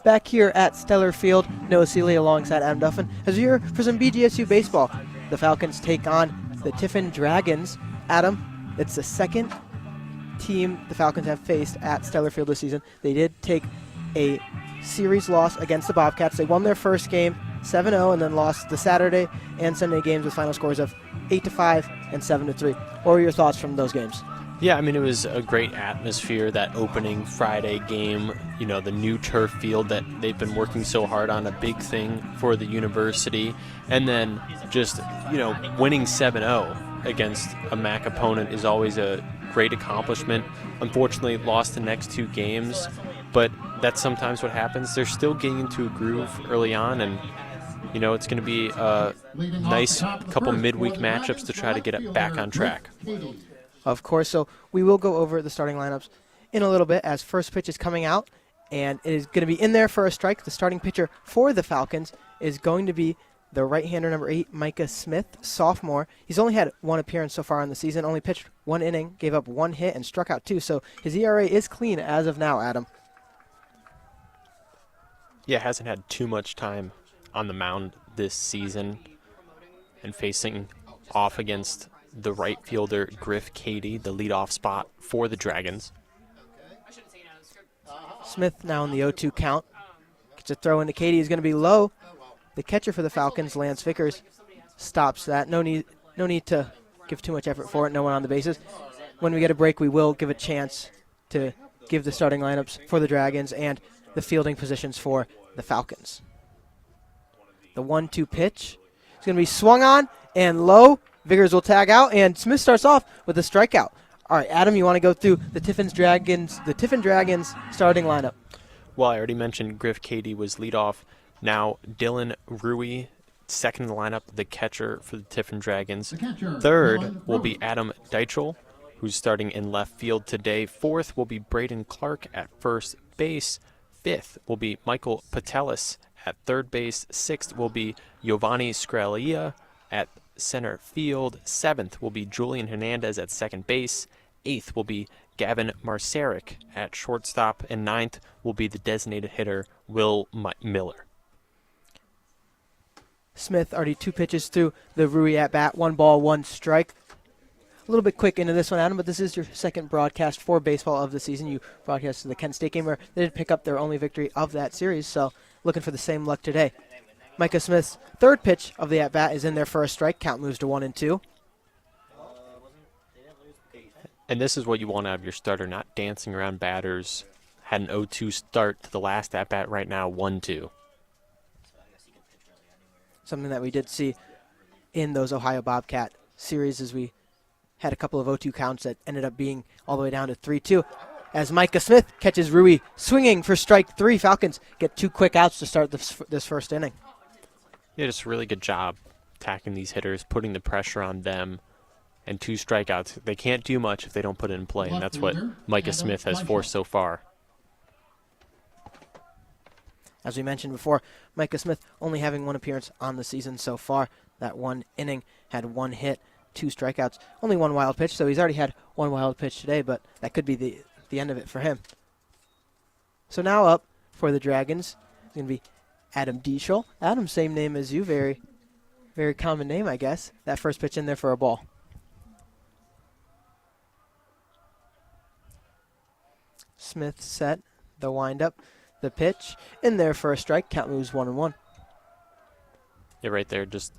back here at Stellar Field. Noah Seeley alongside Adam Duffin as we're here for some BGSU baseball. The Falcons take on the Tiffin Dragons. Adam, it's the second team the Falcons have faced at Stellar Field this season. They did take a series loss against the Bobcats. They won their first game 7-0 and then lost the Saturday and Sunday games with final scores of 8-5 and 7-3. What were your thoughts from those games? Yeah, I mean, it was a great atmosphere, that opening Friday game, you know, the new turf field that they've been working so hard on, a big thing for the university. And then just, you know, winning 7-0 against a MAC opponent is always a great accomplishment. Unfortunately, lost the next two games, but that's sometimes what happens. They're still getting into a groove early on, and you know, it's going to be a nice couple midweek matchups to try to get it back on track. Of course, so we will go over the starting lineups in a little bit as first pitch is coming out, and it is going to be in there for a strike. The starting pitcher for the Falcons is going to be the right-hander number 8, Micah Smith, sophomore. He's only had one appearance so far in the season, only pitched one inning, gave up one hit, and struck out 2, so his ERA is clean as of now, Adam. Yeah, hasn't had too much time on the mound this season, and facing off against the right fielder Griff Cady, the leadoff spot for the Dragons. Smith now in the 0-2 count. Gets a throw into Cady, is going to be low. The catcher for the Falcons, Lance Vickers, stops that. No need to give too much effort for it. No one on the bases. When we get a break, we will give a chance to give the starting lineups for the Dragons and the fielding positions for the Falcons. The 1-2 pitch is going to be swung on and low. Vickers will tag out, and Smith starts off with a strikeout. All right, Adam, you want to go through the Tiffin Dragons starting lineup? Well, I already mentioned Griff Cady was leadoff. Now Dylan Rui, second in the lineup, the catcher for the Tiffin Dragons. Third will be Adam Deitchel, who's starting in left field today. Fourth will be Braden Clark at first base. Fifth will be Michael Patelis at third base. Sixth will be Giovanni Scalia at center field. Seventh will be Julian Hernandez at second base. Eighth will be Gavin Marceric at shortstop. And ninth will be the designated hitter, Will Miller. Smith already 2 pitches through the Rui at bat. 1 ball, 1 strike. A little bit quick into this one, Adam, but this is your second broadcast for baseball of the season. You broadcasted the Kent State game where they did pick up their only victory of that series, so looking for the same luck today. Micah Smith's third pitch of the at-bat is in there for a strike. Count moves to 1-2. And this is what you want out of your starter, not dancing around batters. Had an 0-2 start to the last at-bat, right now 1-2. Something that we did see in those Ohio Bobcat series as we had a couple of 0-2 counts that ended up being all the way down to 3-2. As Micah Smith catches Rui swinging for strike 3, Falcons get 2 quick outs to start this first inning. Yeah, just a really good job attacking these hitters, putting the pressure on them, and 2 strikeouts. They can't do much if they don't put it in play, and that's what Micah Smith has forced so far. As we mentioned before, Micah Smith only having 1 appearance on the season so far. That 1 inning had 1 hit, 2 strikeouts, only 1 wild pitch, so he's already had 1 wild pitch today, but that could be the end of it for him. So now up for the Dragons is going to be Adam Deschel. Adam, same name as you, very, very common name, I guess. That first pitch in there for a ball. Smith set the windup, the pitch in there for a strike. Count moves 1-1. Yeah, right there, just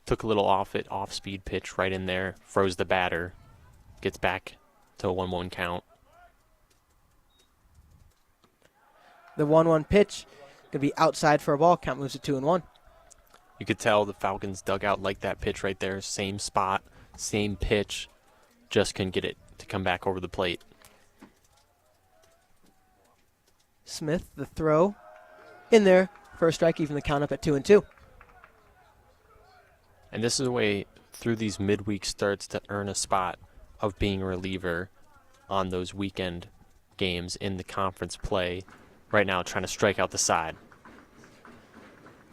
took a little off-speed pitch right in there, froze the batter, gets back to a 1-1 count. The 1-1 pitch going to be outside for a ball. Count moves to 2-1. You could tell the Falcons dugout liked that pitch right there. Same spot, same pitch, just couldn't get it to come back over the plate. Smith, the throw in there for a strike, even the count up at 2-2. And this is a way through these midweek starts to earn a spot of being a reliever on those weekend games in the conference play. Right now, trying to strike out the side.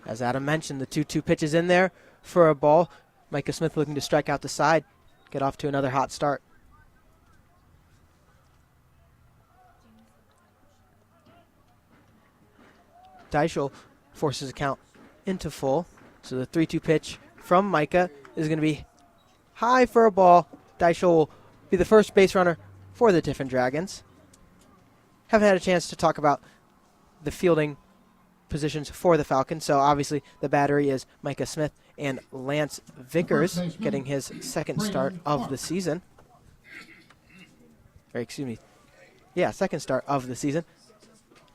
As Adam mentioned, the 2-2 pitch is in there for a ball. Micah Smith looking to strike out the side, get off to another hot start. Deichel forces a count into full. So the 3-2 pitch from Micah is going to be high for a ball. Deichel will be the first base runner for the Tiffin Dragons. Haven't had a chance to talk about the fielding positions for the Falcons. So obviously the battery is Micah Smith and Lance Vickers getting his second start of the season. Or excuse me. Yeah, second start of the season.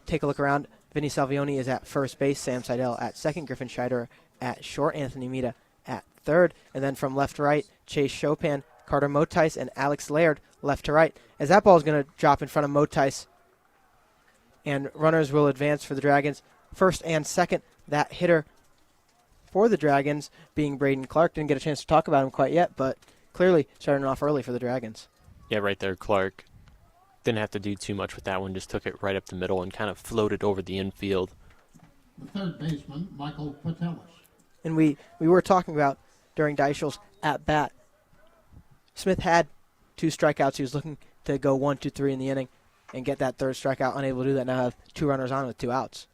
Take a look around. Vinny Salvioni is at first base. Sam Seidel at second. Griffin Scheider at short. Anthony Mita at third. And then from left to right, Chase Chopin, Carter Motice, and Alex Laird left to right. As that ball is going to drop in front of Motice. And runners will advance for the Dragons. First and second, that hitter for the Dragons being Braden Clark. Didn't get a chance to talk about him quite yet, but clearly starting off early for the Dragons. Yeah, right there, Clark. Didn't have to do too much with that one. Just took it right up the middle and kind of floated over the infield. The third baseman, Michael Patelis. And we were talking about during Deichel's at-bat. Smith had 2 strikeouts. He was looking to go 1, 2, 3 in the inning and get that third strikeout. Unable to do that. Now have 2 runners on with 2 outs.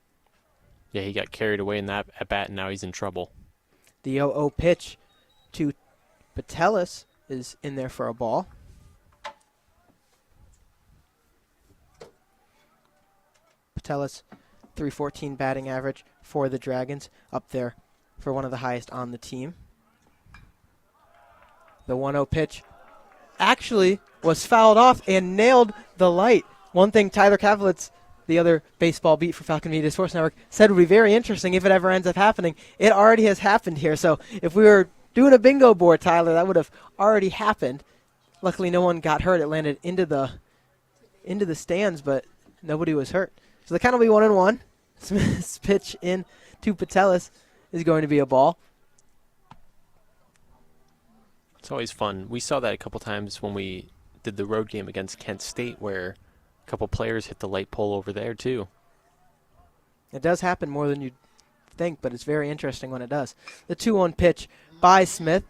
Yeah, he got carried away in that at-bat, and now he's in trouble. The 0-0 pitch to Patelis is in there for a ball. Patelis, 314 batting average for the Dragons, up there for one of the highest on the team. The 1-0 pitch actually was fouled off and nailed the light. One thing Tyler Kavlitz, the other baseball beat for Falcon Media Sports Network, said would be very interesting if it ever ends up happening. It already has happened here. So if we were doing a bingo board, Tyler, that would have already happened. Luckily, no one got hurt. It landed into the stands, but nobody was hurt. So the count will be 1-1. Smith's pitch in to Patelis is going to be a ball. It's always fun. We saw that a couple times when we did the road game against Kent State, where a couple players hit the light pole over there too. It does happen more than you'd think, but it's very interesting when it does. The 2-1 pitch by Smith,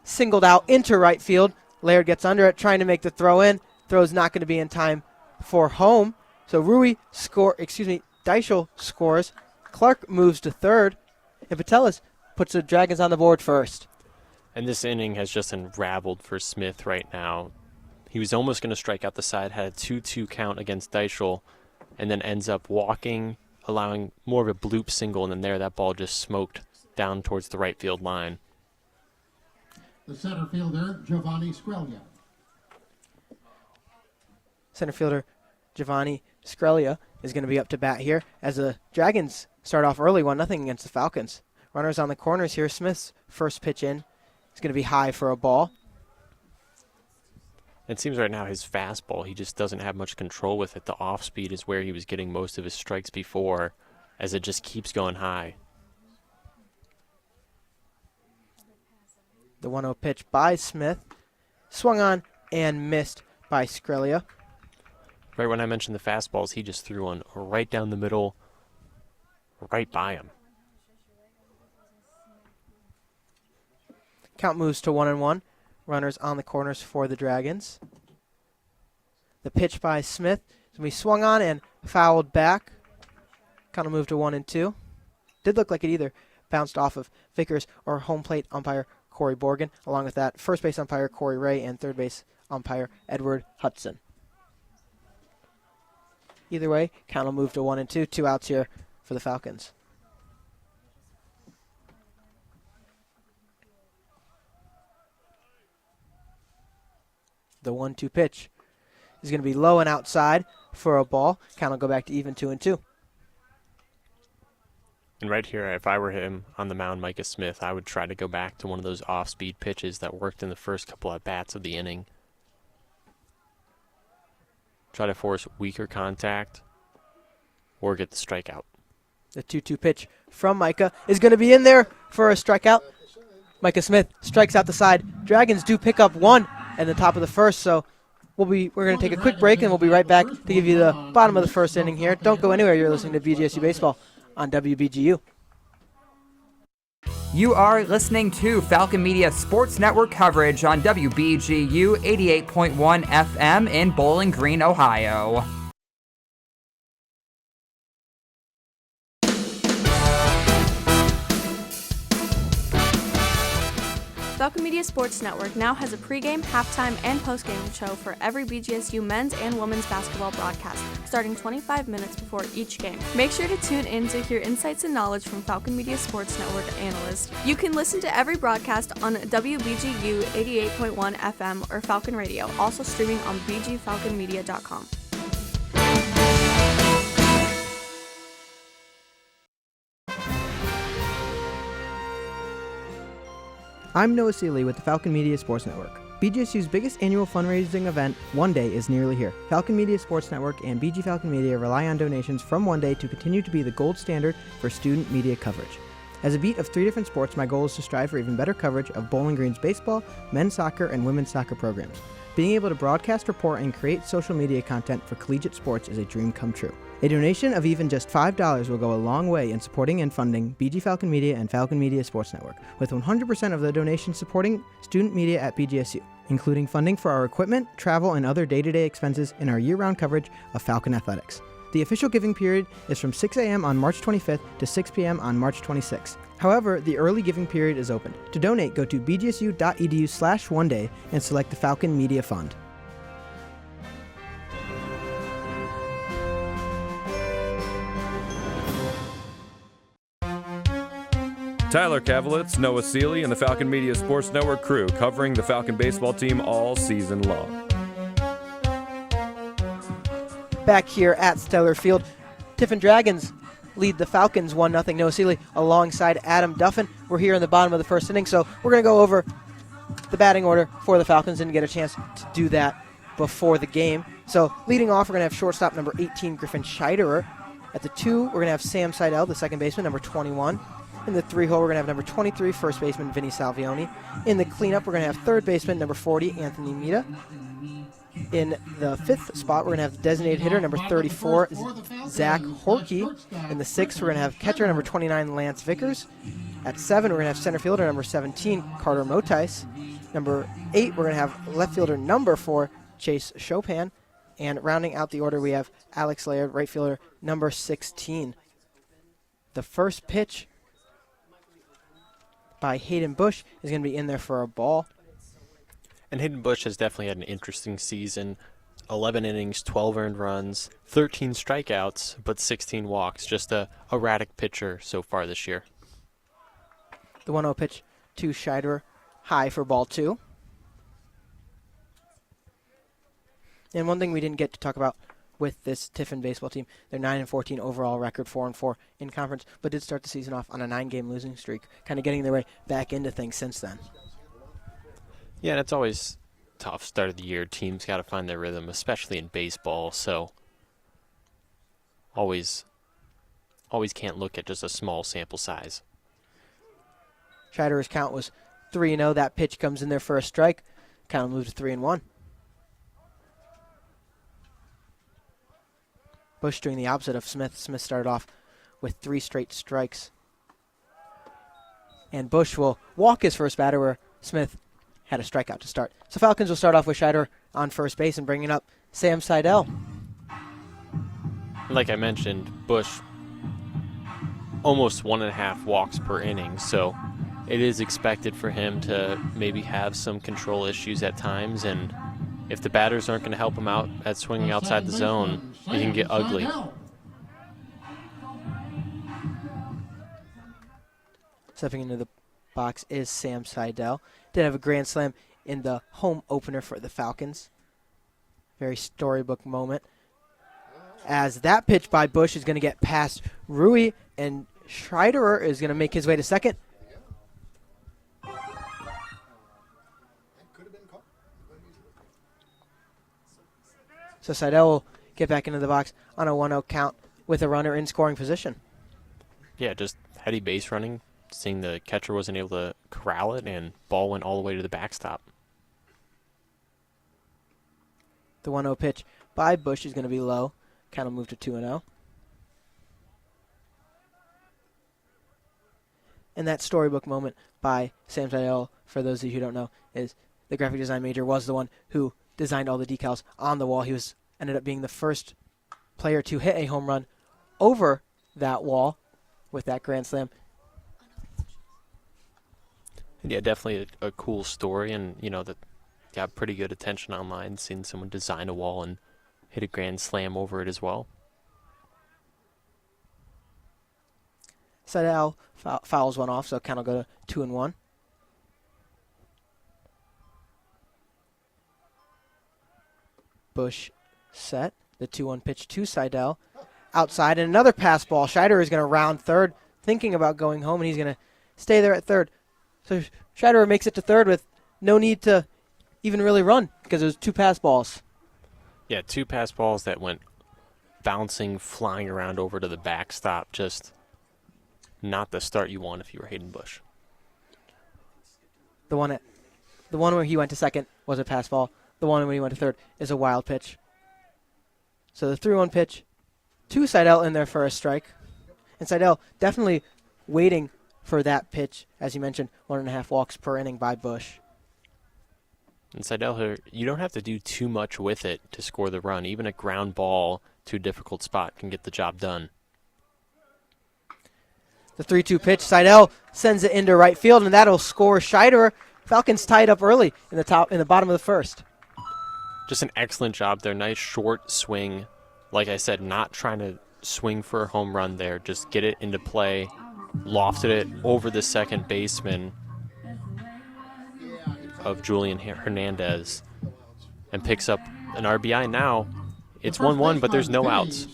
singled out into right field. Laird gets under it, trying to make the throw in. Throw's not going to be in time for home. So Deichel scores. Clark moves to third, and Patelis puts the Dragons on the board first. And this inning has just unraveled for Smith right now. He was almost going to strike out the side, had a 2-2 count against Deichel, and then ends up walking, allowing more of a bloop single, and then that ball just smoked down towards the right field line. The center fielder, Giovanni Scrilia. Center fielder Giovanni Scrilia is going to be up to bat here as the Dragons start off early 1-0 against the Falcons. Runners on the corners here. Smith's first pitch in is going to be high for a ball. It seems right now his fastball, he just doesn't have much control with it. The off speed is where he was getting most of his strikes before, as it just keeps going high. The 1-0 pitch by Smith, swung on and missed by Scrilia. Right when I mentioned the fastballs, he just threw one right down the middle, right by him. Count moves to 1-1. Runners on the corners for the Dragons. The pitch by Smith is going to be swung on and fouled back. Count will move to 1-2. Did look like it either bounced off of Vickers or home plate umpire Corey Borgen. Along with that, first base umpire Corey Ray and third base umpire Edward Hudson. Either way, count will move to 1-2. 2 outs here for the Falcons. The 1-2 pitch is going to be low and outside for a ball. Count will go back to even 2-2. And right here, if I were him on the mound, Micah Smith, I would try to go back to one of those off-speed pitches that worked in the first couple at bats of the inning. Try to force weaker contact or get the strikeout. The 2-2 pitch from Micah is going to be in there for a strikeout. Micah Smith strikes out the side. Dragons do pick up 1 at the top of the first, so we're going to take a quick break, and we'll be right back to give you the bottom of the first inning here. Don't go anywhere. You're listening to BGSU Baseball on WBGU. You are listening to Falcon Media Sports Network coverage on WBGU 88.1 FM in Bowling Green, Ohio. Falcon Media Sports Network now has a pregame, halftime, and postgame show for every BGSU men's and women's basketball broadcast, starting 25 minutes before each game. Make sure to tune in to hear insights and knowledge from Falcon Media Sports Network analysts. You can listen to every broadcast on WBGU 88.1 FM or Falcon Radio, also streaming on bgfalconmedia.com. I'm Noah Seeley with the Falcon Media Sports Network. BGSU's biggest annual fundraising event, One Day, is nearly here. Falcon Media Sports Network and BG Falcon Media rely on donations from One Day to continue to be the gold standard for student media coverage. As a beat of 3 different sports, my goal is to strive for even better coverage of Bowling Green's baseball, men's soccer, and women's soccer programs. Being able to broadcast, report, and create social media content for collegiate sports is a dream come true. A donation of even just $5 will go a long way in supporting and funding BG Falcon Media and Falcon Media Sports Network, with 100% of the donations supporting student media at BGSU, including funding for our equipment, travel, and other day-to-day expenses in our year-round coverage of Falcon athletics. The official giving period is from 6 a.m. on March 25th to 6 p.m. on March 26th. However, the early giving period is open. To donate, go to bgsu.edu/oneday and select the Falcon Media Fund. Tyler Kavelitz, Noah Seeley, and the Falcon Media Sports Network crew covering the Falcon baseball team all season long. Back here at Stellar Field, Tiffin Dragons lead the Falcons 1-0. Noah Seeley alongside Adam Duffin. We're here in the bottom of the first inning, so we're going to go over the batting order for the Falcons and get a chance to do that before the game. So leading off, we're going to have shortstop number 18, Griffin Scheiderer. At the 2, we're going to have Sam Seidel, the second baseman, number 21. In the 3-hole, we're going to have number 23, first baseman Vinny Salvioni. In the cleanup, we're going to have third baseman number 40, Anthony Mita. In the 5th spot, we're going to have designated hitter number 34, Zach Horkey. In the 6th, we're going to have catcher number 29, Lance Vickers. At 7, we're going to have center fielder number 17, Carter Motais. Number 8, we're going to have left fielder number 4, Chase Chopin. And rounding out the order, we have Alex Laird, right fielder number 16. The first pitch by Hayden Bush is going to be in there for a ball. And Hayden Bush has definitely had an interesting season. 11 innings, 12 earned runs, 13 strikeouts, but 16 walks. Just a erratic pitcher so far this year. The 1-0 pitch to Scheiderer, high for ball 2. And one thing we didn't get to talk about with this Tiffin baseball team, their 9-14 overall record, 4-4 in conference, but did start the season off on a 9-game losing streak, kind of getting their way back into things since then. Yeah, and it's always tough start of the year. Teams got to find their rhythm, especially in baseball. So always can't look at just a small sample size. Scheiderer's count was 3-0. That pitch comes in there for a strike. Count moved to 3-1. Bush doing the opposite of Smith. Smith started off with 3 straight strikes. And Bush will walk his first batter where Smith had a strikeout to start. So Falcons will start off with Scheiderer on first base and bringing up Sam Seidel. Like I mentioned, Bush almost 1.5 walks per inning, so it is expected for him to maybe have some control issues at times, and if the batters aren't going to help him out at swinging outside the zone, it can get ugly. Stepping into the box is Sam Seidel. Did have a grand slam in the home opener for the Falcons. Very storybook moment. As that pitch by Bush is going to get past Rui, and Scheiderer is going to make his way to second. So Seidel will get back into the box on a 1-0 count with a runner in scoring position. Yeah, just heady base running. Seeing the catcher wasn't able to corral it, and ball went all the way to the backstop. The 1-0 pitch by Bush is going to be low. Count will move to 2-0. And that storybook moment by Sam Seidel, for those of you who don't know, is the graphic design major was the one who designed all the decals on the wall. He ended up being the first player to hit a home run over that wall with that grand slam. Yeah, definitely a cool story, and that got pretty good attention online. Seeing someone design a wall and hit a grand slam over it as well. Seidel fouls one off, so count will go to 2-1. Bush set. The 2-1 pitch to Seidel. Outside, and another pass ball. Scheider is going to round third, thinking about going home, and he's going to stay there at third. So Scheider makes it to third with no need to even really run because it was 2 pass balls. Yeah, 2 pass balls that went bouncing, flying around over to the backstop. Just not the start you want if you were Hayden Bush. The one where he went to second was a pass ball. The one when he went to third is a wild pitch. So the 3-1 pitch to Seidel in there for a strike. And Seidel definitely waiting for that pitch. As you mentioned, 1.5 walks per inning by Bush. And Seidel, you don't have to do too much with it to score the run. Even a ground ball to a difficult spot can get the job done. The 3-2 pitch, Seidel sends it into right field, and that'll score Scheider. Falcons tied up early in the bottom of the first. Just an excellent job there. Nice short swing. Like I said, not trying to swing for a home run there. Just get it into play. Lofted it over the second baseman of Julian Hernandez and picks up an RBI. Now it's 1-1, but there's no outs.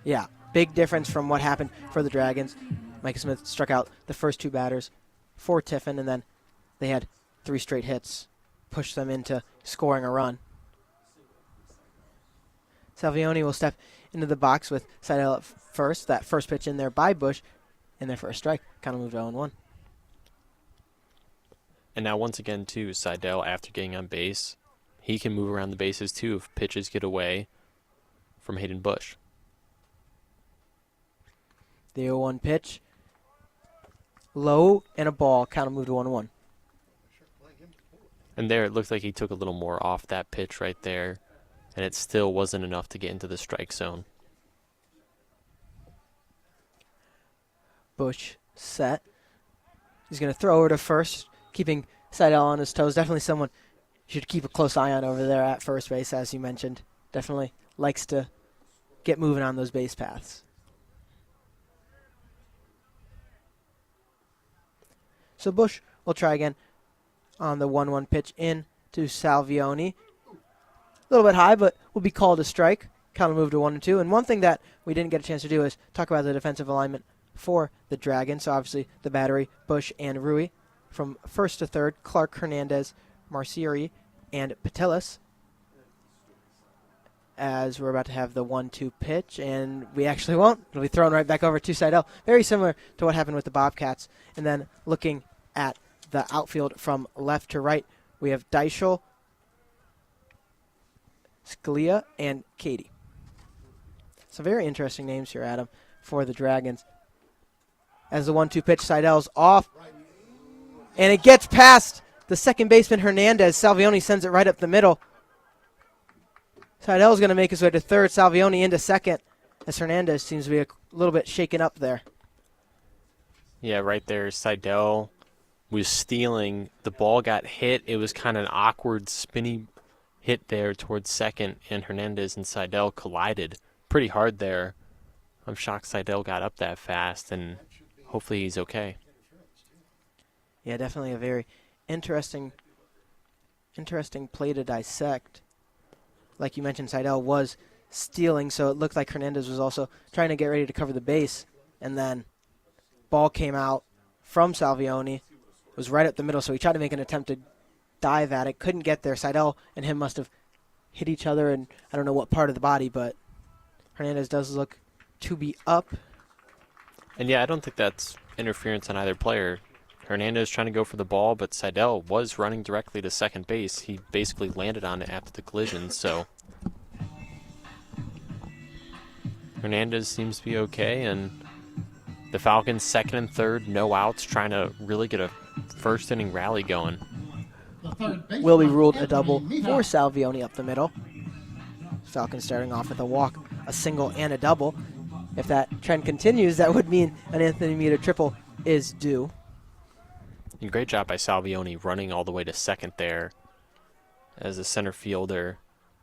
Yeah, big difference from what happened for the Dragons. Micah Smith struck out the first 2 batters for Tiffin, and then they had 3 straight hits, pushed them into scoring a run. Salvioni will step into the box with Seidel at first. That first pitch in there by Bush, in there for a strike. Kind of moved to 0-1. And now once again, too, Seidel, after getting on base, he can move around the bases, too, if pitches get away from Hayden Bush. The 0-1 pitch. Low and a ball. Count will move to 1-1. And there, it looked like he took a little more off that pitch right there, and it still wasn't enough to get into the strike zone. Bush set. He's going to throw her to first, keeping Seidel on his toes. Definitely someone you should keep a close eye on over there at first base, as you mentioned. Definitely likes to get moving on those base paths. So Bush will try again on the 1-1 pitch in to Salvioni. A little bit high, but will be called a strike. Count will move to 1-2. And one thing that we didn't get a chance to do is talk about the defensive alignment for the Dragons. So obviously the battery, Bush and Rui. From first to third, Clark, Hernandez, Marcieri, and Patelis. As we're about to have the 1-2 pitch, and we actually won't. It'll be thrown right back over to Seidel. Very similar to what happened with the Bobcats. And then looking at the outfield from left to right, we have Deichel, Scalia, and Katie. Some very interesting names here, Adam, for the Dragons. As the 1-2 pitch, Seidel's off, and it gets past the second baseman, Hernandez. Salvioni sends it right up the middle. Seidel's going to make his way to third. Salvioni into second, as Hernandez seems to be a little bit shaken up there. Yeah, right there, Seidel was stealing. The ball got hit. It was kind of an awkward, spinny hit there towards second, and Hernandez and Seidel collided pretty hard there. I'm shocked Seidel got up that fast, and hopefully he's okay. Yeah, definitely a very interesting play to dissect. Like you mentioned, Seidel was stealing, so it looked like Hernandez was also trying to get ready to cover the base, and then ball came out from Salvioni. It was right up the middle, so he tried to make an attempt to dive at it. Couldn't get there. Seidel and him must have hit each other, and I don't know what part of the body, but Hernandez does look to be up. And yeah, I don't think that's interference on either player. Hernandez trying to go for the ball, but Seidel was running directly to second base. He basically landed on it after the collision, so Hernandez seems to be okay, and the Falcons second and third, no outs, trying to really get a first inning rally going. Will be ruled a double for Salvioni up the middle. Falcons starting off with a walk, a single, and a double. If that trend continues, that would mean an Anthony Mita triple is due. And great job by Salvioni running all the way to second there, as the center fielder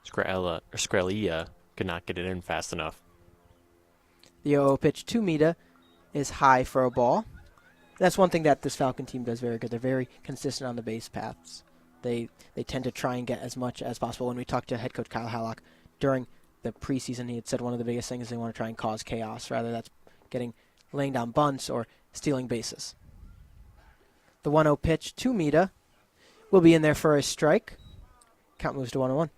Scalia could not get it in fast enough. The 0-0 pitch to Mita is high for a ball. That's one thing that this Falcon team does very good. They're very consistent on the base paths. They tend to try and get as much as possible. When we talked to head coach Kyle Hallock during the preseason, he had said one of the biggest things is they want to try and cause chaos, rather that's laying down bunts or stealing bases. The 1-0 pitch to Mita will be in there for a strike. Count moves to 1-1.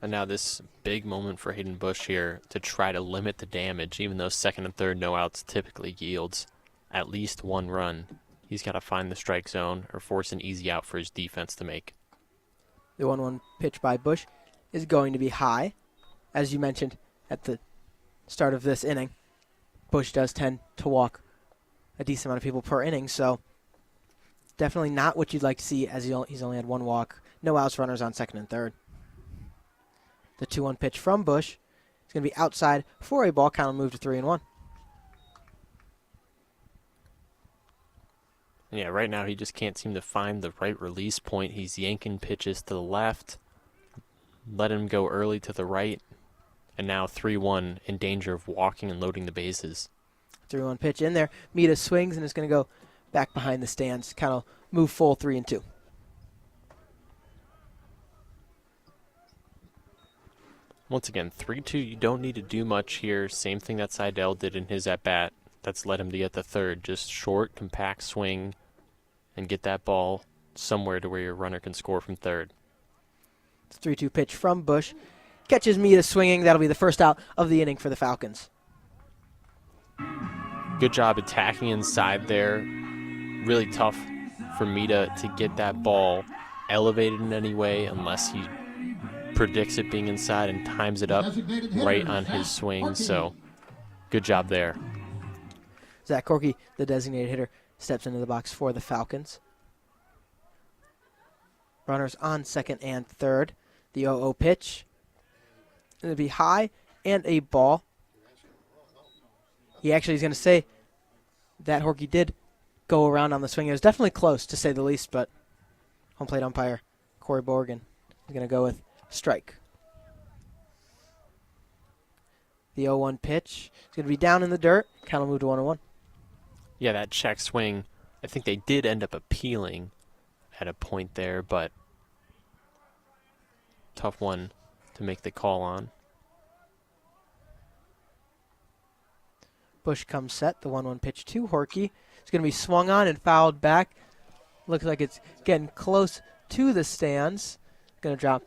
And now this big moment for Hayden Bush here to try to limit the damage, even though second and third no outs typically yields at least one run. He's got to find the strike zone or force an easy out for his defense to make. The 1-1 pitch by Bush is going to be high. As you mentioned at the start of this inning, Bush does tend to walk a decent amount of people per inning, so definitely not what you'd like to see, as he's only had one walk, no outs, runners on second and third. The 2-1 pitch from Bush is going to be outside for a ball. Count will move to 3-1. Yeah, right now he just can't seem to find the right release point. He's yanking pitches to the left, let him go early to the right, and now 3-1 in danger of walking and loading the bases. 3-1 pitch in there. Mita swings and is going to go back behind the stands. Kind of move full 3-2. Once again, 3-2, you don't need to do much here. Same thing that Seidel did in his at-bat. That's led him to get the third. Just short, compact swing and get that ball somewhere to where your runner can score from third. 3-2 pitch from Bush. Catches Mita swinging. That'll be the first out of the inning for the Falcons. Good job attacking inside there. Really tough for Mita to get that ball elevated in any way unless he predicts it being inside and times it up right on his swing. So good job there. Zach Corky, the designated hitter, steps into the box for the Falcons. Runners on second and third. The 0-0 pitch. It'll be high and a ball. He actually is going to say that Horky did go around on the swing. It was definitely close, to say the least, but home plate umpire Corey Borgen is going to go with strike. The 0-1 pitch is going to be down in the dirt. Count will move to 1-1. Yeah, that check swing, I think they did end up appealing at a point there, but tough one to make the call on. Bush comes set. The 1-1 pitch to Horky. It's going to be swung on and fouled back. Looks like it's getting close to the stands. Going to drop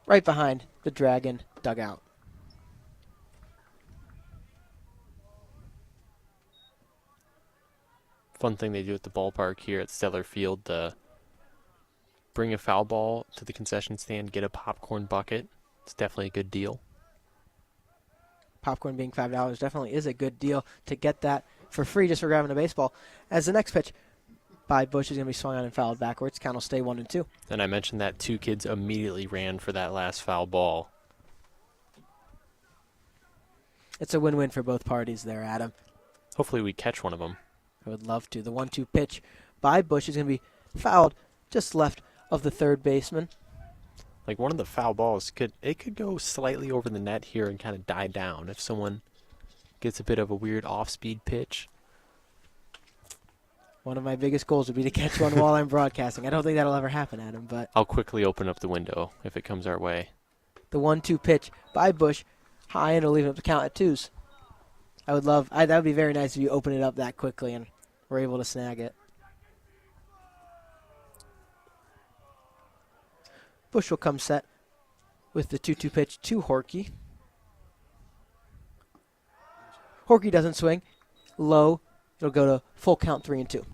right behind the Dragon dugout. Fun thing they do at the ballpark here at Stellar Field, bring a foul ball to the concession stand, get a popcorn bucket. It's definitely a good deal. Popcorn being $5 definitely is a good deal to get that for free just for grabbing a baseball. As the next pitch by Bush is going to be swung on and fouled backwards. Count will stay 1-2. And I mentioned that two kids immediately ran for that last foul ball. It's a win-win for both parties there, Adam. Hopefully we catch one of them. I would love to. The 1-2 pitch by Bush is going to be fouled just left of the third baseman. Like one of the foul balls could go slightly over the net here and kind of die down if someone gets a bit of a weird off-speed pitch. One of my biggest goals would be to catch one while I'm broadcasting. I don't think that'll ever happen, Adam, but I'll quickly open up the window if it comes our way. the 1-2 pitch by Bush, high, and it'll leave up the count at 2s. That would be very nice if you open it up that quickly and were able to snag it. Bush will come set with the 2-2 pitch to Horky. Horky doesn't swing. Low. It'll go to full count 3-2.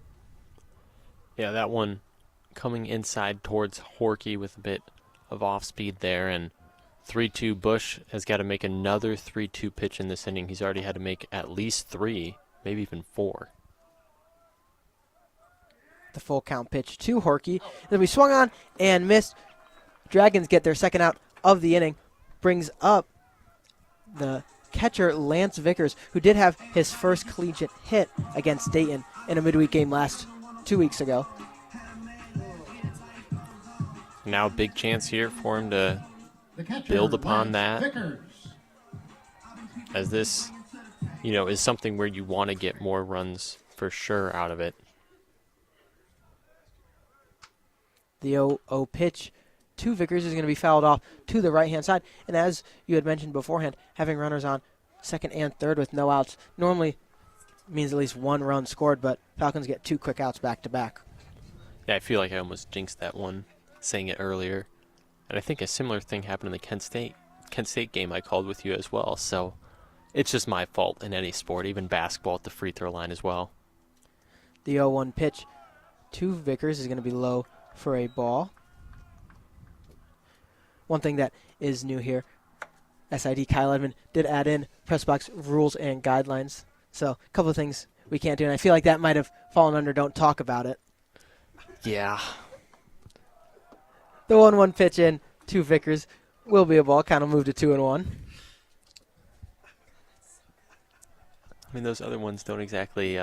Yeah, that one coming inside towards Horky with a bit of off speed there. And 3-2 Bush has got to make another 3-2 pitch in this inning. He's already had to make at least 3, maybe even 4. The full count pitch to Horky. Then we swung on and missed. Dragons get their second out of the inning. Brings up the catcher Lance Vickers, who did have his first collegiate hit against Dayton in a midweek game 2 weeks ago. Now big chance here for him to The catcher, build upon Lance that, Vickers. as this, is something where you want to get more runs for sure out of it. The 0-0 pitch to Vickers is going to be fouled off to the right-hand side. And as you had mentioned beforehand, having runners on second and third with no outs normally means at least one run scored, but Falcons get 2 quick outs back-to-back. Yeah, I feel like I almost jinxed that one, saying it earlier. And I think a similar thing happened in the Kent State game I called with you as well. So it's just my fault in any sport, even basketball at the free throw line as well. The 0-1 pitch to Vickers is going to be low for a ball. One thing that is new here, SID Kyle Edmond did add in press box rules and guidelines. So a couple of things we can't do, and I feel like that might have fallen under don't talk about it. Yeah. The 1-1 pitch in to Vickers will be a ball. Kind of moved to 2-1. I mean, those other ones don't exactly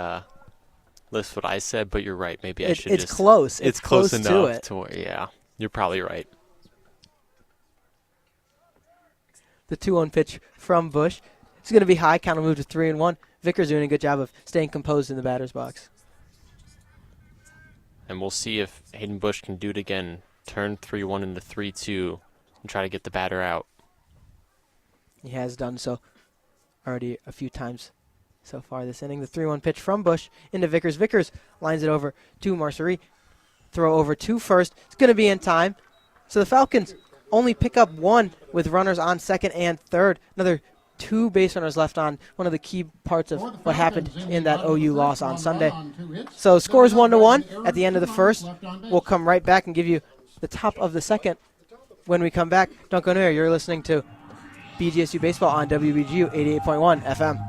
list what I said, but you're right. Maybe I should It's just... close. It's close to enough it. to where, yeah, you're probably right. The 2-1 pitch from Bush. It's going to be high. Kind of moved to 3-1. Vickers doing a good job of staying composed in the batter's box. And we'll see if Hayden Bush can do it again. Turn 3-1 into 3-2 and try to get the batter out. He has done so already a few times so far this inning. The 3-1 pitch from Bush into Vickers. Vickers lines it over to Marcerie. Throw over to first. It's going to be in time. So the Falcons only pick up 1 with runners on second and third. Another 2 base runners left on, one of the key parts of what happened in that OU loss on Sunday. So scores 1-1 at the end of the first. We'll come right back and give you the top of the second when we come back. Don't go anywhere. You're listening to BGSU Baseball on WBGU 88.1 FM.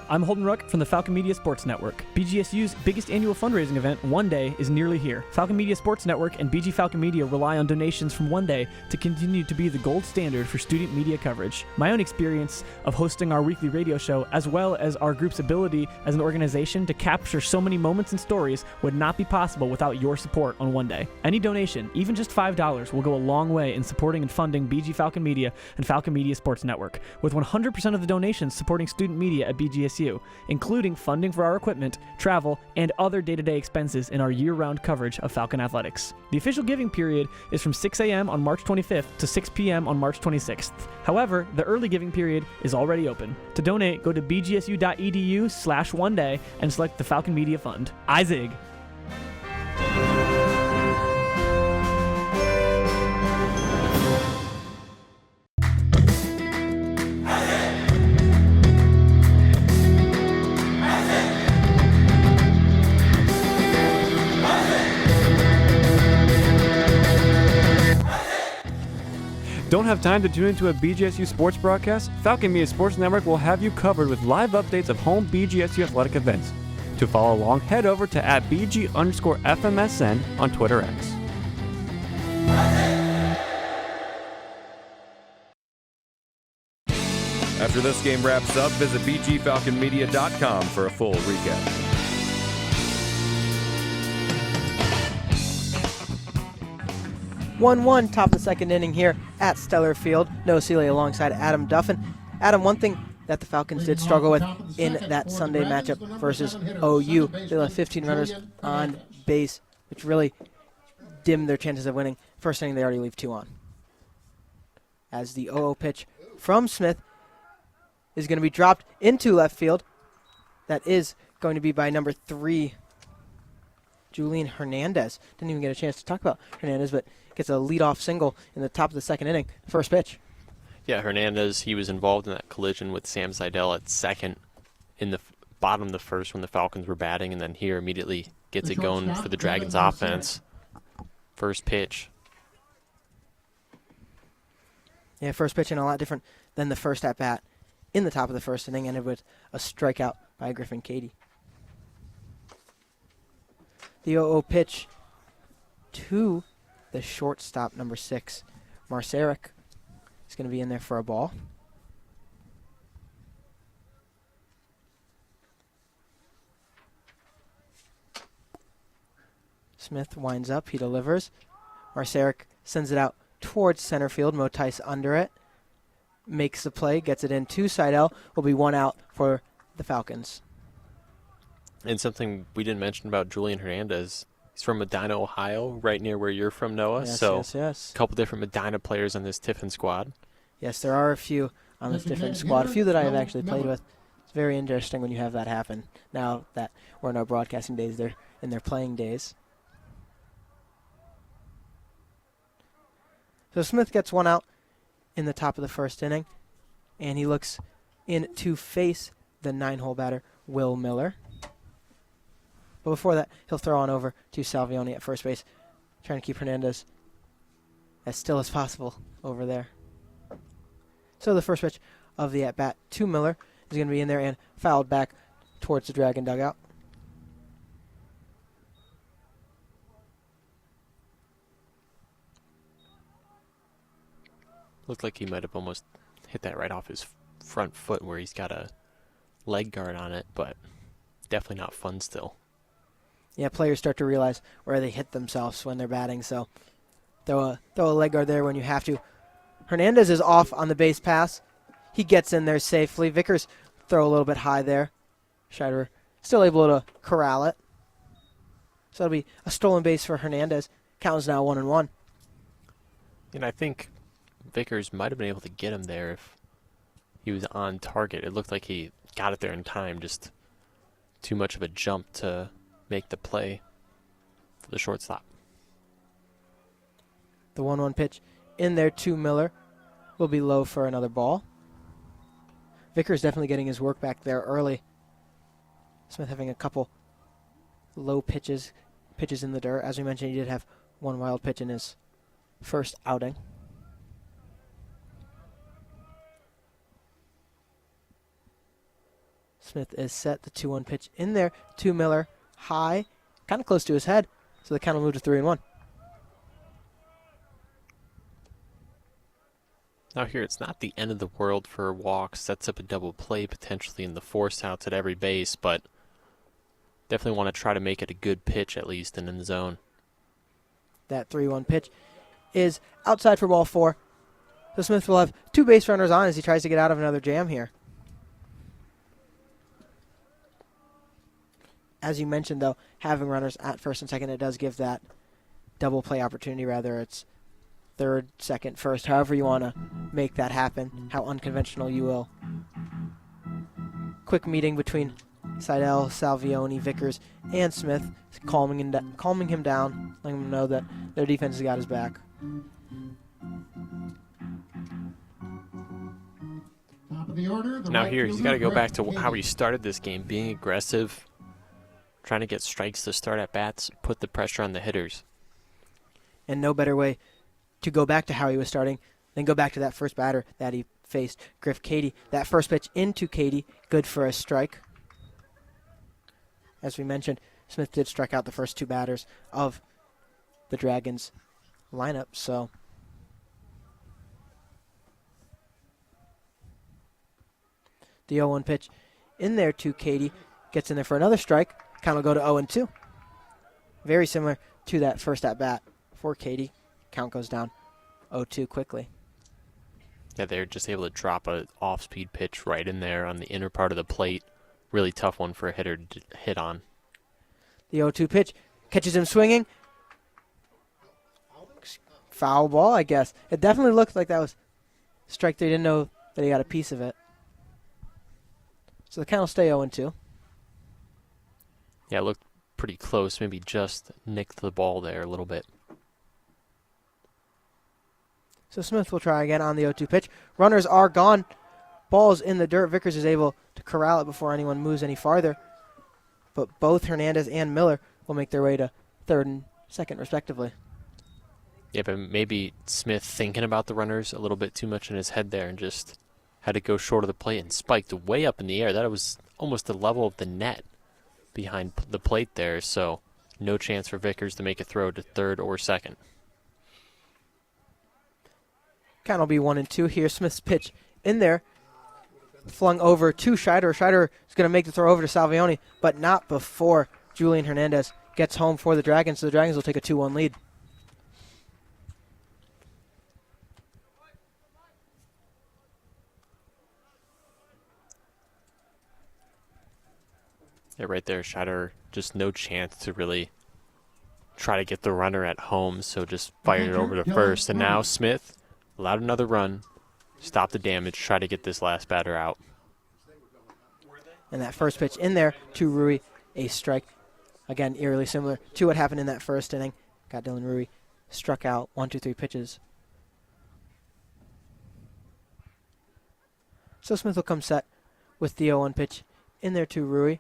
I'm Holden Rook from the Falcon Media Sports Network. BGSU's biggest annual fundraising event, One Day, is nearly here. Falcon Media Sports Network and BG Falcon Media rely on donations from One Day to continue to be the gold standard for student media coverage. My own experience of hosting our weekly radio show, as well as our group's ability as an organization to capture so many moments and stories, would not be possible without your support on One Day. Any donation, even just $5, will go a long way in supporting and funding BG Falcon Media and Falcon Media Sports Network, with 100% of the donations supporting student media at BGSU, including funding for our equipment, travel, and other day-to-day expenses in our year-round coverage of Falcon athletics. The official giving period is from 6 a.m. on March 25th to 6 p.m. on March 26th. However, the early giving period is already open. To donate, go to bgsu.edu/oneday and select the Falcon Media Fund. IZIG. Don't have time to tune into a BGSU sports broadcast? Falcon Media Sports Network will have you covered with live updates of home BGSU athletic events. To follow along, head over to @BG_FMSN on Twitter X. After this game wraps up, visit bgfalconmedia.com for a full recap. One top of the second inning here at Stellar Field. Noah Seeley alongside Adam Duffin. Adam, one thing that the Falcons did struggle with in that Sunday matchup versus OU, they left 15 runners on base, which really dimmed their chances of winning. First inning, they already leave 2 on. As the 0-0 pitch from Smith is going to be dropped into left field. That is going to be by number 3, Julian Hernandez. Didn't even get a chance to talk about Hernandez, but gets a leadoff single in the top of the second inning. First pitch. Yeah, Hernandez, he was involved in that collision with Sam Seidel at second in the bottom of the first when the Falcons were batting, and then here immediately gets it going for the Dragons offense. First pitch. Yeah, first pitch and a lot different than the first at-bat in the top of the first inning, ended with a strikeout by Griffin Cady. The 0-0 pitch to the shortstop, number 6, Marceric, is going to be in there for a ball. Smith winds up. He delivers. Marceric sends it out towards center field. Motice under it. Makes the play. Gets it in to Seidel. Will be 1 out for the Falcons. And something we didn't mention about Julian Hernandez. He's from Medina, Ohio, right near where you're from, Noah. Yes, yes. A couple different Medina players on this Tiffin squad. Yes, there are a few on this different squad. A few that I have actually played with. It's very interesting when you have that happen. Now that we're in our broadcasting days, they're in their playing days. So Smith gets 1 out in the top of the first inning, and he looks in to face the 9-hole batter, Will Miller. But before that, he'll throw on over to Salvioni at first base, trying to keep Hernandez as still as possible over there. So the first pitch of the at-bat to Miller is going to be in there and fouled back towards the Dragon dugout. Looked like he might have almost hit that right off his front foot where he's got a leg guard on it, but definitely not fun still. Yeah, players start to realize where they hit themselves when they're batting, so throw a leg guard there when you have to. Hernandez is off on the base pass. He gets in there safely. Vickers throw a little bit high there. Scheider still able to corral it. So it'll be a stolen base for Hernandez. Count is now 1-1. And I think Vickers might have been able to get him there if he was on target. It looked like he got it there in time, just too much of a jump to make the play for the shortstop. The 1-1 pitch in there to Miller will be low for another ball. Vickers definitely getting his work back there early. Smith having a couple low pitches in the dirt. As we mentioned, he did have 1 wild pitch in his first outing. Smith is set. The 2-1 pitch in there to Miller. High, kind of close to his head. So the count will move to 3-1. Now here, it's not the end of the world for a walk. Sets up a double play potentially in the force outs at every base, but definitely want to try to make it a good pitch at least and in the zone. That 3-1 pitch is outside for ball 4. So Smith will have 2 base runners on as he tries to get out of another jam here. As you mentioned, though, having runners at first and second, it does give that double play opportunity, rather it's third, second, first, however you want to make that happen, how unconventional you will. Quick meeting between Seidel, Salvioni, Vickers, and Smith, calming him down, letting him know that their defense has got his back. Top of the order, the Now right here, he's fielder, got to go Greg back to Katie. how he started this game, being aggressive, trying to get strikes to start at bats, put the pressure on the hitters. And no better way to go back to how he was starting than go back to that first batter that he faced, Griff Katie. That first pitch into Katie, good for a strike. As we mentioned, Smith did strike out the first 2 batters of the Dragons lineup, so the 0-1 pitch in there to Katie, gets in there for another strike. Count will go to 0-2. Very similar to that first at-bat for Katie. Count goes down 0-2 quickly. Yeah, they're just able to drop a off-speed pitch right in there on the inner part of the plate. Really tough one for a hitter to hit on. The 0-2 pitch catches him swinging. Foul ball, I guess. It definitely looked like that was strike 3. Didn't know that he got a piece of it. So the count will stay 0-2. Yeah, it looked pretty close. Maybe just nicked the ball there a little bit. So Smith will try again on the 0-2 pitch. Runners are gone. Ball's in the dirt. Vickers is able to corral it before anyone moves any farther. But both Hernandez and Miller will make their way to third and second, respectively. Yeah, but maybe Smith thinking about the runners a little bit too much in his head there and just had to go short of the plate and spiked way up in the air. That was almost the level of the net behind the plate there, so no chance for Vickers to make a throw to third or second. Count will be 1-2 here. Smith's pitch in there. Flung over to Scheider. Scheider is going to make the throw over to Salvioni, but not before Julian Hernandez gets home for the Dragons. So the Dragons will take a 2-1 lead. Yeah, right there, Scheider, just no chance to really try to get the runner at home, so just fired it over to first. And now Smith allowed another run, stop the damage, try to get this last batter out. And that first pitch in there to Rui, a strike. Again, eerily similar to what happened in that first inning. Got Dylan Rui struck out 1-2-3 pitches. So Smith will come set with the 0-1 pitch in there to Rui.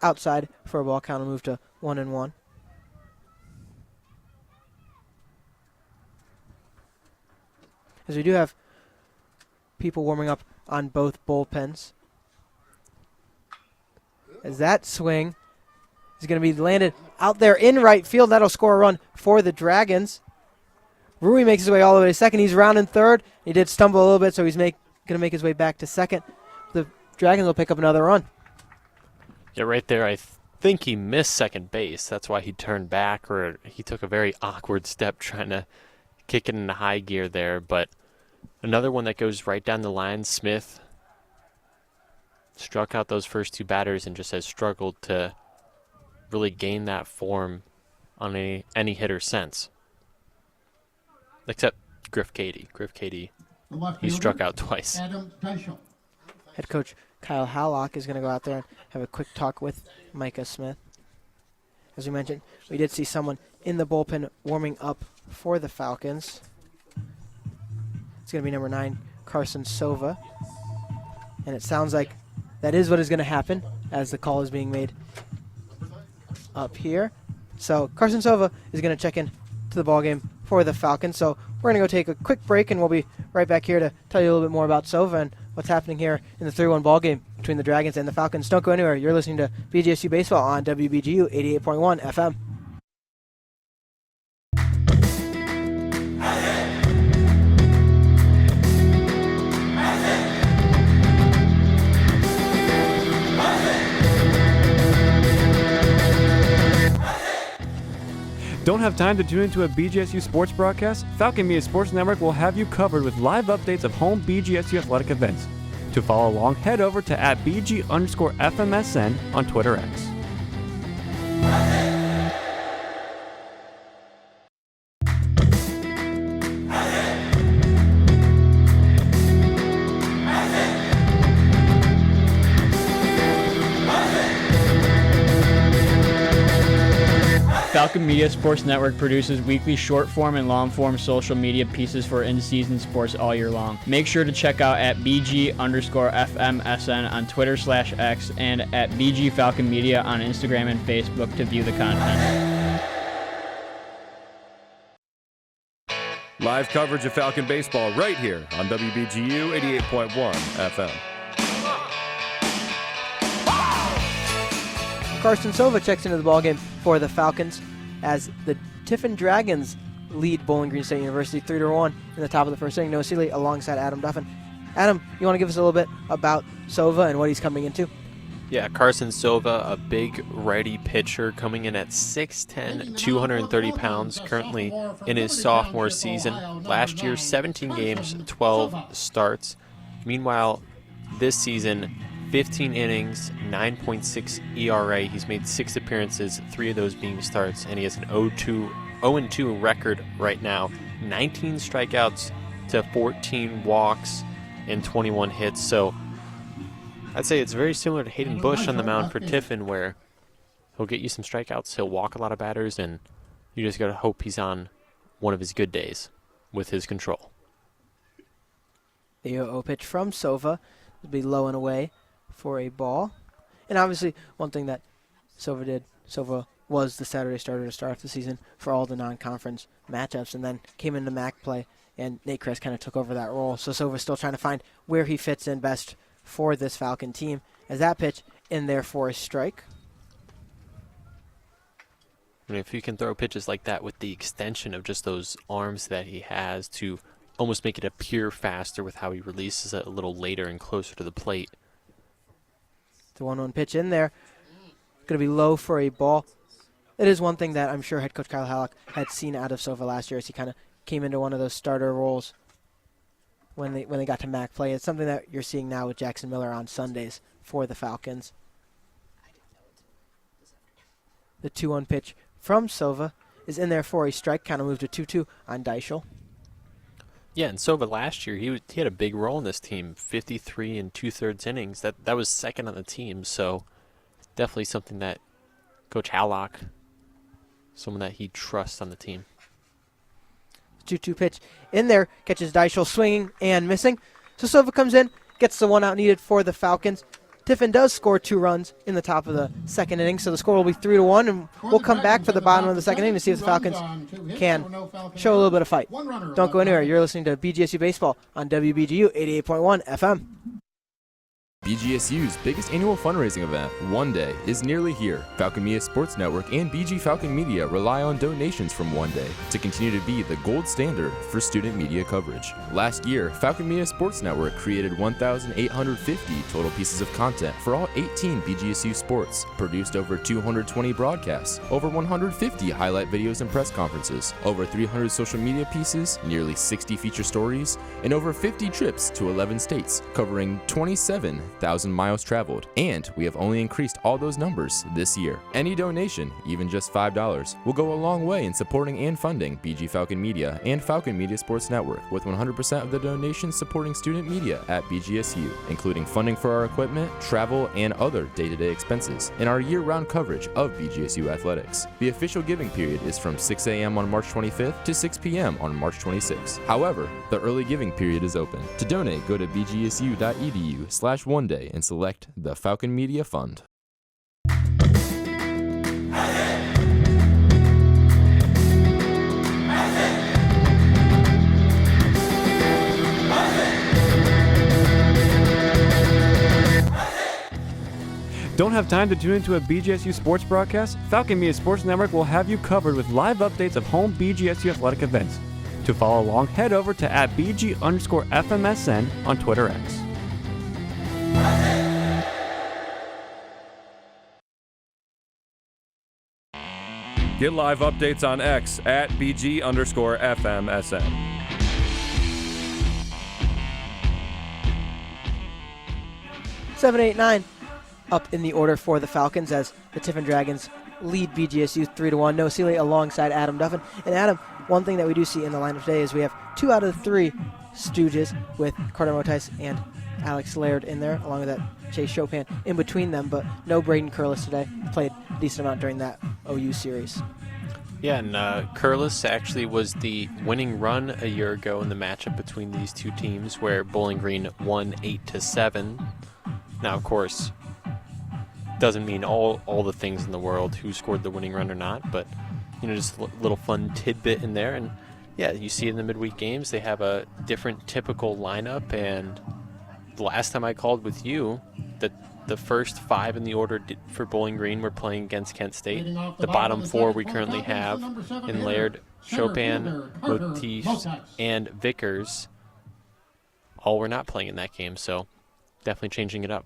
Outside for a ball. Count will move to 1-1. As we do have people warming up on both bullpens. As that swing is going to be landed out there in right field. That'll score a run for the Dragons. Rui makes his way all the way to second. He's rounding third. He did stumble a little bit, so he's going to make his way back to second. The Dragons will pick up another run. Yeah, right there, I think he missed second base. That's why he turned back, or he took a very awkward step trying to kick it into high gear there. But another one that goes right down the line. Smith struck out those first two batters and just has struggled to really gain that form on any hitter since. Except Griff Cady. Griff Cady, he struck out twice. Adam Deichel. Head coach Kyle Hallock is going to go out there and have a quick talk with Micah Smith. As we mentioned, we did see someone in the bullpen warming up for the Falcons. It's going to be number 9, Carson Sova. And it sounds like that is what is going to happen as the call is being made up here. So Carson Sova is going to check in to the ballgame for the Falcons. So we're going to go take a quick break, and we'll be right back here to tell you a little bit more about Sova and what's happening here in the 3-1 ballgame between the Dragons and the Falcons. Don't go anywhere. You're listening to BGSU Baseball on WBGU 88.1 FM. Don't have time to tune into a BGSU sports broadcast? Falcon Media Sports Network will have you covered with live updates of home BGSU athletic events. To follow along, head over to @BG_FMSN on Twitter X. Falcon Media Sports Network produces weekly short-form and long-form social media pieces for in-season sports all year long. Make sure to check out @BG_FMSN on Twitter/X and @BG Falcon Media on Instagram and Facebook to view the content. Live coverage of Falcon baseball right here on WBGU 88.1 FM. Carson Sova checks into the ballgame for the Falcons as the Tiffin Dragons lead Bowling Green State University 3-1 in the top of the first inning. Noah Seeley alongside Adam Duffin. Adam, you want to give us a little bit about Sova and what he's coming into? Yeah, Carson Sova, a big righty pitcher coming in at 6'10", 230 pounds, currently in his sophomore season. Last year, 17 games, 12 starts. Meanwhile, this season, 15 innings, 9.6 ERA. He's made 6 appearances, 3 of those being starts, and he has an 0-2 record right now. 19 strikeouts to 14 walks and 21 hits. So I'd say it's very similar to Hayden Bush on the mound for Tiffin, where he'll get you some strikeouts, he'll walk a lot of batters, and you just got to hope he's on one of his good days with his control. The 0-0 pitch from Sova will be low and away for a ball. And obviously, one thing that Sova was the Saturday starter to start off the season for all the non-conference matchups, and then came into MAC play, and Nate Kress kind of took over that role. So Sova's still trying to find where he fits in best for this Falcon team, as that pitch in there for a strike. And if you can throw pitches like that with the extension of just those arms that he has to almost make it appear faster with how he releases it a little later and closer to the plate. The 1-1 pitch in there. Going to be low for a ball. It is one thing that I'm sure head coach Kyle Hallock had seen out of Sova last year as he kind of came into one of those starter roles when they got to MAC play. It's something that you're seeing now with Jackson Miller on Sundays for the Falcons. The 2-1 pitch from Sova is in there for a strike. Kind of moved to 2-2 on Deichel. Yeah, and Sova last year, he had a big role in this team, 53 and 2/3 innings. That was second on the team, so definitely something that Coach Hallock, someone that he trusts on the team. 2-2 pitch in there, catches Deichel swinging and missing. So Sova comes in, gets the one out needed for the Falcons. Tiffin does score 2 runs in the top of the second inning, so the score will be 3-1, and we'll come back for the bottom of the second inning to see if the Falcons can show a little bit of fight. Don't go anywhere. You're listening to BGSU Baseball on WBGU 88.1 FM. BGSU's biggest annual fundraising event, One Day, is nearly here. Falcon Media Sports Network and BG Falcon Media rely on donations from One Day to continue to be the gold standard for student media coverage. Last year, Falcon Media Sports Network created 1,850 total pieces of content for all 18 BGSU sports, produced over 220 broadcasts, over 150 highlight videos and press conferences, over 300 social media pieces, nearly 60 feature stories, and over 50 trips to 11 states, covering 27,000 miles traveled, and we have only increased all those numbers this year. Any donation, even just $5, will go a long way in supporting and funding BG Falcon Media and Falcon Media Sports Network, with 100% of the donations supporting student media at BGSU, including funding for our equipment, travel, and other day-to-day expenses, and our year-round coverage of BGSU athletics. The official giving period is from 6 a.m. on March 25th to 6 p.m. on March 26th. However, the early giving period is open. To donate, go to bgsu.edu/One Day and select the Falcon Media Fund. Don't have time to tune into a BGSU sports broadcast? Falcon Media Sports Network will have you covered with live updates of home BGSU athletic events. To follow along, head over to @BG_FMSN on Twitter X. Get live updates on X at BG_FMSN. Seven, 8, 9 up in the order for the Falcons as the Tiffin Dragons lead BGSU 3-1. Noah Seeley alongside Adam Duffin. And Adam, one thing that we do see in the lineup today is we have 2 out of the 3 Stooges with Carter Motice and Alex Laird in there, along with that Chase Chopin in between them, but no Braden Curlis today. Played a decent amount during that OU series. Yeah, and Curlis actually was the winning run a year ago in the matchup between these two teams, where Bowling Green won 8-7. Now, of course, doesn't mean all the things in the world, who scored the winning run or not, but just a little fun tidbit in there. And yeah, you see in the midweek games they have a different typical lineup, and the last time I called with you, that the first 5 in the order for Bowling Green were playing against Kent State. The bottom 4 we currently have in Laird, Chopin, Motis, and Vickers all were not playing in that game, so definitely changing it up.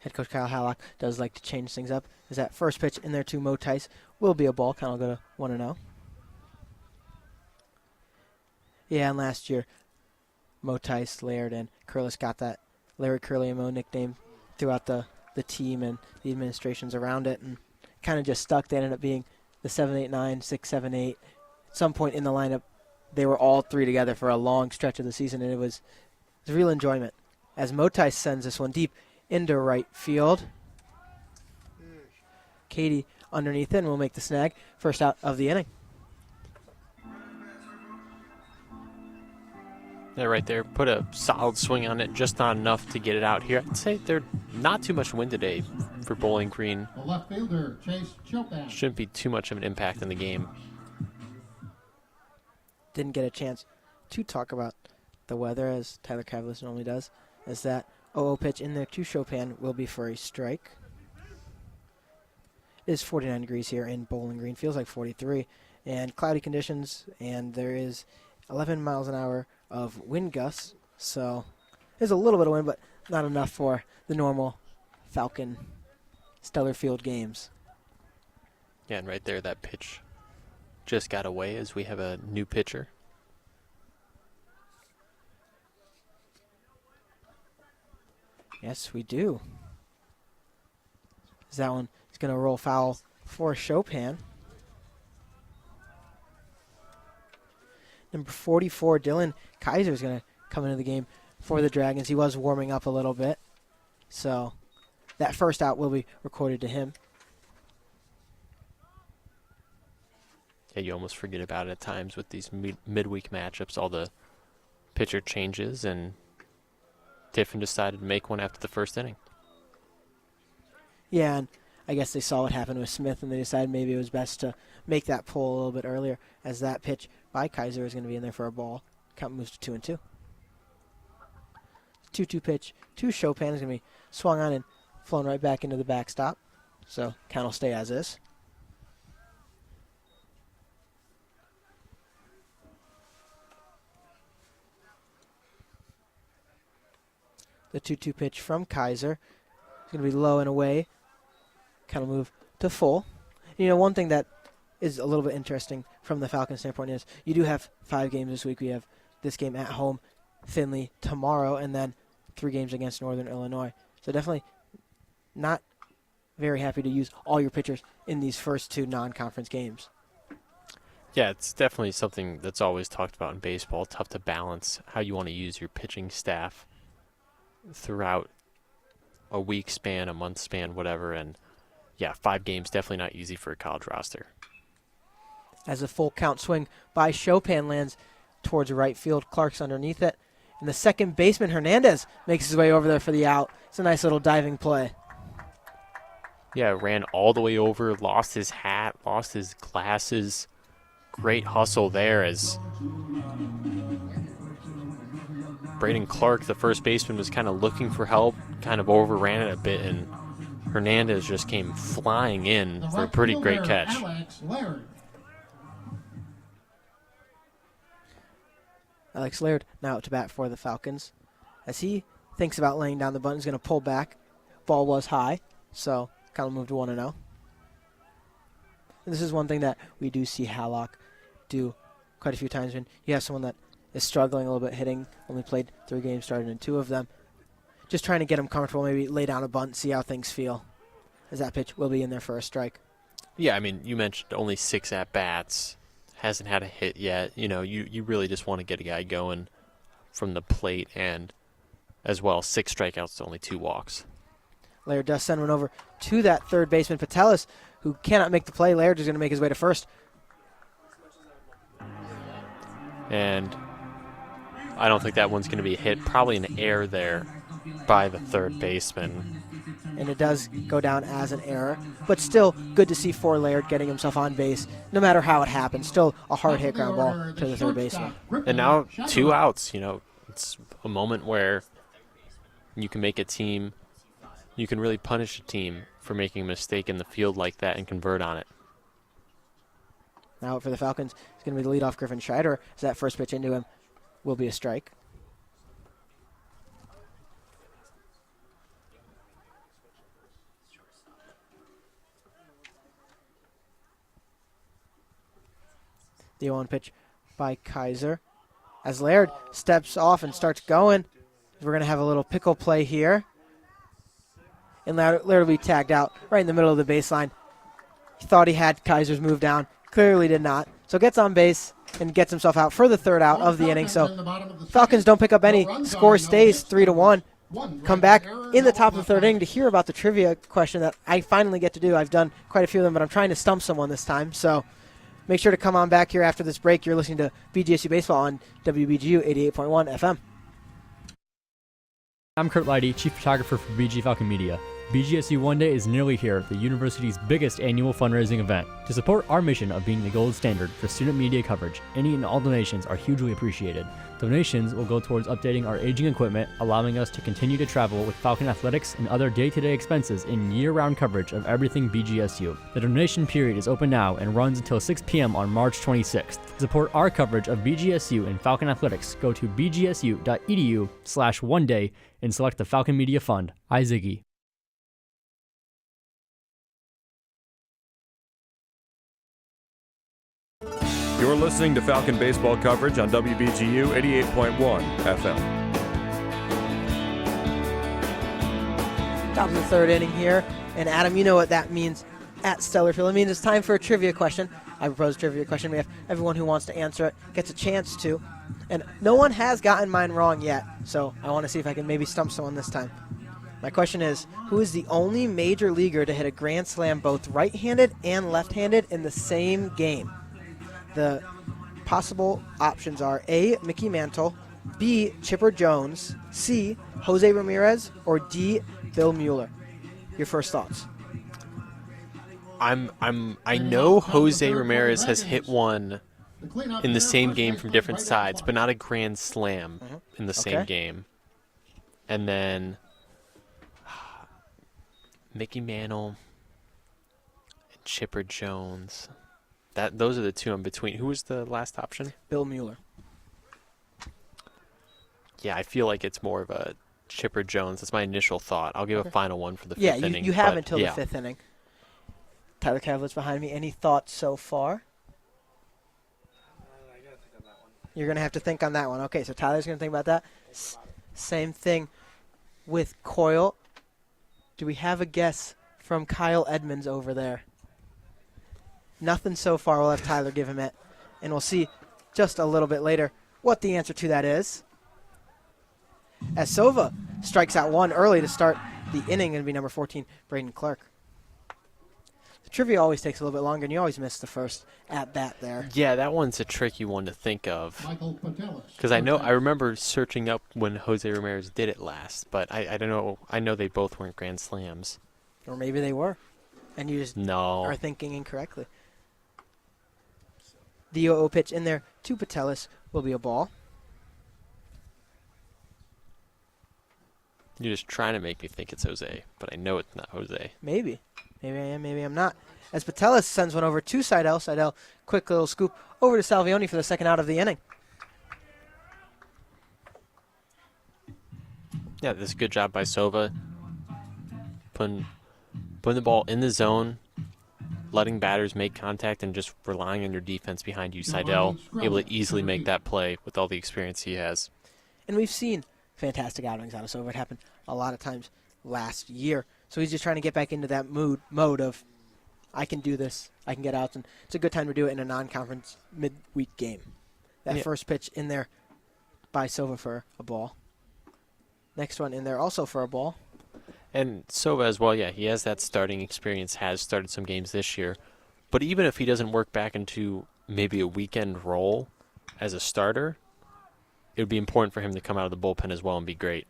Head coach Kyle Hallock does like to change things up. As that first pitch in there to Motice will be a ball. Kind of go to 1-0. Yeah, and last year, Motice, Laird, and Curlis got that Larry Curly and Mo nickname throughout the team and the administrations around it, and kind of just stuck. They ended up being the 7-8-9, 6-7-8. At some point in the lineup, they were all 3 together for a long stretch of the season, and it was real enjoyment. As Motice sends this one deep into right field. Katie underneath it and will make the snag. First out of the inning. Yeah, right there. Put a solid swing on it, just not enough to get it out here. I'd say there's not too much wind today for Bowling Green. The left fielder, Chase Chopin. Shouldn't be too much of an impact in the game. Didn't get a chance to talk about the weather as Tyler Cavalis normally does. As that 0-0 pitch in there to Chopin will be for a strike. It is 49 degrees here in Bowling Green. Feels like 43. And cloudy conditions, and there is 11 miles an hour of wind gusts. So there's a little bit of wind, but not enough for the normal Falcon Stellar Field games. Yeah, and right there, that pitch just got away as we have a new pitcher. Yes, we do. That one is going to roll foul for Chopin. Number 44, Dylan Kaiser, is going to come into the game for the Dragons. He was warming up a little bit, so that first out will be recorded to him. Yeah, you almost forget about it at times with these midweek matchups, all the pitcher changes, and Tiffin decided to make one after the first inning. Yeah, and I guess they saw what happened with Smith, and they decided maybe it was best to make that pull a little bit earlier, as that pitch by Kaiser is going to be in there for a ball. Count moves to 2-2. 2-2 pitch to Chopin is going to be swung on and flown right back into the backstop. So count will stay as is. The 2-2 pitch from Kaiser is going to be low and away. Kind of move to full. You know, one thing that is a little bit interesting from the Falcons standpoint is you do have 5 games this week. We have this game at home, Findlay tomorrow, and then 3 games against Northern Illinois. So definitely not very happy to use all your pitchers in these first 2 non-conference games. Yeah, it's definitely something that's always talked about in baseball. Tough to balance how you want to use your pitching staff throughout a week span, a month span, whatever, and yeah, 5 games, definitely not easy for a college roster. As a full count swing by Chopin lands towards right field, Clark's underneath it. And the second baseman, Hernandez, makes his way over there for the out. It's a nice little diving play. Yeah, ran all the way over, lost his hat, lost his glasses. Great hustle there as Braden Clark, the first baseman, was kind of looking for help, kind of overran it a bit, and Hernandez just came flying in for a pretty great catch. Alex Laird now up to bat for the Falcons. As he thinks about laying down the bunt, he's going to pull back. Ball was high, so kind of moved to 1-0. This is one thing that we do see Hallock do quite a few times when you have someone that is struggling a little bit hitting, only played 3 games, started in 2 of them. Just trying to get him comfortable, maybe lay down a bunt, see how things feel, as that pitch will be in there for a strike. Yeah, I mean, you mentioned only 6 at-bats, hasn't had a hit yet. You know, you really just want to get a guy going from the plate, and as well, 6 strikeouts to only 2 walks. Laird does send one over to that third baseman, Patelis, who cannot make the play. Laird is going to make his way to first. And I don't think that one's going to be hit. Probably an error there by the third baseman. And it does go down as an error. But still good to see for Laird getting himself on base, no matter how it happens. Still a hard hit ground ball to the third baseman. And now 2 outs. You know, it's a moment where you can make a team, you can really punish a team for making a mistake in the field like that and convert on it. Now for the Falcons, it's going to be the leadoff Griffin Schreider, as that first pitch into him will be a strike. The 0-1 pitch by Kaiser. As Laird steps off and starts going, we're going to have a little pickle play here. And Laird will be tagged out right in the middle of the baseline. He thought he had Kaiser's move down. Clearly did not. So gets on base and gets himself out for the third out of the inning. So Falcons don't pick up any. Score stays 3-1. Come back in the top of the third inning to hear about the trivia question that I finally get to do. I've done quite a few of them, but I'm trying to stump someone this time. So make sure to come on back here after this break. You're listening to BGSU Baseball on WBGU 88.1 FM. I'm Kurt Leidy, Chief Photographer for BG Falcon Media. BGSU One Day is nearly here, the university's biggest annual fundraising event. To support our mission of being the gold standard for student media coverage, any and all donations are hugely appreciated. Donations will go towards updating our aging equipment, allowing us to continue to travel with Falcon Athletics and other day-to-day expenses in year-round coverage of everything BGSU. The donation period is open now and runs until 6 p.m. on March 26th. To support our coverage of BGSU and Falcon Athletics, go to bgsu.edu/oneday and select the Falcon Media Fund. iZiggy. You're listening to Falcon baseball coverage on WBGU 88.1 FM. Top of the third inning here. And Adam, you know what that means at Stellarfield. It means it's time for a trivia question. I propose a trivia question. We have everyone who wants to answer it gets a chance to. And no one has gotten mine wrong yet, so I want to see if I can maybe stump someone this time. My question is, who is the only major leaguer to hit a grand slam both right-handed and left-handed in the same game? The possible options are A, Mickey Mantle, B, Chipper Jones, C, Jose Ramirez, or D, Bill Mueller. Your first thoughts? I know Jose Ramirez has hit one in the same game from different sides, but not a grand slam in the same game. And then Mickey Mantle and Chipper Jones. Those are the two in between. Who was the last option? Bill Mueller. Yeah, I feel like it's more of a Chipper Jones. That's my initial thought. I'll give a final one for the fifth inning. Yeah, you have until the fifth inning. Tyler Kavlitz behind me. Any thoughts so far? You're going to have to think on that one. Okay, so Tyler's going to think about that. Same thing with Coyle. Do we have a guess from Kyle Edmonds over there? Nothing so far. We'll have Tyler give him it. And we'll see just a little bit later what the answer to that is. As Sova strikes out one early to start the inning, going to be number 14, Braden Clark. The trivia always takes a little bit longer, and you always miss the first at-bat there. Yeah, that one's a tricky one to think of. Because I remember searching up when Jose Ramirez did it last, but I don't know. I know they both weren't grand slams. Or maybe they were, and you just are thinking incorrectly. The 0-0 pitch in there to Patelis will be a ball. You're just trying to make me think it's Jose, but I know it's not Jose. Maybe. Maybe I am, maybe I'm not. As Patelis sends one over to Seidel. Seidel, quick little scoop over to Salvioni for the second out of the inning. Yeah, this is a good job by Sova. Putting the ball in the zone, letting batters make contact, and just relying on your defense behind you. Seidel able to easily make that play with all the experience he has. And we've seen fantastic outings out of Sova. It happened a lot of times last year. So he's just trying to get back into that mode of, I can do this, I can get outs, and it's a good time to do it in a non-conference midweek game. That first pitch in there by Sova for a ball. Next one in there also for a ball. And Sova as well, yeah, he has that starting experience, has started some games this year. But even if he doesn't work back into maybe a weekend role as a starter, it would be important for him to come out of the bullpen as well and be great.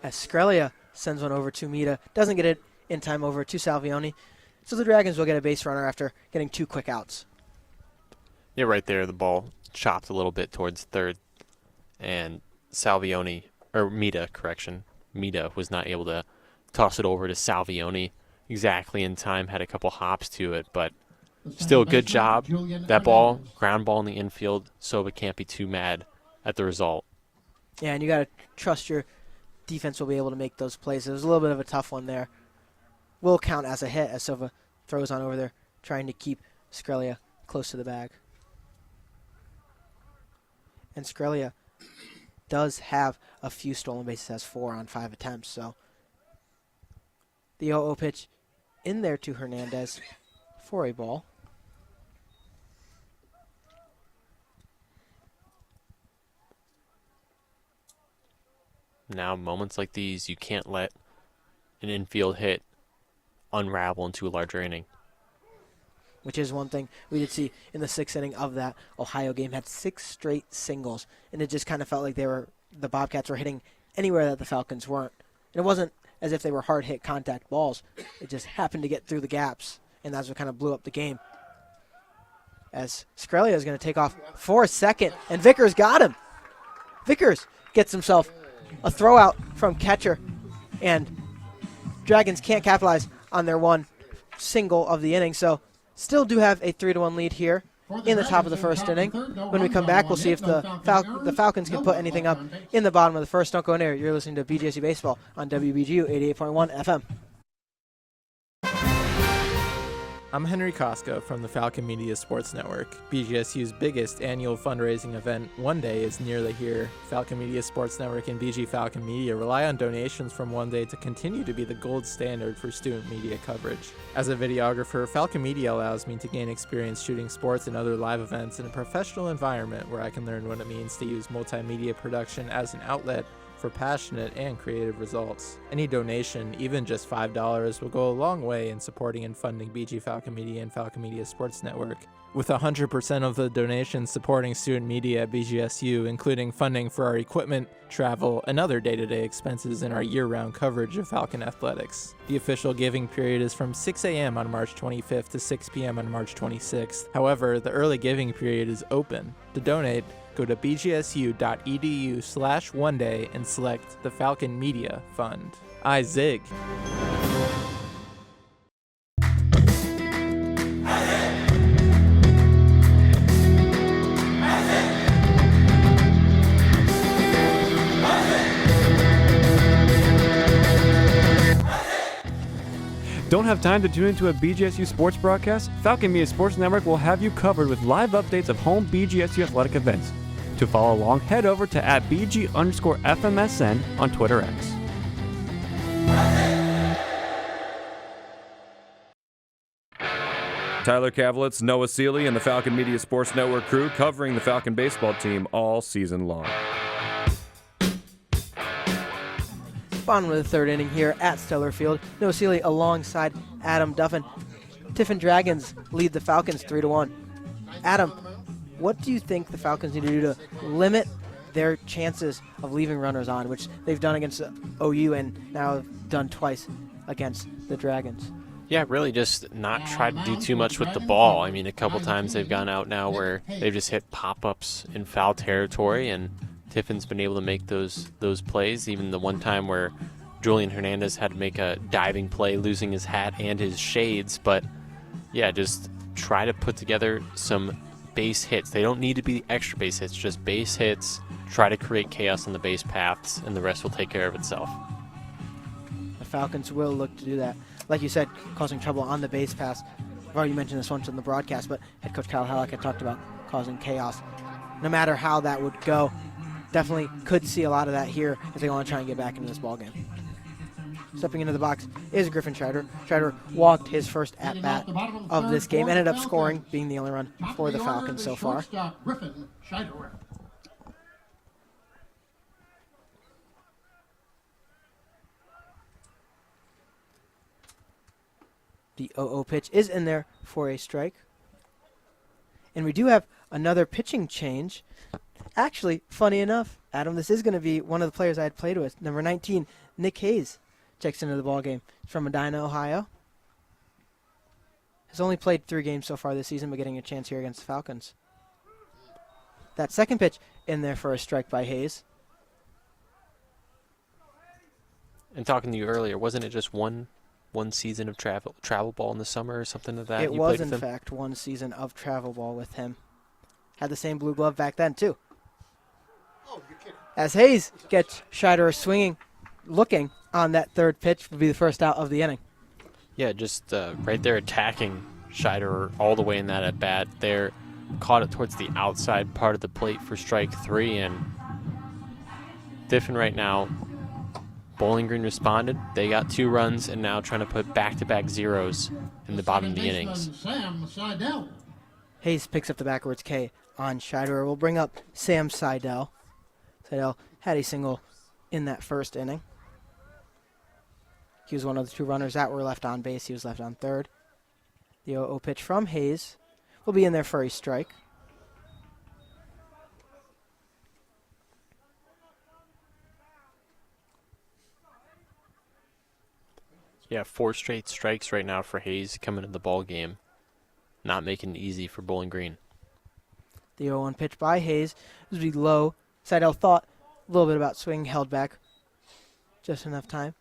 As Skrelia sends one over to Mita, doesn't get it in time over to Salvioni. So the Dragons will get a base runner after getting 2 quick outs. Yeah, right there, the ball chopped a little bit towards third. And Mita was not able to toss it over to Salvioni exactly in time, had a couple hops to it, but still a good job. That ball, ground ball in the infield, Sova can't be too mad at the result. Yeah, and you got to trust your defense will be able to make those plays. It was a little bit of a tough one there. Will count as a hit as Sova throws on over there, trying to keep Skrelia close to the bag. And Skrelia does have a few stolen bases, has 4 on 5 attempts, so the 0-0 pitch in there to Hernandez for a ball. Now, moments like these, you can't let an infield hit unravel into a larger inning. Which is one thing we did see in the 6th inning of that Ohio game. Had 6 straight singles, and it just kind of felt like the Bobcats were hitting anywhere that the Falcons weren't. And it wasn't as if they were hard-hit contact balls. It just happened to get through the gaps, and that's what kind of blew up the game. As Skrelia is going to take off for a second, and Vickers got him. Vickers gets himself a throw out from catcher, and Dragons can't capitalize on their one single of the inning, so still do have a 3-1 lead here in the top of the first inning. When we come back, we'll see if the Falcons can put anything up in the bottom of the first. Don't go in there. You're listening to BGSU Baseball on WBGU 88.1 FM. I'm Henry Costco from the Falcon Media Sports Network. BGSU's biggest annual fundraising event, One Day, is nearly here. Falcon Media Sports Network and BG Falcon Media rely on donations from One Day to continue to be the gold standard for student media coverage. As a videographer, Falcon Media allows me to gain experience shooting sports and other live events in a professional environment where I can learn what it means to use multimedia production as an outlet for passionate and creative results. Any donation, even just $5, will go a long way in supporting and funding BG Falcon Media and Falcon Media Sports Network. With 100% of the donations supporting student media at BGSU, including funding for our equipment, travel, and other day-to-day expenses in our year-round coverage of Falcon athletics. The official giving period is from 6 a.m. on March 25th to 6 p.m. on March 26th. However, the early giving period is open. To donate, go to bgsu.edu/oneday and select the Falcon Media Fund. I zig. Don't have time to tune into a BGSU sports broadcast? Falcon Media Sports Network will have you covered with live updates of home BGSU athletic events. To follow along, head over to @BG_FMSN on Twitter X. Tyler Kavlitz, Noah Seeley, and the Falcon Media Sports Network crew covering the Falcon baseball team all season long. Bottom of the third inning here at Stellar Field. Noah Seeley alongside Adam Duffin. Tiffin Dragons lead the Falcons 3-1. Adam, what do you think the Falcons need to do to limit their chances of leaving runners on, which they've done against OU and now have done twice against the Dragons? Yeah, really just not try to do too much with the ball. I mean, a couple times they've gone out now where they've just hit pop-ups in foul territory, and Tiffin's been able to make those plays. Even the one time where Julian Hernandez had to make a diving play, losing his hat and his shades. But, yeah, just try to put together some base hits. They don't need to be extra base hits, just base hits. Try to create chaos on the base paths, and the rest will take care of itself. The Falcons will look to do that. Like you said, causing trouble on the base pass. I've already mentioned this once in the broadcast, but head coach Kyle Halleck had talked about causing chaos. No matter how that would go, definitely could see a lot of that here if they want to try and get back into this ballgame. Stepping into the box is Griffin Schreider. Schreider walked his first at-bat of this game, ended up scoring, being the only run for the Falcons so far. Griffin Schreider. The 0-0 pitch is in there for a strike. And we do have another pitching change. Actually, funny enough, Adam, this is going to be one of the players I had played with. Number 19, Nick Hayes, checks into the ballgame from Medina, Ohio. Has only played 3 games so far this season, but getting a chance here against the Falcons. That second pitch in there for a strike by Hayes. And talking to you earlier, wasn't it just one season of travel ball in the summer or something like that? It was, in fact, one season of travel ball with him. Had the same blue glove back then, too. As Hayes gets Schreider swinging, looking on that third pitch, would be the first out of the inning. Yeah, just right there attacking Schreider all the way in that at-bat there. Caught it towards the outside part of the plate for strike 3, and Tiffin right now, Bowling Green responded. They got 2 runs and now trying to put back-to-back zeros in the bottom of the innings. Hayes picks up the backwards K on Schreider. We'll bring up Sam Seidel. Seidel had a single in that first inning. He was one of the 2 runners that were left on base. He was left on third. The 0-0 pitch from Hayes will be in there for a strike. Yeah, 4 straight strikes right now for Hayes coming into the ball game. Not making it easy for Bowling Green. The 0-1 pitch by Hayes was be low. Seidel thought A little bit about swing, held back. Just enough time.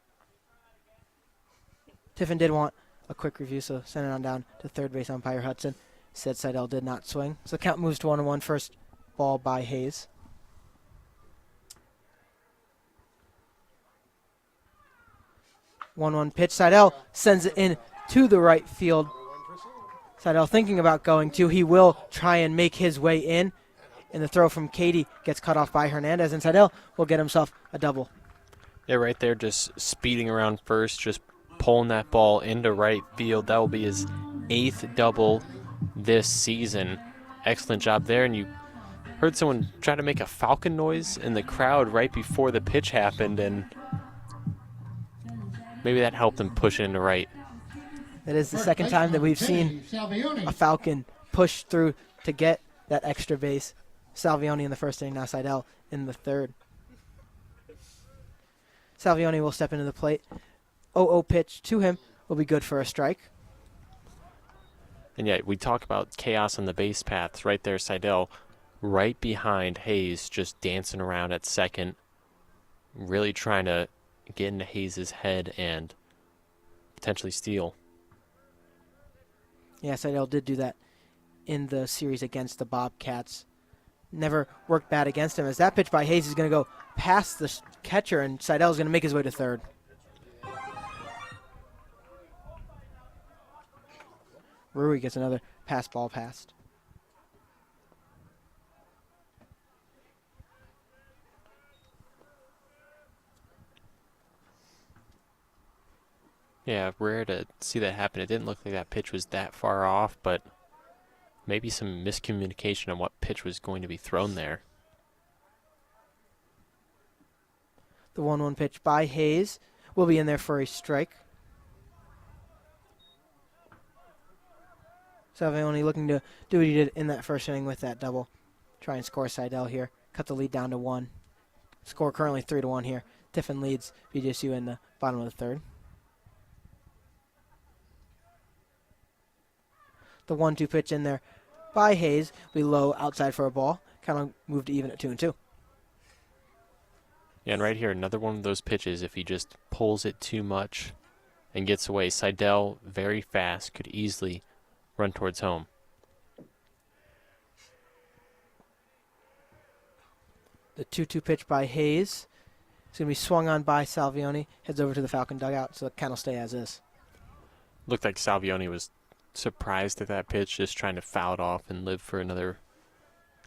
Tiffin did want a quick review, so sent it on down to third base umpire Hudson. Said Seidel did not swing. So the count moves to 1-1. First ball by Hayes. One pitch. Seidel sends it in to the right field. Seidel thinking about going to. He will try and make his way in. And the throw from Katie gets cut off by Hernandez. And Seidel will get himself a double. Yeah, right there, just speeding around first, just pulling that ball into right field. That will be his 8th double this season. Excellent job there. And you heard someone try to make a falcon noise in the crowd right before the pitch happened, and maybe that helped him push into right. That is the second time that we've seen a falcon push through to get that extra base. Salvioni in the first inning, now Seidel in the third. Salvioni will step into the plate. 0-0 pitch to him will be good for a strike. And yet we talk about chaos on the base paths. Right there, Seidel right behind Hayes, just dancing around at second, really trying to get into Hayes' head and potentially steal. Yeah, Seidel did do that in the series against the Bobcats. Never worked bad against him, as that pitch by Hayes is going to go past the catcher, and Seidel is going to make his way to third. Rui gets another pass ball passed. Yeah, rare to see that happen. It didn't look like that pitch was that far off, but maybe some miscommunication on what pitch was going to be thrown there. The 1-1 pitch by Hayes will be in there for a strike. Salvioni looking to do what he did in that first inning with that double. Try and score Seidel here. Cut the lead down to 1. Score currently 3-1 here. Tiffin leads BGSU in the bottom of the third. The 1-2 pitch in there by Hayes. Be low outside for a ball. Kind of moved to even at 2-2. Yeah, and right here, another one of those pitches, if he just pulls it too much and gets away, Seidel, very fast, could easily run towards home. The 2-2 pitch by Hayes. It's going to be swung on by Salvioni. Heads over to the Falcon dugout, so the count will stay as is. Looked like Salvioni was surprised at that pitch, just trying to foul it off and live for another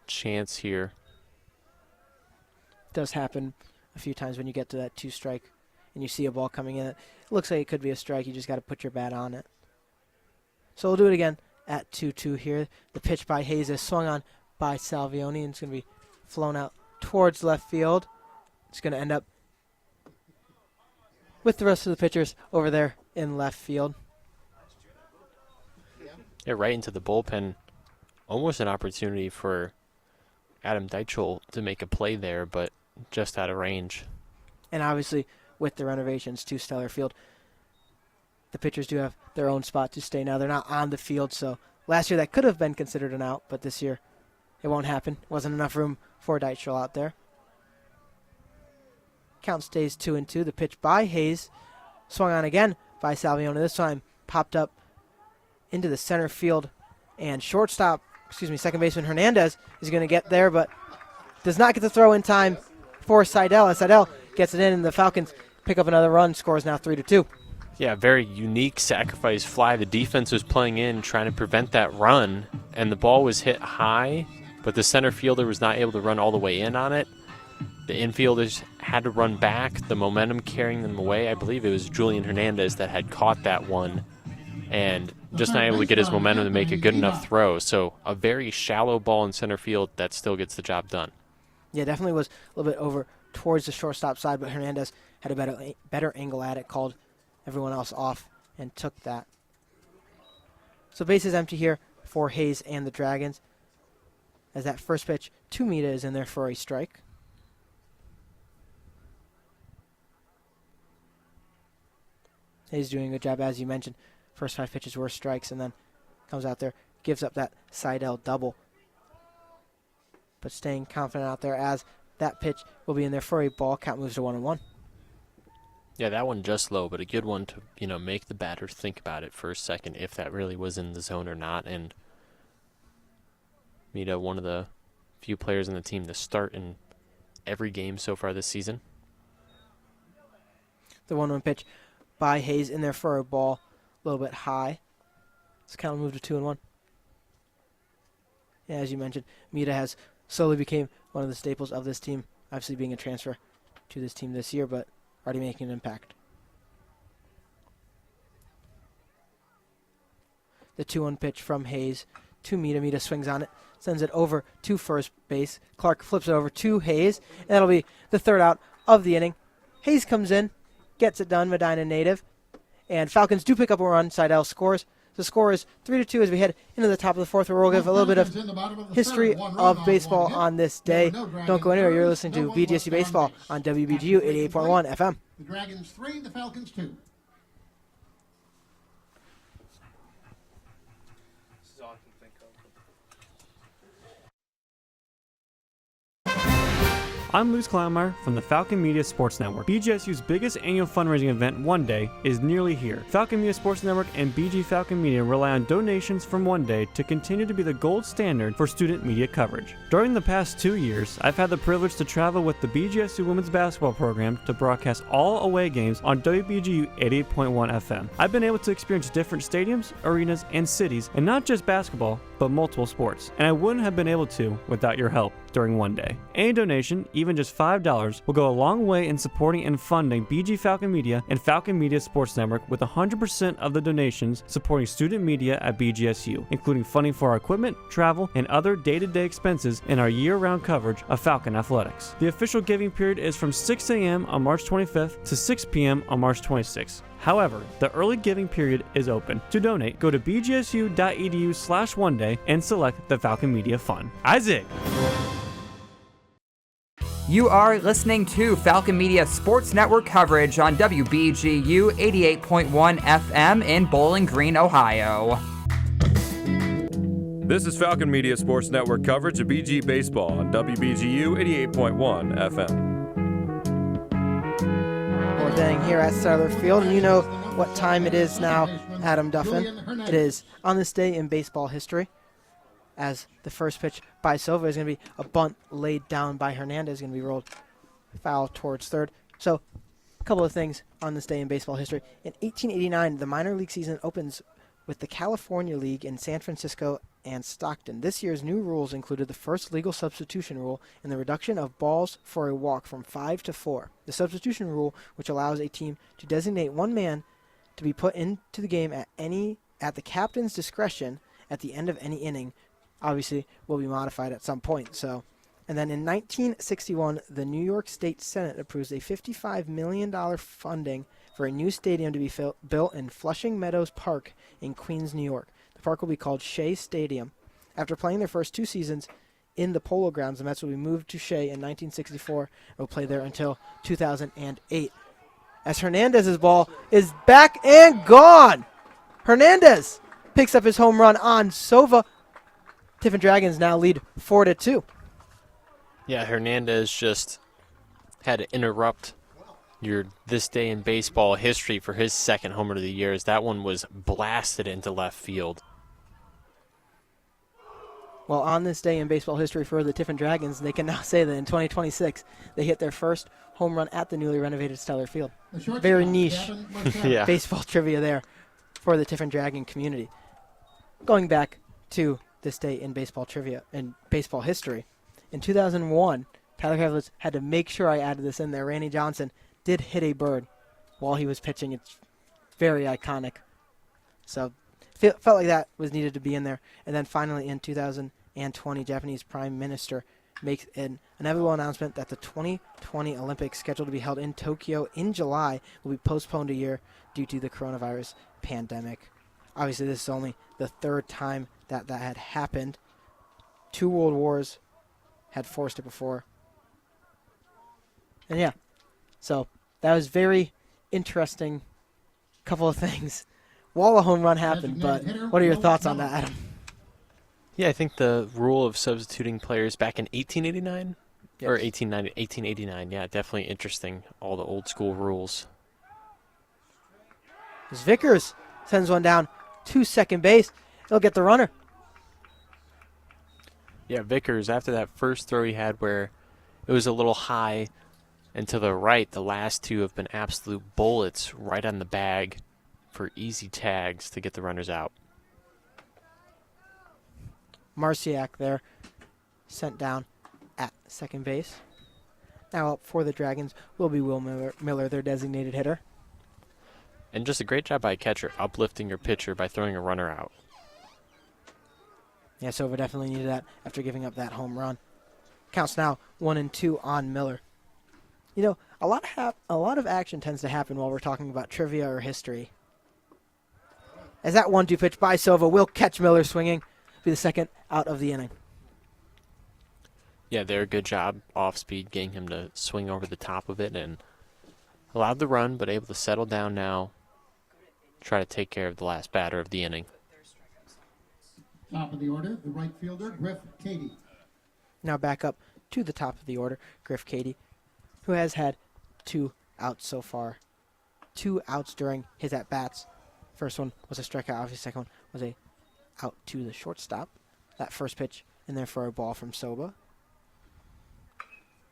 chance here. Does happen a few times when you get to that 2 strike and you see a ball coming in. It looks like it could be a strike. You just got to put your bat on it. So we'll do it again at 2-2 here. The pitch by Hayes is swung on by Salvioni, and it's going to be flown out towards left field. It's going to end up with the rest of the pitchers over there in left field. Yeah, right into the bullpen. Almost an opportunity for Adam Deitchel to make a play there, but just out of range. And obviously, with the renovations to Stellar Field, the pitchers do have their own spot to stay now. They're not on the field, so last year that could have been considered an out, but this year it won't happen. Wasn't enough room for Deitchel out there. Count stays 2-2. The pitch by Hayes, swung on again by Salvioni. This time popped up into the center field, and second baseman Hernandez is going to get there, but does not get the throw in time for Seidel. As Seidel gets it in, and the Falcons pick up another run. Scores now 3-2. Yeah, very unique sacrifice fly. The defense was playing in, trying to prevent that run, and the ball was hit high, but the center fielder was not able to run all the way in on it. The infielders had to run back, the momentum carrying them away. I believe it was Julian Hernandez that had caught that one and just not able to get his momentum to make a good enough throw. So a very shallow ball in center field that still gets the job done. Yeah, definitely was a little bit over towards the shortstop side, but Hernandez had a better angle at it, called everyone else off, and took that. So base is empty here for Hayes and the Dragons, as that first pitch to Mita is in there for a strike. Hayes doing a good job, as you mentioned. First 5 pitches were strikes, and then comes out there, gives up that Seidel double. But staying confident out there as That pitch will be in there for a ball. Count moves to 1-1. Yeah, that one just low, but a good one to, make the batter think about it for a second if that really was in the zone or not. And Mita, one of the few players in the team to start in every game so far this season. The 1-1 pitch by Hayes in there for a ball, a little bit high. So count will move to 2-1. Yeah, as you mentioned, Mita has slowly became one of the staples of this team, obviously being a transfer to this team this year, but already making an impact. The 2-1 pitch from Hayes to Mita. Mita swings on it, sends it over to first base. Clark flips it over to Hayes, and that'll be the third out of the inning. Hayes comes in, gets it done, Medina native, and Falcons do pick up a run. Seidel scores. The score is 3-2 as we head into the top of the fourth, where we'll give a little bit of history of baseball on this day. Don't go anywhere. You're listening to BGSU Baseball on WBGU 88.1 FM. The Dragons 3, the Falcons 2. I'm Luis Kleinmeyer from the Falcon Media Sports Network. BGSU's biggest annual fundraising event, One Day, is nearly here. Falcon Media Sports Network and BG Falcon Media rely on donations from One Day to continue to be the gold standard for student media coverage. During the past 2 years, I've had the privilege to travel with the BGSU women's basketball program to broadcast all away games on WBGU 88.1 FM. I've been able to experience different stadiums, arenas, and cities, and not just basketball, but multiple sports. And I wouldn't have been able to without your help during One Day. Any donation, even just $5, will go a long way in supporting and funding BG Falcon Media and Falcon Media Sports Network, with 100% of the donations supporting student media at BGSU, including funding for our equipment, travel, and other day-to-day expenses in our year-round coverage of Falcon athletics. The official giving period is from 6 a.m. on March 25th to 6 p.m. on March 26th. However, the early giving period is open. To donate, go to bgsu.edu/oneday and select the Falcon Media Fund. Isaac! You are listening to Falcon Media Sports Network coverage on WBGU 88.1 FM in Bowling Green, Ohio. This is Falcon Media Sports Network coverage of BG Baseball on WBGU 88.1 FM. We're getting here at Starler Field, and you know what time it is now, Adam Duffin. It is on this day in baseball history, as the first pitch by Silva is going to be a bunt laid down by Hernandez, going to be rolled foul towards third. So, a couple of things on this day in baseball history. In 1889, the minor league season opens with the California League in San Francisco and Stockton. This year's new rules included the first legal substitution rule and the reduction of balls for a walk from 5 to 4. The substitution rule, which allows a team to designate one man to be put into the game at the captain's discretion at the end of any inning, obviously will be modified at some point. So, and then in 1961, the New York State Senate approves a $55 million funding for a new stadium to be built in Flushing Meadows Park in Queens, New York. The park will be called Shea Stadium. After playing their first 2 seasons in the Polo Grounds, the Mets will be moved to Shea in 1964 and will play there until 2008. As Hernandez's ball is back and gone. Hernandez picks up his home run on Sova. Tiffin Dragons now lead 4-2. Yeah, Hernandez just had to interrupt your this day in baseball history for his second homer of the year, as that one was blasted into left field. Well, on this day in baseball history for the Tiffin Dragons, they can now say that in 2026 they hit their first home run at the newly renovated Stellar Field. Very niche Yeah. baseball trivia there for the Tiffin Dragon community. Going back to this day in baseball trivia and baseball history, in 2001, Tyler Kravitz had to make sure I added this in there. Randy Johnson did hit a bird while he was pitching. It's very iconic. So felt like that was needed to be in there. And then finally in 2020, Japanese Prime Minister makes an inevitable announcement that the 2020 Olympics, scheduled to be held in Tokyo in July, will be postponed a year due to the coronavirus pandemic. Obviously, this is only the third time that had happened. 2 world wars had forced it before. And yeah, so that was very interesting couple of things. While a home run happened, but what are your thoughts on that, Adam? Yeah, I think the rule of substituting players back in 1889 Or 1889, yeah, definitely interesting. All the old school rules. As Vickers sends one down to second base, he'll get the runner. Yeah, Vickers, after that first throw he had where it was a little high and to the right, the last two have been absolute bullets right on the bag for easy tags to get the runners out. Marciak there, sent down at second base. Now up for the Dragons will be Will Miller, their designated hitter. And just a great job by a catcher, uplifting your pitcher by throwing a runner out. Yeah, Sova definitely needed that after giving up that home run. Counts now 1-2 on Miller. You know, a lot of action tends to happen while we're talking about trivia or history. As that 1-2 pitch by Sova will catch Miller swinging, be the second out of the inning. Yeah, they're a good job off speed, getting him to swing over the top of it and allowed the run, but able to settle down now, try to take care of the last batter of the inning. Top of the order, the right fielder, Griff Cady. Now back up to the top of the order, Griff Cady, who has had 2 outs so far. 2 outs during his at-bats. First one was a strikeout, obviously. Second one was a out to the shortstop. That first pitch in there for a ball from Soba.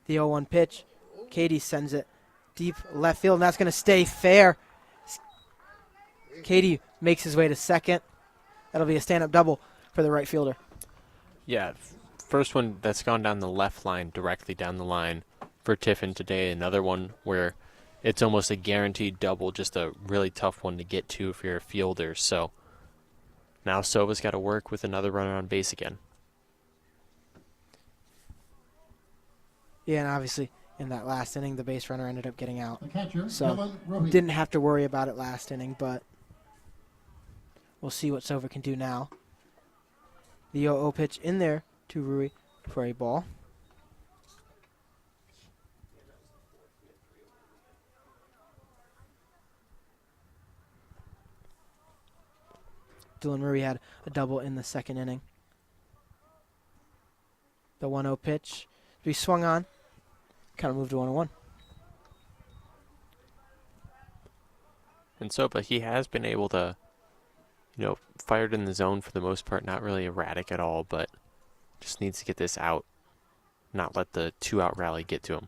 The 0-1 pitch. Cady sends it deep left field, and that's going to stay fair. Cady makes his way to second. That'll be a stand-up double for the right fielder. Yeah, first one that's gone down the left line, directly down the line for Tiffin today. Another one where it's almost a guaranteed double, just a really tough one to get to if you're a fielder. So now Sova's got to work with another runner on base again. Yeah, and obviously in that last inning, the base runner ended up getting out. The catcher, So Dylan Rohe. didn't have to worry about it last inning, but we'll see what Sova can do now. The 0-0 pitch in there to Rui for a ball. Dylan Rui had a double in the second inning. The 1-0 pitch to be swung on. Kind of moved to 1-1. And Soba, he has been able to, fired in the zone for the most part, not really erratic at all, but just needs to get this out, not let the 2-out rally get to him.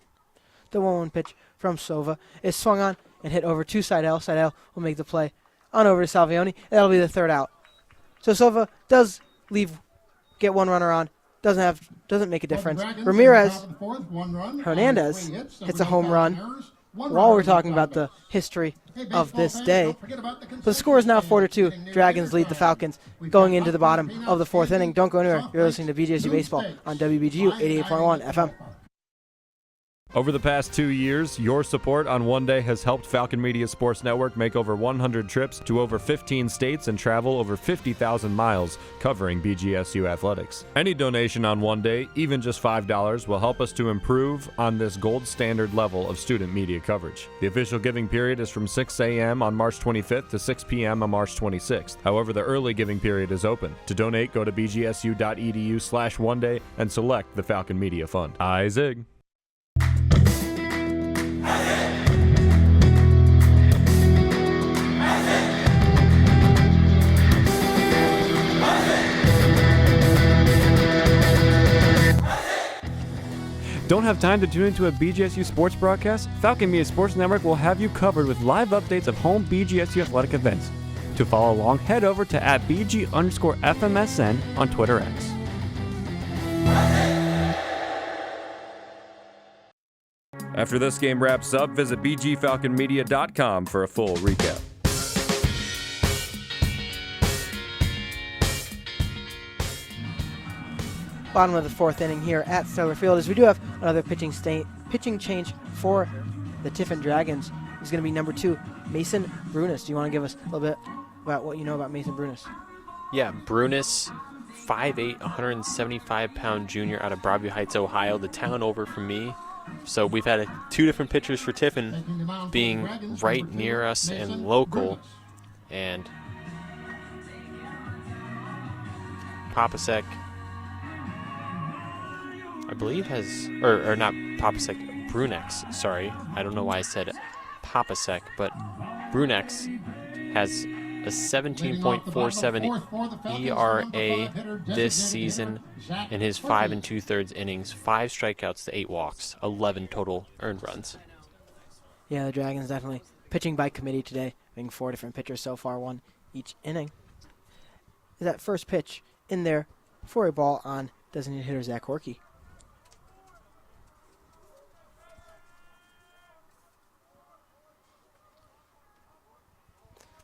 The 1-1 pitch from Sova is swung on and hit over to Seidel. Seidel will make the play on over to Salvioni. That'll be the third out. So Sova does get one runner on. Doesn't make a difference. Ramirez Hernandez hits a home run while we're talking about the history of this day. So the score is now 4-2. Dragons lead the Falcons going into the bottom of the fourth inning. Don't go anywhere. You're listening to BGSU Baseball on WBGU 88.1 FM. Over the past 2 years, your support on One Day has helped Falcon Media Sports Network make over 100 trips to over 15 states and travel over 50,000 miles covering BGSU athletics. Any donation on One Day, even just $5, will help us to improve on this gold standard level of student media coverage. The official giving period is from 6 a.m. on March 25th to 6 p.m. on March 26th. However, the early giving period is open. To donate, go to bgsu.edu/oneday and select the Falcon Media Fund. Zig. Don't have time to tune into a BGSU sports broadcast? Falcon Media Sports Network will have you covered with live updates of home BGSU athletic events. To follow along, head over to @BG_FMSN on Twitter X. After this game wraps up, visit bgfalconmedia.com for a full recap. Bottom of the fourth inning here at Stellar Field, as we do have another pitching change for the Tiffin Dragons. It's going to be number 2, Mason Brunis. Do you want to give us a little bit about what you know about Mason Brunis? Yeah, Brunis, 5'8", 175-pound junior out of Broadview Heights, Ohio, the town over from me. So we've had 2 different pitchers for Tiffin being right near us and local. And Popasek, I believe has, or not Papasek, Brunex, sorry. I don't know why I said Papasek, but Brunex has a 17.47 ERA this season in his 5 2/3 innings, 5 strikeouts to 8 walks, 11 total earned runs. Yeah, the Dragons definitely pitching by committee today, having 4 different pitchers so far, 1 each inning. That first pitch in there for a ball on designated hitter Zach Horkey.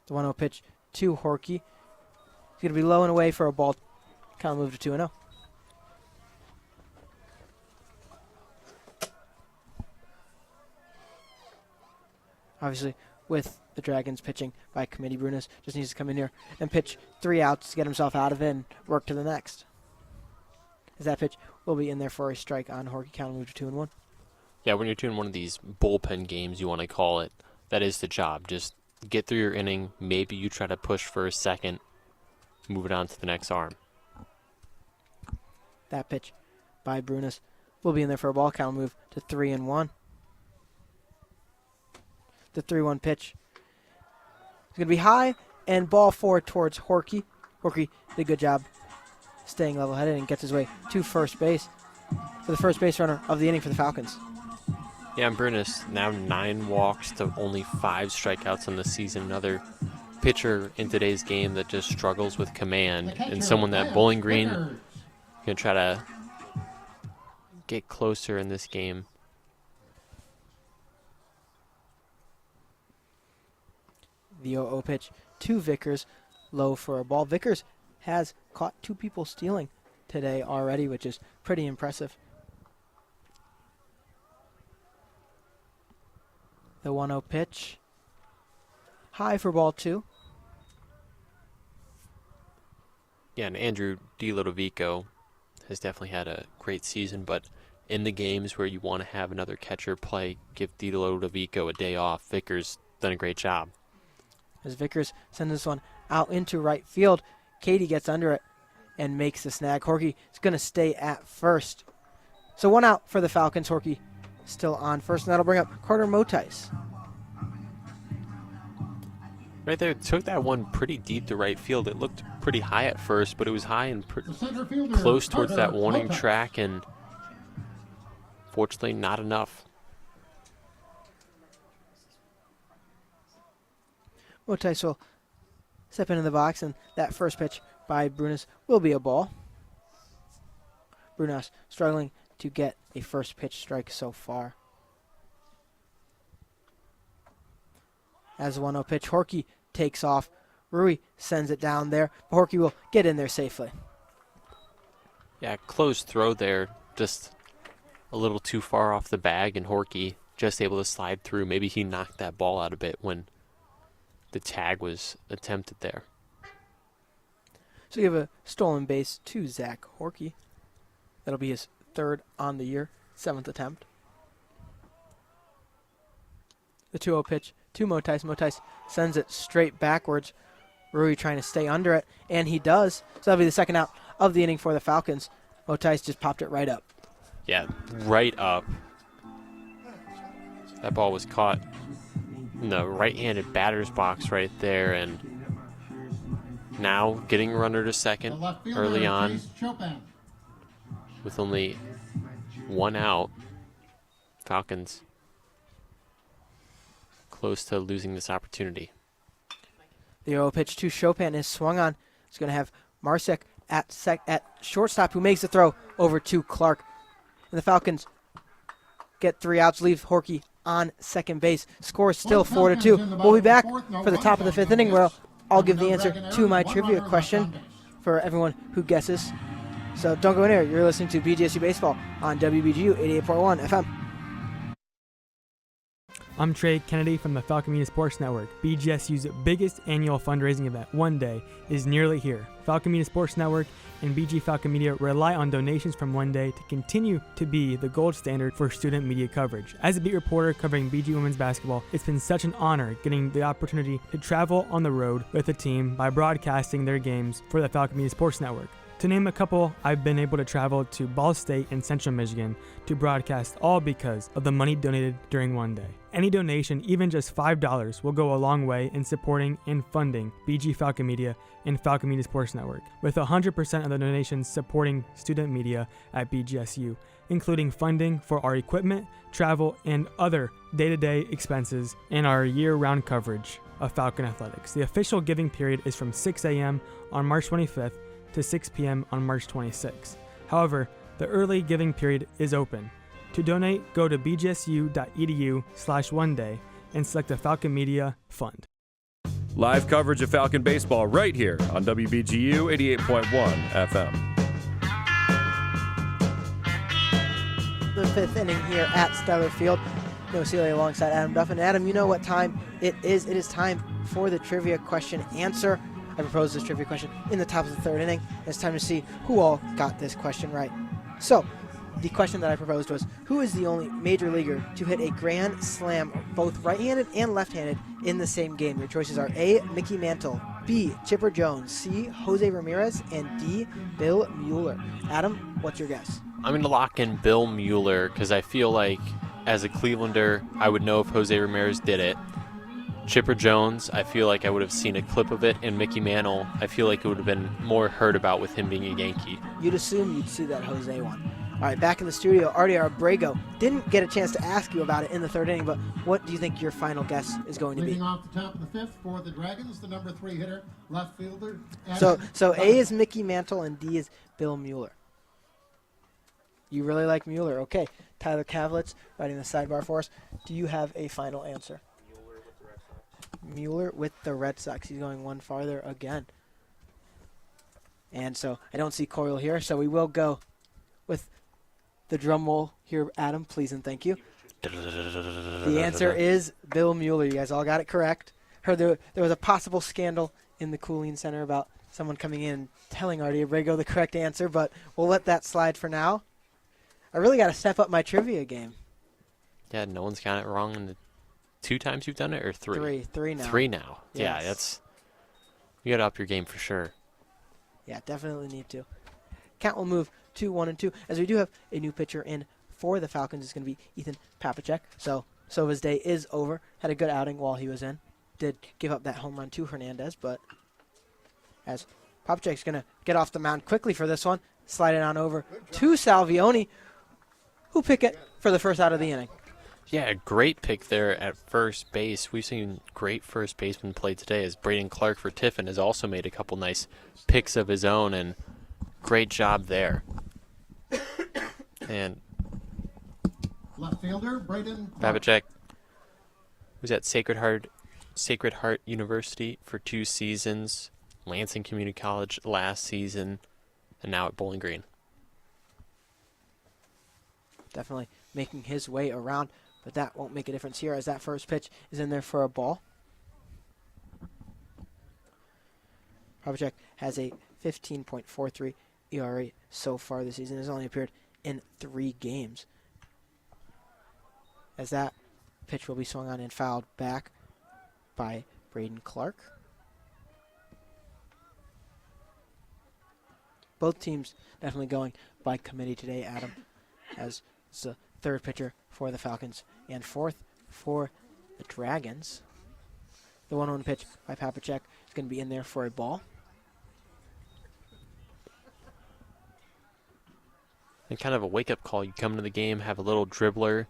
The 1-0 pitch to Horkey. It's going to be low and away for a ball. Kind of move to 2-0. Obviously, with the Dragons pitching by committee, Brunas just needs to come in here and pitch 3 outs to get himself out of it and work to the next. As that pitch will be in there for a strike on Horkey. Count move to 2-1. Yeah, when you're doing one of these bullpen games, you want to call it, that is the job. Just get through your inning. Maybe you try to push for a second, move it on to the next arm. That pitch by Brunas will be in there for a ball. Count move to 3-1. The 3-1 pitch is going to be high and ball 4 towards Horkey. Horkey did a good job staying level-headed and gets his way to first base for the first base runner of the inning for the Falcons. Yeah, and Brunas now 9 walks to only 5 strikeouts on the season. Another pitcher in today's game that just struggles with command, and someone that Bowling Green can try to get closer in this game. The 0-0 pitch to Vickers, low for a ball. Vickers has caught 2 people stealing today already, which is pretty impressive. The 1-0 pitch, high for ball 2. Yeah, and Andrew DiLodovico has definitely had a great season, but in the games where you want to have another catcher play, give DiLodovico a day off. Vickers done a great job. As Vickers sends this one out into right field, Katie gets under it and makes the snag. Horkey is going to stay at first. So 1 out for the Falcons. Horkey still on first, and that'll bring up Carter Motais. Right there, took that one pretty deep to right field. It looked pretty high at first, but it was high and close towards that warning track, and fortunately not enough. Motais will step into the box, and that first pitch by Brunas will be a ball. Brunas struggling to get a first pitch strike so far. As the 1-0 pitch, Horkey takes off. Rui sends it down there. Horkey will get in there safely. Yeah, close throw there. Just a little too far off the bag, and Horkey just able to slide through. Maybe he knocked that ball out a bit when the tag was attempted there. So you have a stolen base to Zach Horkey. That'll be his 3rd on the year, 7th attempt. The 2-0 pitch to Motais. Motais sends it straight backwards. Rui trying to stay under it, and he does. So that'll be the 2nd out of the inning for the Falcons. Motais just popped it right up. Yeah, right up. That ball was caught in the right-handed batter's box right there, and now getting a runner to second early on with only 1 out. Falcons close to losing this opportunity. The 0 pitch to Chopin is swung on. It's going to have Marsek at shortstop, who makes the throw over to Clark. And the Falcons get 3 outs, leave Horkey on second base. Score is still 4-2. We'll be back for the top of the 5th inning, where I'll give the answer to my trivia question for everyone who guesses. So don't go in there. You're listening to BGSU Baseball on WBGU 88.1 FM. I'm Trey Kennedy from the Falcon Media Sports Network. BGSU's biggest annual fundraising event, One Day, is nearly here. Falcon Media Sports Network and BG Falcon Media rely on donations from One Day to continue to be the gold standard for student media coverage. As a beat reporter covering BG women's basketball, it's been such an honor getting the opportunity to travel on the road with the team by broadcasting their games for the Falcon Media Sports Network. To name a couple, I've been able to travel to Ball State and Central Michigan to broadcast, all because of the money donated during One Day. Any donation, even just $5, will go a long way in supporting and funding BG Falcon Media and Falcon Media Sports Network, with 100% of the donations supporting student media at BGSU, including funding for our equipment, travel, and other day-to-day expenses in our year-round coverage of Falcon Athletics. The official giving period is from 6 a.m. on March 25th to 6 p.m. on March 26th. However, the early giving period is open. To donate, go to bgsu.edu/oneday and select the Falcon Media Fund. Live coverage of Falcon baseball right here on WBGU 88.1 FM. The fifth inning here at Stellar Field. Noah Seeley alongside Adam Duffin. Adam, you know what time it is. It is time for the trivia question answer. I proposed this trivia question in the top of the third inning. It's time to see who all got this question right. So, the question that I proposed was, who is the only major leaguer to hit a grand slam, both right-handed and left-handed, in the same game? Your choices are A, Mickey Mantle, B, Chipper Jones, C, Jose Ramirez, and D, Bill Mueller. Adam, what's your guess? I'm going to lock in Bill Mueller because I feel like as a Clevelander, I would know if Jose Ramirez did it. Chipper Jones, I feel like I would have seen a clip of it, and Mickey Mantle, I feel like it would have been more heard about with him being a Yankee. You'd assume you'd see that Jose one. All right, back in the studio, Artie Abrego. Didn't get a chance to ask you about it in the third inning, but what do you think your final guess is going to be? Leading off the top of the fifth for the Dragons, the number 3 hitter, left fielder. So A is Mickey Mantle and D is Bill Mueller. You really like Mueller. Okay. Tyler Kavlitz writing the sidebar for us. Do you have a final answer? Mueller with the Red Sox. He's going one farther again. And so I don't see Coyle here, so we will go with the drum roll here, Adam, please and thank you. The answer is Bill Mueller. You guys all got it correct. Heard there was a possible scandal in the Cooling Center about someone coming in and telling Artie Abrego the correct answer, but we'll let that slide for now. I really got to step up my trivia game. Yeah, no one's got it wrong in the 2 times you've done it, or 3? 3 now. 3 now. Yes. Yeah, you got to up your game for sure. Yeah, definitely need to. Count will move to 1-2, as we do have a new pitcher in for the Falcons. It's going to be Ethan Papacek. So his day is over. Had a good outing while he was in. Did give up that home run to Hernandez, but as Papacek's going to get off the mound quickly for this one, slide it on over to Salvioni, who pick it for the first out of the inning. Yeah, great pick there at first base. We've seen great first baseman play today, as Braden Clark for Tiffin has also made a couple nice picks of his own, and great job there. And left fielder, Braden Clark. Papacek was at Sacred Heart University for 2 seasons, Lansing Community College last season, and now at Bowling Green. Definitely making his way around, but that won't make a difference here as that first pitch is in there for a ball. Papacek has a 15.43 ERA so far this season. Has only appeared in 3 games. As that pitch will be swung on and fouled back by Braden Clark. Both teams definitely going by committee today, Adam, as it's the third pitcher for the Falcons and fourth for the Dragons. The 1-1 pitch by Papacek is going to be in there for a ball. And kind of a wake-up call. You come into the game, have a little dribbler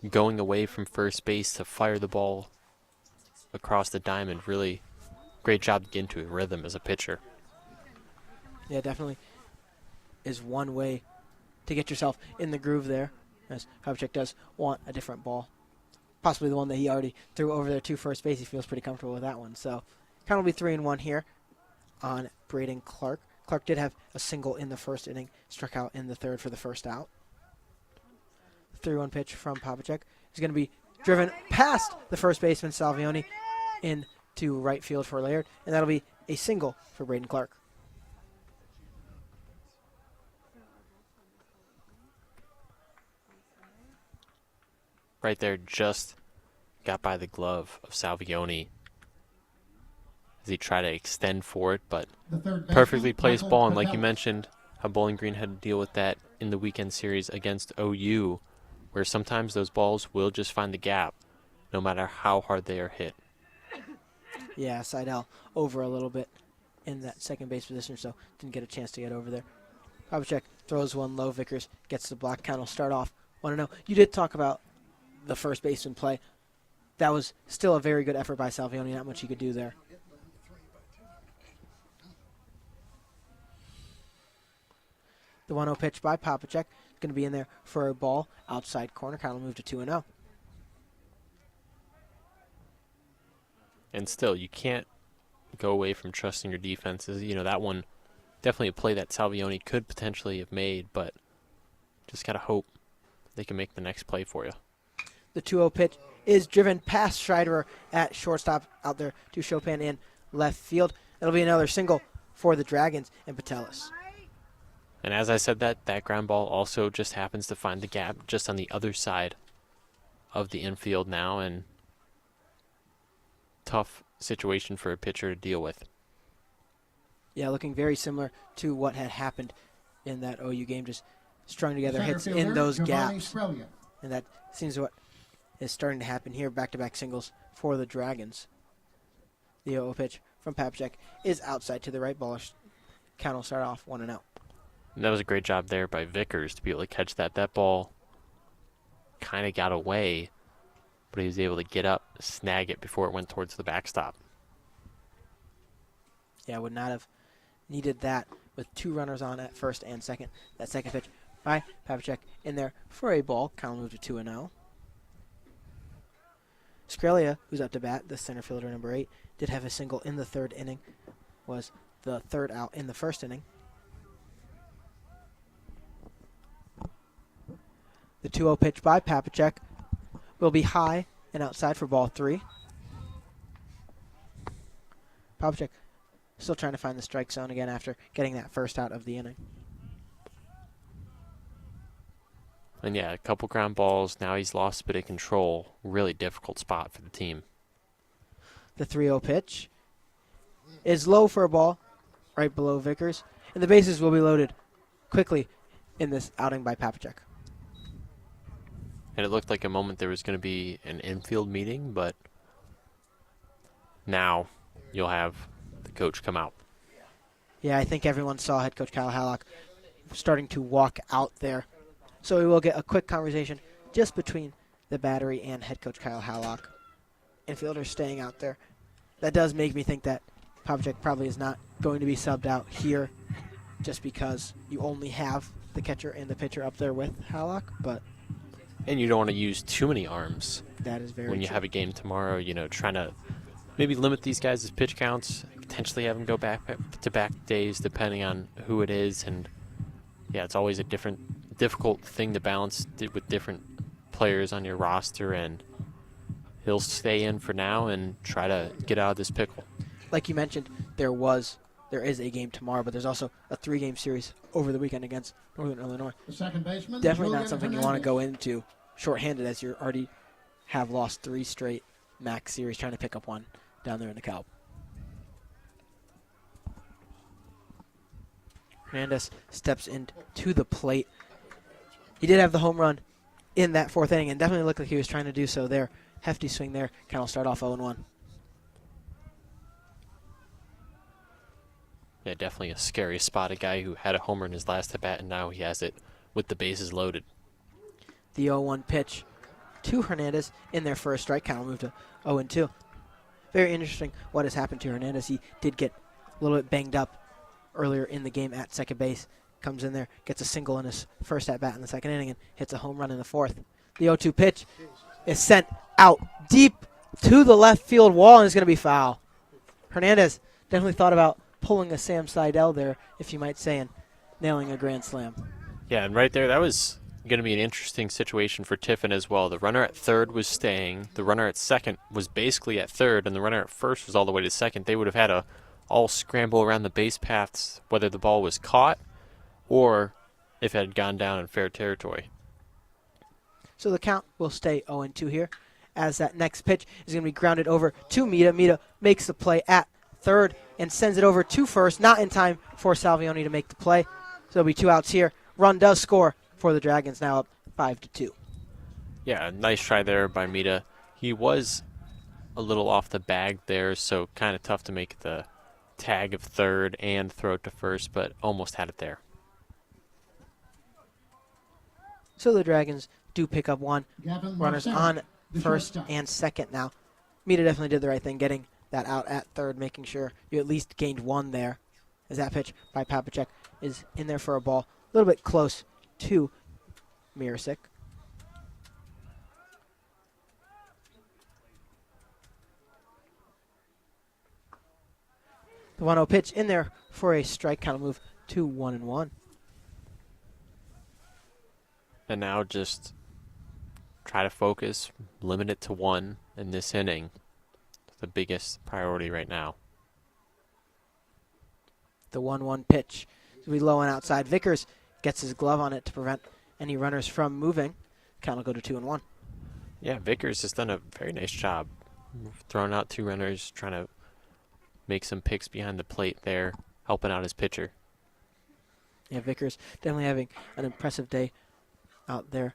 going away from first base to fire the ball across the diamond. Really great job to get into a rhythm as a pitcher. Yeah, definitely is one way to get yourself in the groove there, as Papacek does want a different ball. Possibly the one that he already threw over there to first base. He feels pretty comfortable with that one. So count will be 3-1 here on Braden Clark. Clark did have a single in the first inning, struck out in the third for the first out. 3-1 pitch from Papacek is going to be driven past the first baseman, Salvioni, into right field for Laird, and that'll be a single for Braden Clark. Right there, just got by the glove of Salvioni. as he tried to extend for it, but The third perfectly baseman, placed Michael ball. And like you Patelis. mentioned, how Bowling Green had to deal with that in the weekend series against OU, where sometimes those balls will just find the gap, no matter how hard they are hit. Yeah, Seidel over a little bit in that second base position, so didn't get a chance to get over there. Papacek throws one low. Vickers gets the block. Count will start off 1-0. You did talk about the first baseman play. That was still a very good effort by Salvioni. Not much he could do there. The 1-0 pitch by Papacek is going to be in there for a ball outside corner. Count will move to 2-0. And still, you can't go away from trusting your defenses. You know, that one, definitely a play that Salvioni could potentially have made, but just got to hope they can make the next play for you. The 2-0 pitch is driven past Schreiderer at shortstop out there to Chopin in left field. It'll be another single for the Dragons and Patelis. And as I said, that ground ball also just happens to find the gap just on the other side of the infield now, and tough situation for a pitcher to deal with. Yeah, looking very similar to what had happened in that OU game, just strung together Center hits in fielder, those Giovanni gaps. Sprelia. And that seems what is starting to happen here. Back-to-back singles for the Dragons. The 0-0 pitch from Papacek is outside to the right. Ball count will start off 1-0. And that was a great job there by Vickers to be able to catch that. That ball kind of got away, but he was able to get up, snag it before it went towards the backstop. Yeah, would not have needed that with two runners on at first and second. That second pitch by Papacek in there for a ball. Count will move to 2-0. Skrellia, who's up to bat, the center fielder number 8, did have a single in the third inning. Was the third out in the first inning. The 2-0 pitch by Papacek will be high and outside for ball 3. Papacek still trying to find the strike zone again after getting that first out of the inning. And yeah, a couple ground balls. Now he's lost a bit of control. Really difficult spot for the team. The 3-0 pitch is low for a ball right below Vickers. And the bases will be loaded quickly in this outing by Papacek. And it looked like a moment there was going to be an infield meeting, but now you'll have the coach come out. Yeah, I think everyone saw head coach Kyle Hallock starting to walk out there. So we will get a quick conversation just between the battery and head coach Kyle Hallock. Infielders staying out there. That does make me think that Papacek probably is not going to be subbed out here just because you only have the catcher and the pitcher up there with Hallock, but And you don't want to use too many arms that is very when you true. have a game tomorrow. You know, trying to maybe limit these guys' pitch counts, potentially have them go back-to-back days depending on who it is. And, yeah, it's always a difficult thing to balance with different players on your roster. And he'll stay in for now and try to get out of this pickle. Like you mentioned, there is a game tomorrow, but there's also a 3-game series over the weekend against Northern Illinois. The second baseman, Definitely not Julian something you want to Hernandez. go into shorthanded, as you already have lost 3 straight MAC series trying to pick up one down there in the Cal. Hernandez steps into the plate. He did have the home run in that 4th inning and definitely looked like he was trying to do so there. Hefty swing there. Count will start off 0-1. Yeah, definitely a scary spot. A guy who had a homer in his last at-bat, and now he has it with the bases loaded. The 0-1 pitch to Hernandez in their first strike. Count will move to 0-2. Very interesting what has happened to Hernandez. He did get a little bit banged up earlier in the game at second base. Comes in there, gets a single in his first at-bat in the 2nd inning, and hits a home run in the 4th. The 0-2 pitch is sent out deep to the left field wall and is going to be foul. Hernandez definitely thought about pulling a Sam Seidel there, if you might say, and nailing a grand slam. Yeah, and right there, that was going to be an interesting situation for Tiffin as well. The runner at third was staying. The runner at second was basically at third, and the runner at first was all the way to second. They would have had to all scramble around the base paths, whether the ball was caught or if it had gone down in fair territory. So the count will stay 0-2 here, as that next pitch is going to be grounded over to Mita. Mita makes the play at third and sends it over to first. Not in time for Salvioni to make the play. So there'll be 2 outs here. Run does score for the Dragons, now up 5-2. Yeah, nice try there by Mita. He was a little off the bag there, so kind of tough to make the tag of third and throw it to first, but almost had it there. So the Dragons do pick up 1. Gavin Runners Marcel, on the first shortstop. and second now. Mita definitely did the right thing, getting that out at third, making sure you at least gained 1 there. As that pitch by Papacek is in there for a ball. A little bit close to Mirasic. The 1-0 pitch in there for a strike, count move to 1-1. And now just try to focus, limit it to 1 in this inning. The biggest priority right now. The 1-1 pitch. It'll be low and outside. Vickers gets his glove on it to prevent any runners from moving. Count will go to 2-1. Yeah, Vickers has done a very nice job. Throwing out 2 runners, trying to make some picks behind the plate there, helping out his pitcher. Yeah, Vickers definitely having an impressive day out there.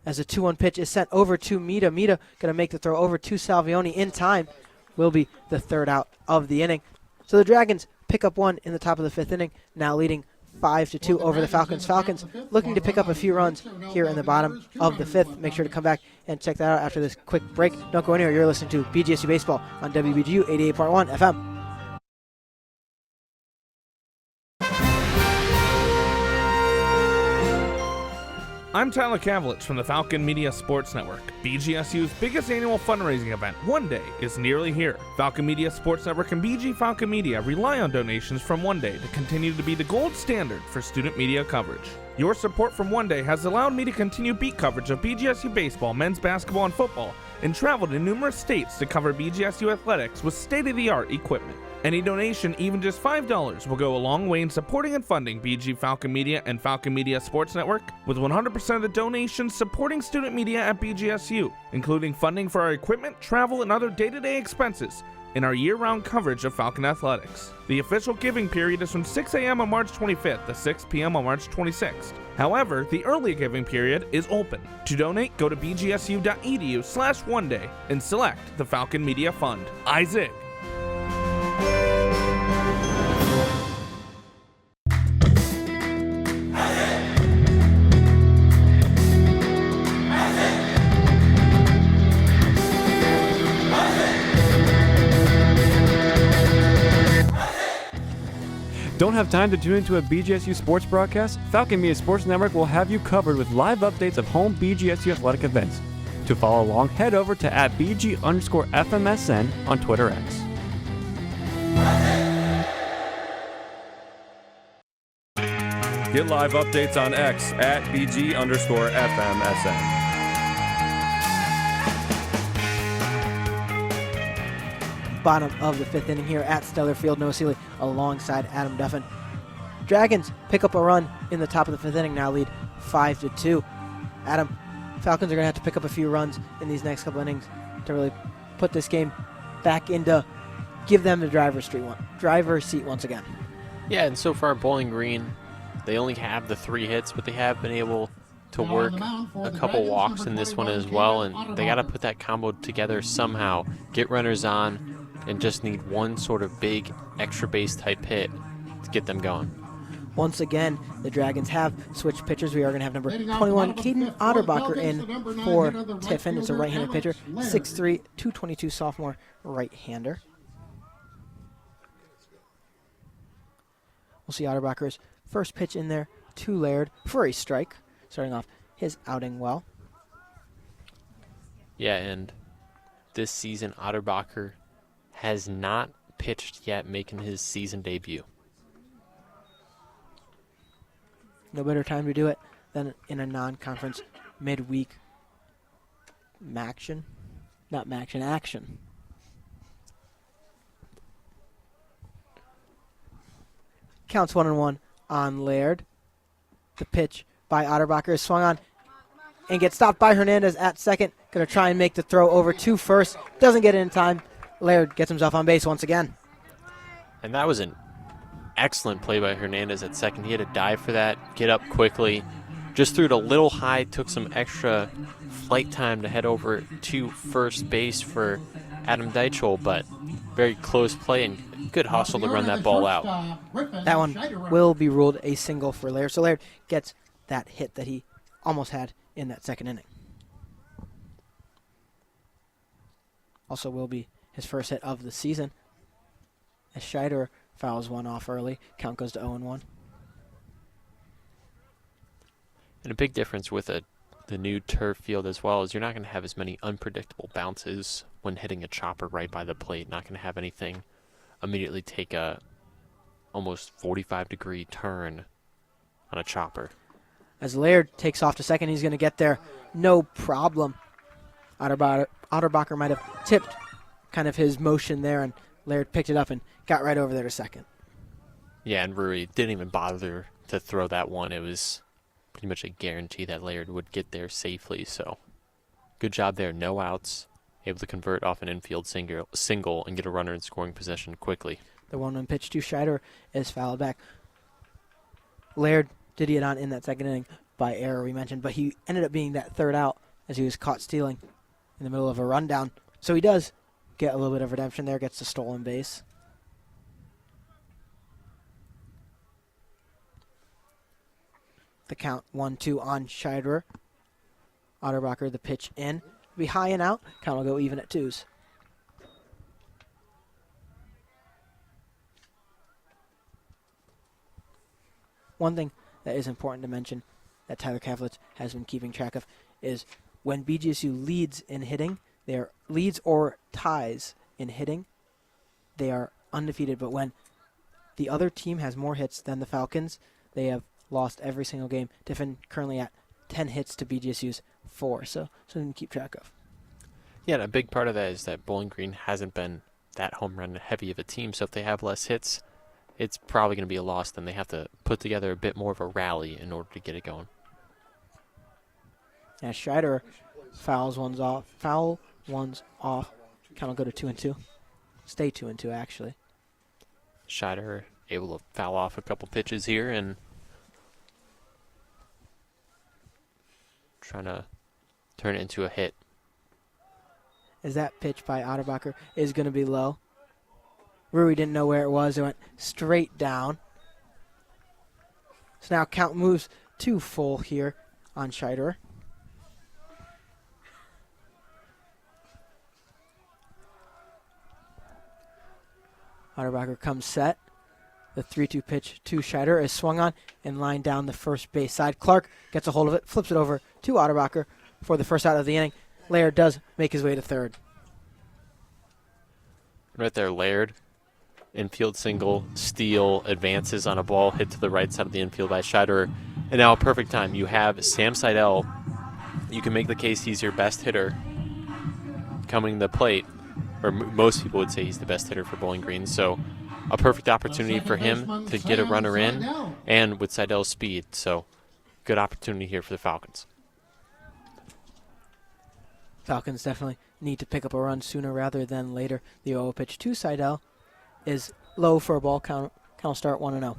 As a 2-1 pitch is sent over to Mita. Mita going to make the throw over to Salvioni in time. Will be the 3rd out of the inning. So the Dragons pick up 1 in the top of the 5th inning, now leading 5-2 over the Falcons. Falcons looking to pick up a few runs here in the bottom of the 5th. Make sure to come back and check that out after this quick break. Don't go anywhere. You're listening to BGSU Baseball on WBGU 88.1 FM. I'm Tyler Kavlich from the Falcon Media Sports Network. BGSU's biggest annual fundraising event, One Day, is nearly here. Falcon Media Sports Network and BG Falcon Media rely on donations from One Day to continue to be the gold standard for student media coverage. Your support from One Day has allowed me to continue beat coverage of BGSU baseball, men's basketball, and football, and travel to numerous states to cover BGSU athletics with state-of-the-art equipment. Any donation, even just $5, will go a long way in supporting and funding BG Falcon Media and Falcon Media Sports Network, with 100% of the donations supporting student media at BGSU, including funding for our equipment, travel, and other day-to-day expenses in our year-round coverage of Falcon athletics. The official giving period is from 6 a.m. on March 25th to 6 p.m. on March 26th. However, the early giving period is open. To donate, go to bgsu.edu/oneday and select the Falcon Media Fund. Isaac. Don't have time to tune into a BGSU sports broadcast? Falcon Media Sports Network will have you covered with live updates of home BGSU athletic events. To follow along, head over to @BG_FMSN on Twitter X. Get live updates on X at BG_FMSN. Bottom of the 5th inning here at Stellar Field. Noah Seeley alongside Adam Duffin. Dragons pick up a run in the top of the 5th inning, now lead 5-2. Adam, Falcons are going to have to pick up a few runs in these next couple innings to really put this game back into, give them the driver's seat once again. Yeah, and so far Bowling Green, they only have the 3 hits, but they have been able to work a couple walks in this one as well, and they got to put that combo together somehow, get runners on, and just need one sort of big extra base type hit to get them going. Once again, the Dragons have switched pitchers. We are going to have number 21, Caden Otterbacher, in for Tiffin. It's a right-handed pitcher, 6'3", 222 sophomore right-hander. We'll see Otterbacher's first pitch in there to Laird for a strike, starting off his outing well. Yeah, and this season Otterbacher has not pitched yet, making his season debut. No better time to do it than in a non-conference midweek action. Counts 1-1 on Laird. The pitch by Otterbacher is swung on and gets stopped by Hernandez at second. Going to try and make the throw over to first. Doesn't get it in time. Laird gets himself on base once again. And that was an excellent play by Hernandez at second. He had to dive for that, get up quickly. Just threw it a little high, took some extra flight time to head over to first base for Adam Deichel, but very close play and good hustle to run that ball out. That one will be ruled a single for Laird. So Laird gets that hit that he almost had in that second inning. Also will be his first hit of the season, as Scheider fouls one off early. Count goes to 0-1. And a big difference with the new turf field as well is you're not going to have as many unpredictable bounces when hitting a chopper right by the plate. Not going to have anything immediately take a almost 45-degree turn on a chopper. As Laird takes off to second, he's going to get there no problem. Otterbacher might have tipped kind of his motion there, and Laird picked it up and got right over there to second. Yeah, and Rui didn't even bother to throw that one. It was pretty much a guarantee that Laird would get there safely. So good job there. No outs. Able to convert off an infield single and get a runner in scoring position quickly. The 1-1 pitch to Scheider is fouled back. Laird did get on in that second inning by error, we mentioned, but he ended up being that third out as he was caught stealing in the middle of a rundown. So he does get a little bit of redemption there, gets the stolen base. The count 1-2 on Scheider. Otterbacher, the pitch in. Be high and out. Count will go even at 2s. One thing that is important to mention that Tyler Kavlitz has been keeping track of is when BGSU leads in hitting, they are leads or ties in hitting, they are undefeated. But when the other team has more hits than the Falcons, they have lost every single game. Tiffin currently at 10 hits to BGSU's 4, so something to keep track of. Yeah, and a big part of that is that Bowling Green hasn't been that home run heavy of a team, so if they have less hits, it's probably going to be a loss. Then they have to put together a bit more of a rally in order to get it going. As Scheider foul one's off. Count will go to 2-2. Stay 2-2 actually. Scheider able to foul off a couple pitches here and trying to turn it into a hit. As that pitch by Otterbacher is going to be low. Rui didn't know where it was. It went straight down. So now count moves to full here on Scheider. Otterbacher comes set. The 3-2 pitch to Scheider is swung on and lined down the first base side. Clark gets a hold of it, flips it over to Otterbacher for the first out of the inning. Laird does make his way to third. Right there, Laird. Infield single, steal, advances on a ball, hit to the right side of the infield by Scheider. And now a perfect time. You have Sam Seidel. You can make the case he's your best hitter coming to the plate. Or most people would say he's the best hitter for Bowling Green. So a perfect opportunity for him to get a runner in, and with Seidel's speed. So good opportunity here for the Falcons. Falcons definitely need to pick up a run sooner rather than later. The 0 pitch to Seidel is low for a ball. Count will start 1-0.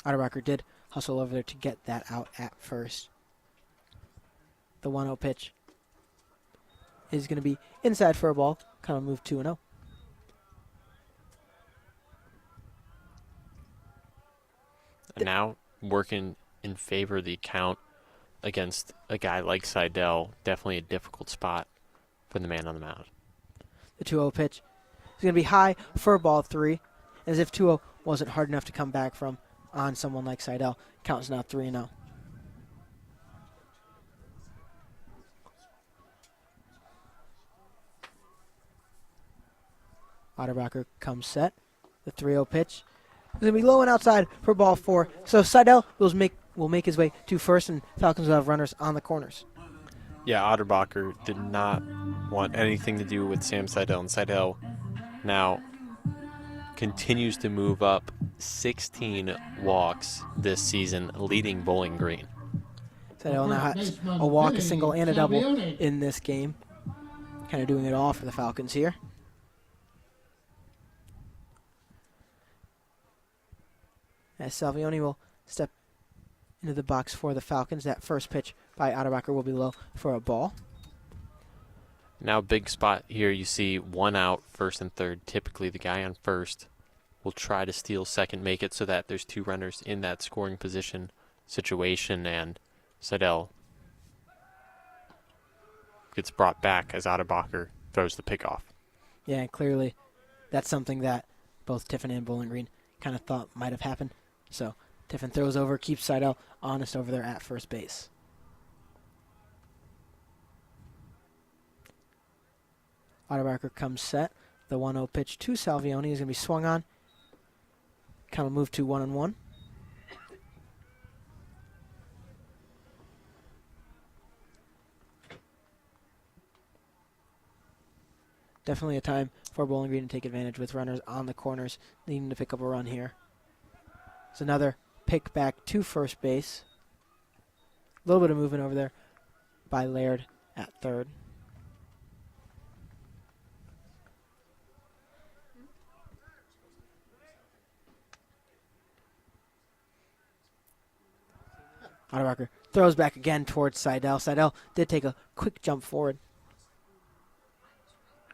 Otterbacher did hustle over there to get that out at first. The 1-0 pitch is going to be inside for a ball. Count will move 2-0. And now working in favor of the count against a guy like Seidel. Definitely a difficult spot for the man on the mound. The 2-0 pitch is going to be high for ball 3. As if 2-0 wasn't hard enough to come back from on someone like Seidel. Count is now 3-0. Otterbacher comes set. The 3-0 pitch is going to be low and outside for ball 4. So Seidel will make his way to first, and Falcons will have runners on the corners. Yeah, Otterbacher did not want anything to do with Sam Seidel, and Seidel now continues to move up 16 walks this season, leading Bowling Green. Seidel now has a walk, a single, and a double in this game. Kind of doing it all for the Falcons here. As Salvioni will step into the box for the Falcons. That first pitch by Otterbacher will be low for a ball. Now big spot here, you see one out, first and third. Typically the guy on first will try to steal second, make it so that there's two runners in that scoring position situation, and Seidel gets brought back as Otterbacher throws the pick off. Yeah, and clearly that's something that both Tiffin and Bowling Green kind of thought might have happened. So Tiffin throws over, keeps Seidel honest over there at first base. Otterbacher comes set. The 1-0 pitch to Salvioni is going to be swung on. Kind of move to 1-1. Definitely a time for Bowling Green to take advantage with runners on the corners, needing to pick up a run here. It's another pick back to first base. A little bit of movement over there by Laird at third. Otterbacher throws back again towards Seidel. Seidel did take a quick jump forward.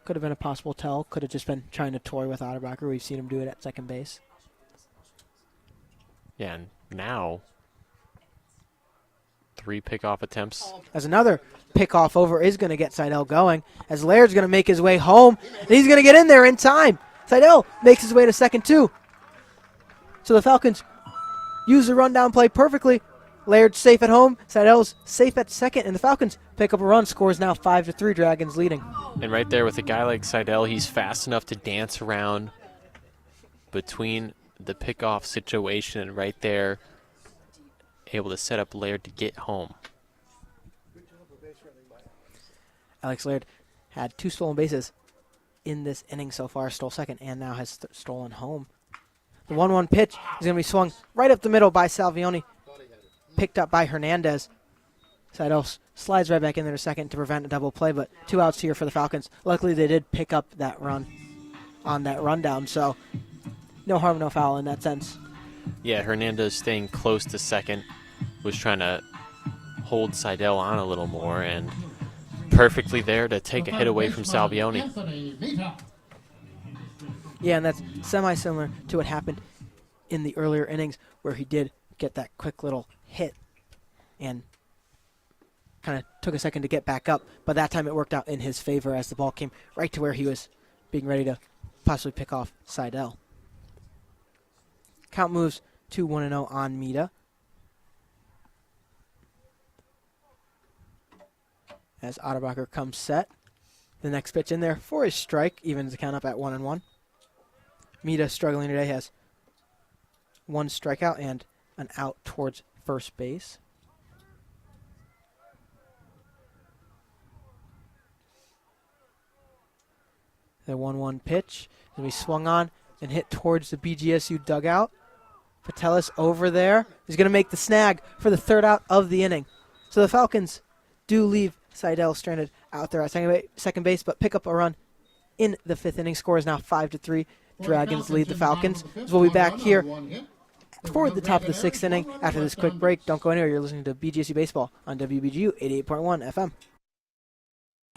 Could have been a possible tell. Could have just been trying to toy with Otterbacher. We've seen him do it at second base. Yeah, and now 3 pickoff attempts. As another pickoff over is going to get Seidel going. As Laird's going to make his way home. And he's going to get in there in time. Seidel makes his way to second too. So the Falcons use the rundown play perfectly. Laird's safe at home, Seidel's safe at second, and the Falcons pick up a run. Scores now 5-3, Dragons leading. And right there with a guy like Seidel, he's fast enough to dance around between the pickoff situation and right there able to set up Laird to get home. Alex Laird had 2 stolen bases in this inning so far, stole second, and now has stolen home. The 1-1 pitch is going to be swung right up the middle by Salvioni. Picked up by Hernandez. Seidel slides right back in there to second to prevent a double play, but 2 outs here for the Falcons. Luckily, they did pick up that run on that rundown, so no harm, no foul in that sense. Yeah, Hernandez staying close to second, was trying to hold Seidel on a little more, and perfectly there to take a hit away from Salvioni. Yeah, and that's semi-similar to what happened in the earlier innings where he did get that quick little hit and kind of took a second to get back up, but that time it worked out in his favor as the ball came right to where he was being ready to possibly pick off Seidel. Count moves to 1-0 on Mida. As Otterbacher comes set. The next pitch in there for his strike, evens the count up at 1-1. Mida struggling today, has 1 strikeout and an out towards first base. The 1-1 pitch will be swung on and hit towards the BGSU dugout. Patelis over there is going to make the snag for the 3rd out of the inning. So the Falcons do leave Seidel stranded out there at second base, but pick up a run in the 5th inning. Score is now 5-3. Dragons lead the Falcons. So we'll be back here for the top of the 6th inning after this quick break. Don't go anywhere. You're listening to BGSU Baseball on WBGU 88.1 FM.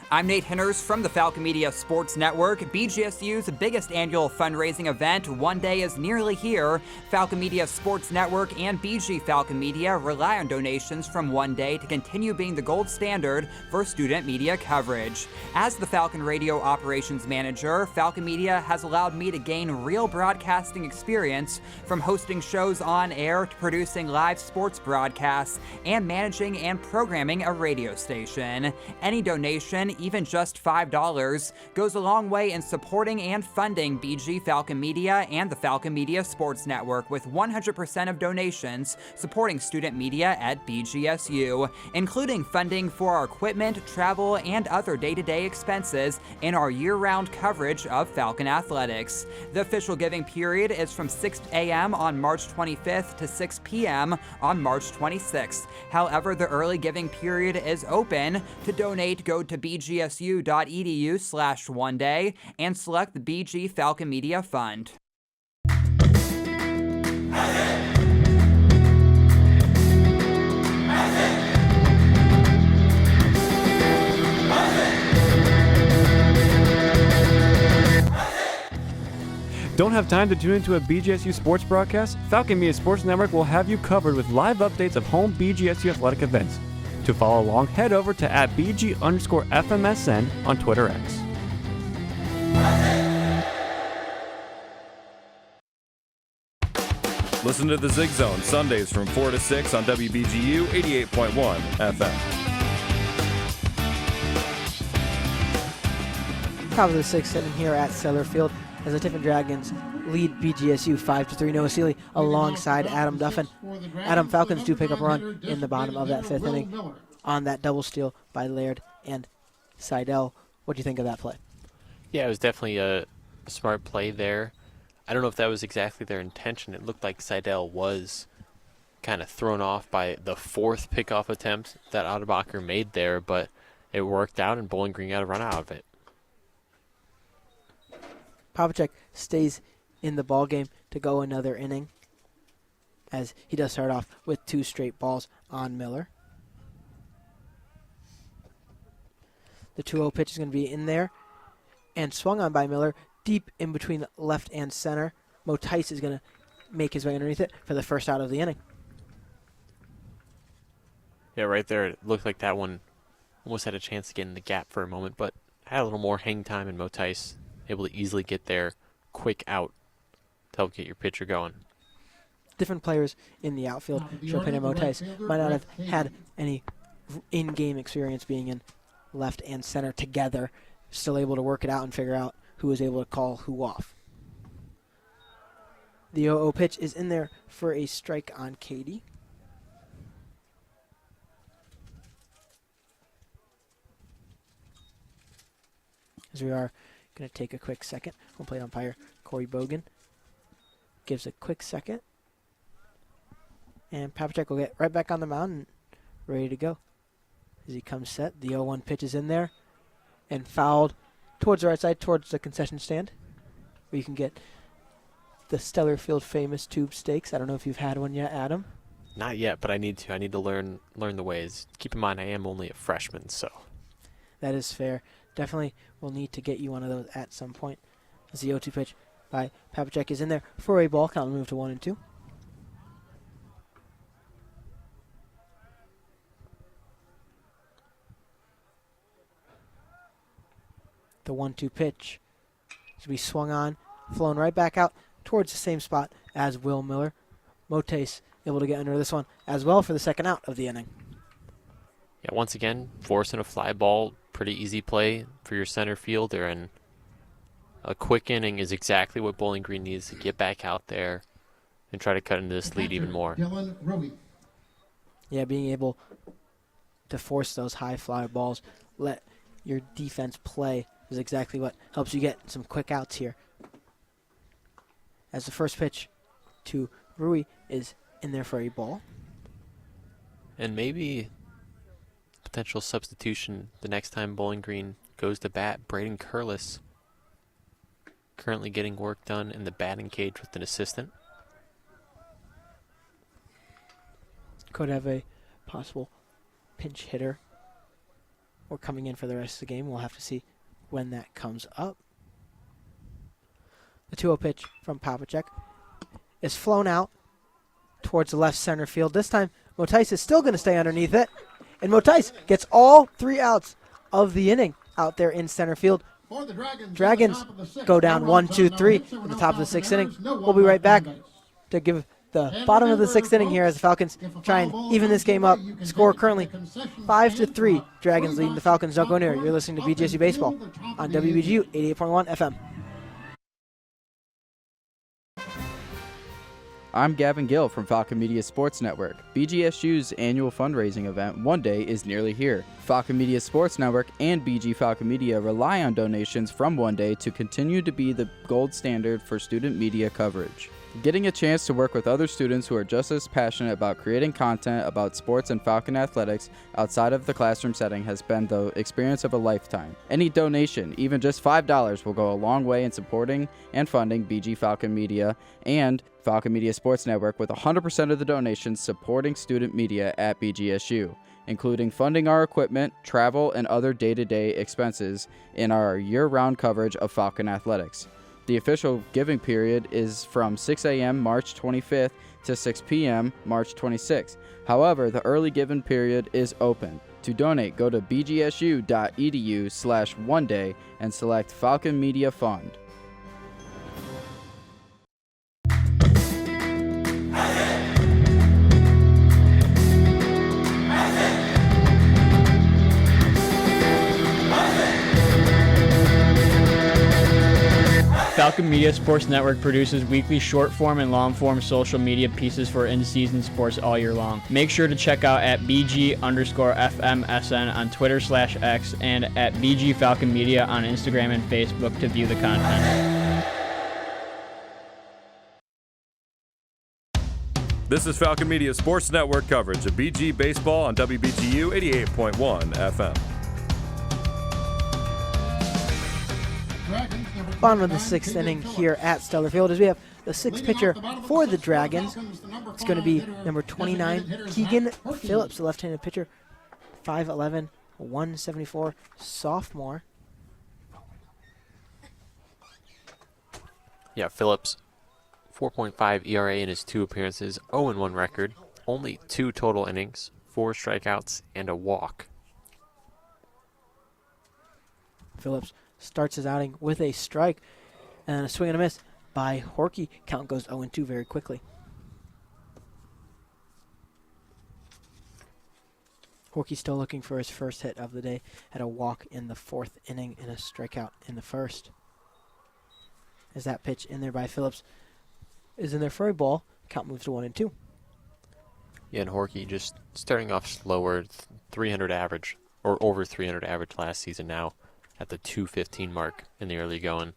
I'm Nate Henners from the Falcon Media Sports Network. BGSU's biggest annual fundraising event, One Day, is nearly here. Falcon Media Sports Network and BG Falcon Media rely on donations from One Day to continue being the gold standard for student media coverage. As the Falcon Radio Operations Manager, Falcon Media has allowed me to gain real broadcasting experience, from hosting shows on air to producing live sports broadcasts and managing and programming a radio station. Any donation donation, even just $5, goes a long way in supporting and funding BG Falcon Media and the Falcon Media Sports Network, with 100% of donations supporting student media at BGSU, including funding for our equipment, travel, and other day-to-day expenses in our year-round coverage of Falcon athletics. The official giving period is from 6 a.m. on March 25th to 6 p.m. on March 26th. However, the early giving period is open. To donate, go to bgsu.edu/oneday and select the BG Falcon Media Fund. Don't have time to tune into a BGSU sports broadcast? Falcon Media Sports Network will have you covered with live updates of home BGSU athletic events. To follow along, head over to @BG_FMSN on Twitter X. Listen to the Zig Zone Sundays from 4 to 6 on WBGU 88.1 FM. Top of the sixth inning here at Seller Field as the Tiffin Dragons lead BGSU 5-3. Noah Seeley alongside Adam Duffin. Adam Falcons do pick up a run in the bottom of that fifth inning on that double steal by Laird and Seidel. What do you think of that play? Yeah, it was definitely a smart play there. I don't know if that was exactly their intention. It looked like Seidel was kind of thrown off by the fourth pickoff attempt that Adebacher made there, but it worked out and Bowling Green got a run out of it. Popacek stays in the ball game to go another inning, as he does start off with 2 straight balls on Miller. The 2-0 pitch is going to be in there and swung on by Miller deep in between left and center. Mo Tice is going to make his way underneath it for the first out of the inning. Yeah, right there, it looked like that one almost had a chance to get in the gap for a moment, but had a little more hang time, and Mo Tice able to easily get there quick out to help get your pitcher going. Different players in the outfield. Chopin and Mo Tice might not have had any in-game experience being in left and center together, still able to work it out and figure out who was able to call who off. The 0-0 pitch is in there for a strike on Katie. As we are going to take a quick second. Home plate umpire Corey Bogan gives a quick second. And Papacek will get right back on the mound and ready to go. As he comes set, the 0-1 pitch is in there and fouled towards the right side, towards the concession stand, where you can get the Stellar Field famous tube steaks. I don't know if you've had one yet, Adam. Not yet, but I need to. I need to learn the ways. Keep in mind, I am only a freshman, so. That is fair. Definitely will need to get you one of those at some point. As the 0-2 pitch by Papacek is in there for a ball. Count will move to 1-2. The 1-2 pitch to be swung on, flown right back out towards the same spot as Will Miller. Motes able to get under this one as well for the second out of the inning. Yeah, once again, forcing a fly ball, pretty easy play for your center fielder, and a quick inning is exactly what Bowling Green needs to get back out there and try to cut into this lead even more. Yeah, being able to force those high fly balls, let your defense play, is exactly what helps you get some quick outs here. As the first pitch to Rui is in there for a ball. And maybe potential substitution the next time Bowling Green goes to bat. Braden Curlis currently getting work done in the batting cage with an assistant. Could have a possible pinch hitter or coming in for the rest of the game. We'll have to see when that comes up. The 2-0 pitch from Papacek is flown out towards the left center field. This time, Motice is still going to stay underneath it. And Motice gets all 3 outs of the inning out there in center field. Dragons go down 1-2-3 at the top of the 6th inning. We'll be right back to give the bottom of the 6th inning here as the Falcons try and even this game up. Score currently 5-3. Dragons leading the Falcons. Don't go near. You're listening to BGSU Baseball on WBGU 88.1 FM. I'm Gavin Gill from Falcon Media Sports Network. BGSU's annual fundraising event, One Day, is nearly here. Falcon Media Sports Network and BG Falcon Media rely on donations from One Day to continue to be the gold standard for student media coverage. Getting a chance to work with other students who are just as passionate about creating content about sports and Falcon athletics outside of the classroom setting has been the experience of a lifetime. Any donation, even just $5, will go a long way in supporting and funding BG Falcon Media and Falcon Media Sports Network, with 100% of the donations supporting student media at BGSU, including funding our equipment, travel, and other day-to-day expenses in our year-round coverage of Falcon athletics. The official giving period is from 6 a.m. March 25th to 6 p.m. March 26th. However, the early giving period is open. To donate, go to bgsu.edu/oneday and select Falcon Media Fund. Falcon Media Sports Network produces weekly short-form and long-form social media pieces for in-season sports all year long. Make sure to check out at BG_FMSN on Twitter/X and at BG Falcon Media on Instagram and Facebook to view the content. This is Falcon Media Sports Network coverage of BG Baseball on WBGU 88.1 FM. Bottom of the 6th inning here at Stellar Field as we have the 6th pitcher for the Dragons. It's going to be number 29, Keegan Phillips, the left-handed pitcher, 5'11", 174, sophomore. Yeah, Phillips, 4.5 ERA in his 2 appearances, 0-1 record, only 2 total innings, 4 strikeouts, and a walk. Phillips starts his outing with a strike and a swing and a miss by Horky. Count goes 0-2 very quickly. Horky still looking for his first hit of the day. Had a walk in the 4th inning and a strikeout in the 1st. As that pitch in there by Phillips is in there for a ball. Count moves to 1-2. Yeah, and Horky just starting off slower, 300 average, or over 300 average last season now, at the 215 mark in the early going.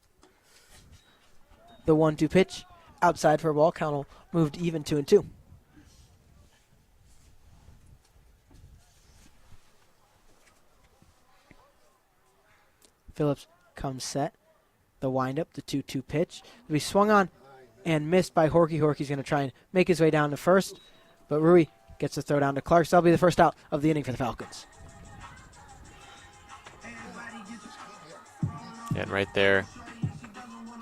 The 1-2 pitch outside for a ball. Count moved even 2-2. Phillips comes set. The windup, the 2-2 pitch. Will be swung on and missed by Horky. Horky's going to try and make his way down to first, but Rui gets the throw down to Clark. So that'll be the first out of the inning for the Falcons. And right there,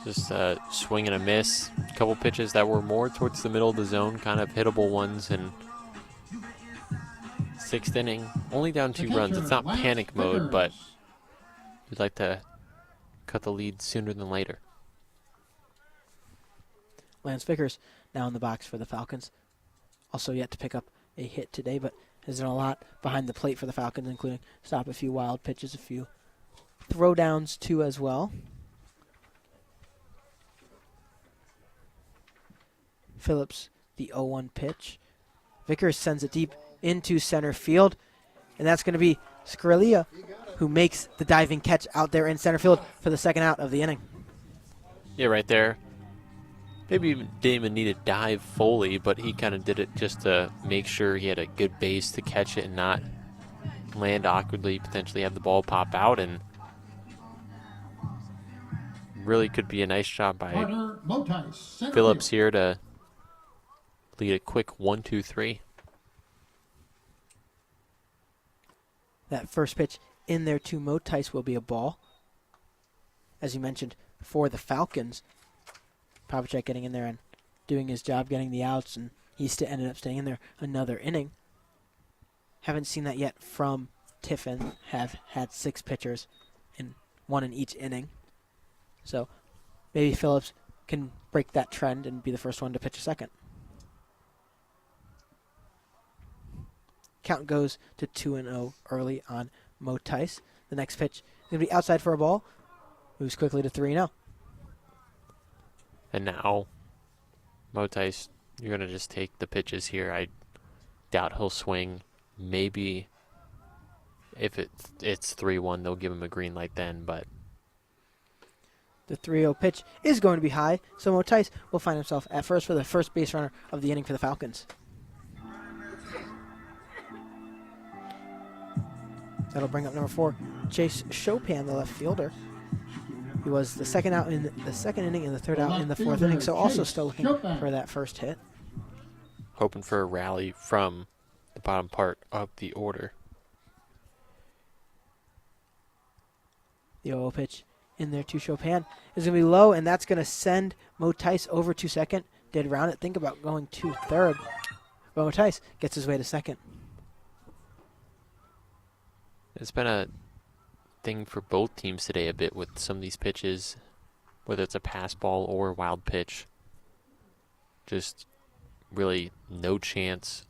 just a swing and a miss. A couple pitches that were more towards the middle of the zone, kind of hittable ones. And 6th inning, only down 2 runs. It's not panic mode, but you'd like to cut the lead sooner than later. Lance Vickers now in the box for the Falcons. Also yet to pick up a hit today, but has done a lot behind the plate for the Falcons, including stop a few wild pitches, a few throw downs too as well. Phillips, the 0-1 pitch. Vickers sends it deep into center field, and that's going to be Scalia, who makes the diving catch out there in center field for the second out of the inning. Yeah, right there. Maybe didn't even need to dive fully, but he kind of did it just to make sure he had a good base to catch it and not land awkwardly, potentially have the ball pop out, and really could be a nice job by Phillips here to lead a quick 1-2-3. That first pitch in there to Motice will be a ball. As you mentioned, for the Falcons, Pavlicek getting in there and doing his job, getting the outs, and he ended up staying in there another inning. Haven't seen that yet from Tiffin. Have had 6 pitchers, and 1 in each inning. So maybe Phillips can break that trend and be the first one to pitch a second. Count goes to 2-0 early on Mo Tice. The next pitch is going to be outside for a ball. Moves quickly to 3-0. And now, Mo Tice, you're going to just take the pitches here. I doubt he'll swing. Maybe if it's 3-1, they'll give him a green light then, but the 3-0 pitch is going to be high, so Mo Tice will find himself at first for the first base runner of the inning for the Falcons. That'll bring up number 4, Chase Chopin, the left fielder. He was the second out in the second inning and the third out in the fourth inning, so also still looking for that first hit. hoping for a rally from the bottom part of the order. The 0-0 pitch in there to Chopin is going to be low, and that's going to send Mo Tice over to second. Did round it, think about going to third. But Mo Tice gets his way to second. It's been a thing for both teams today a bit with some of these pitches, whether it's a pass ball or a wild pitch. Just really no chance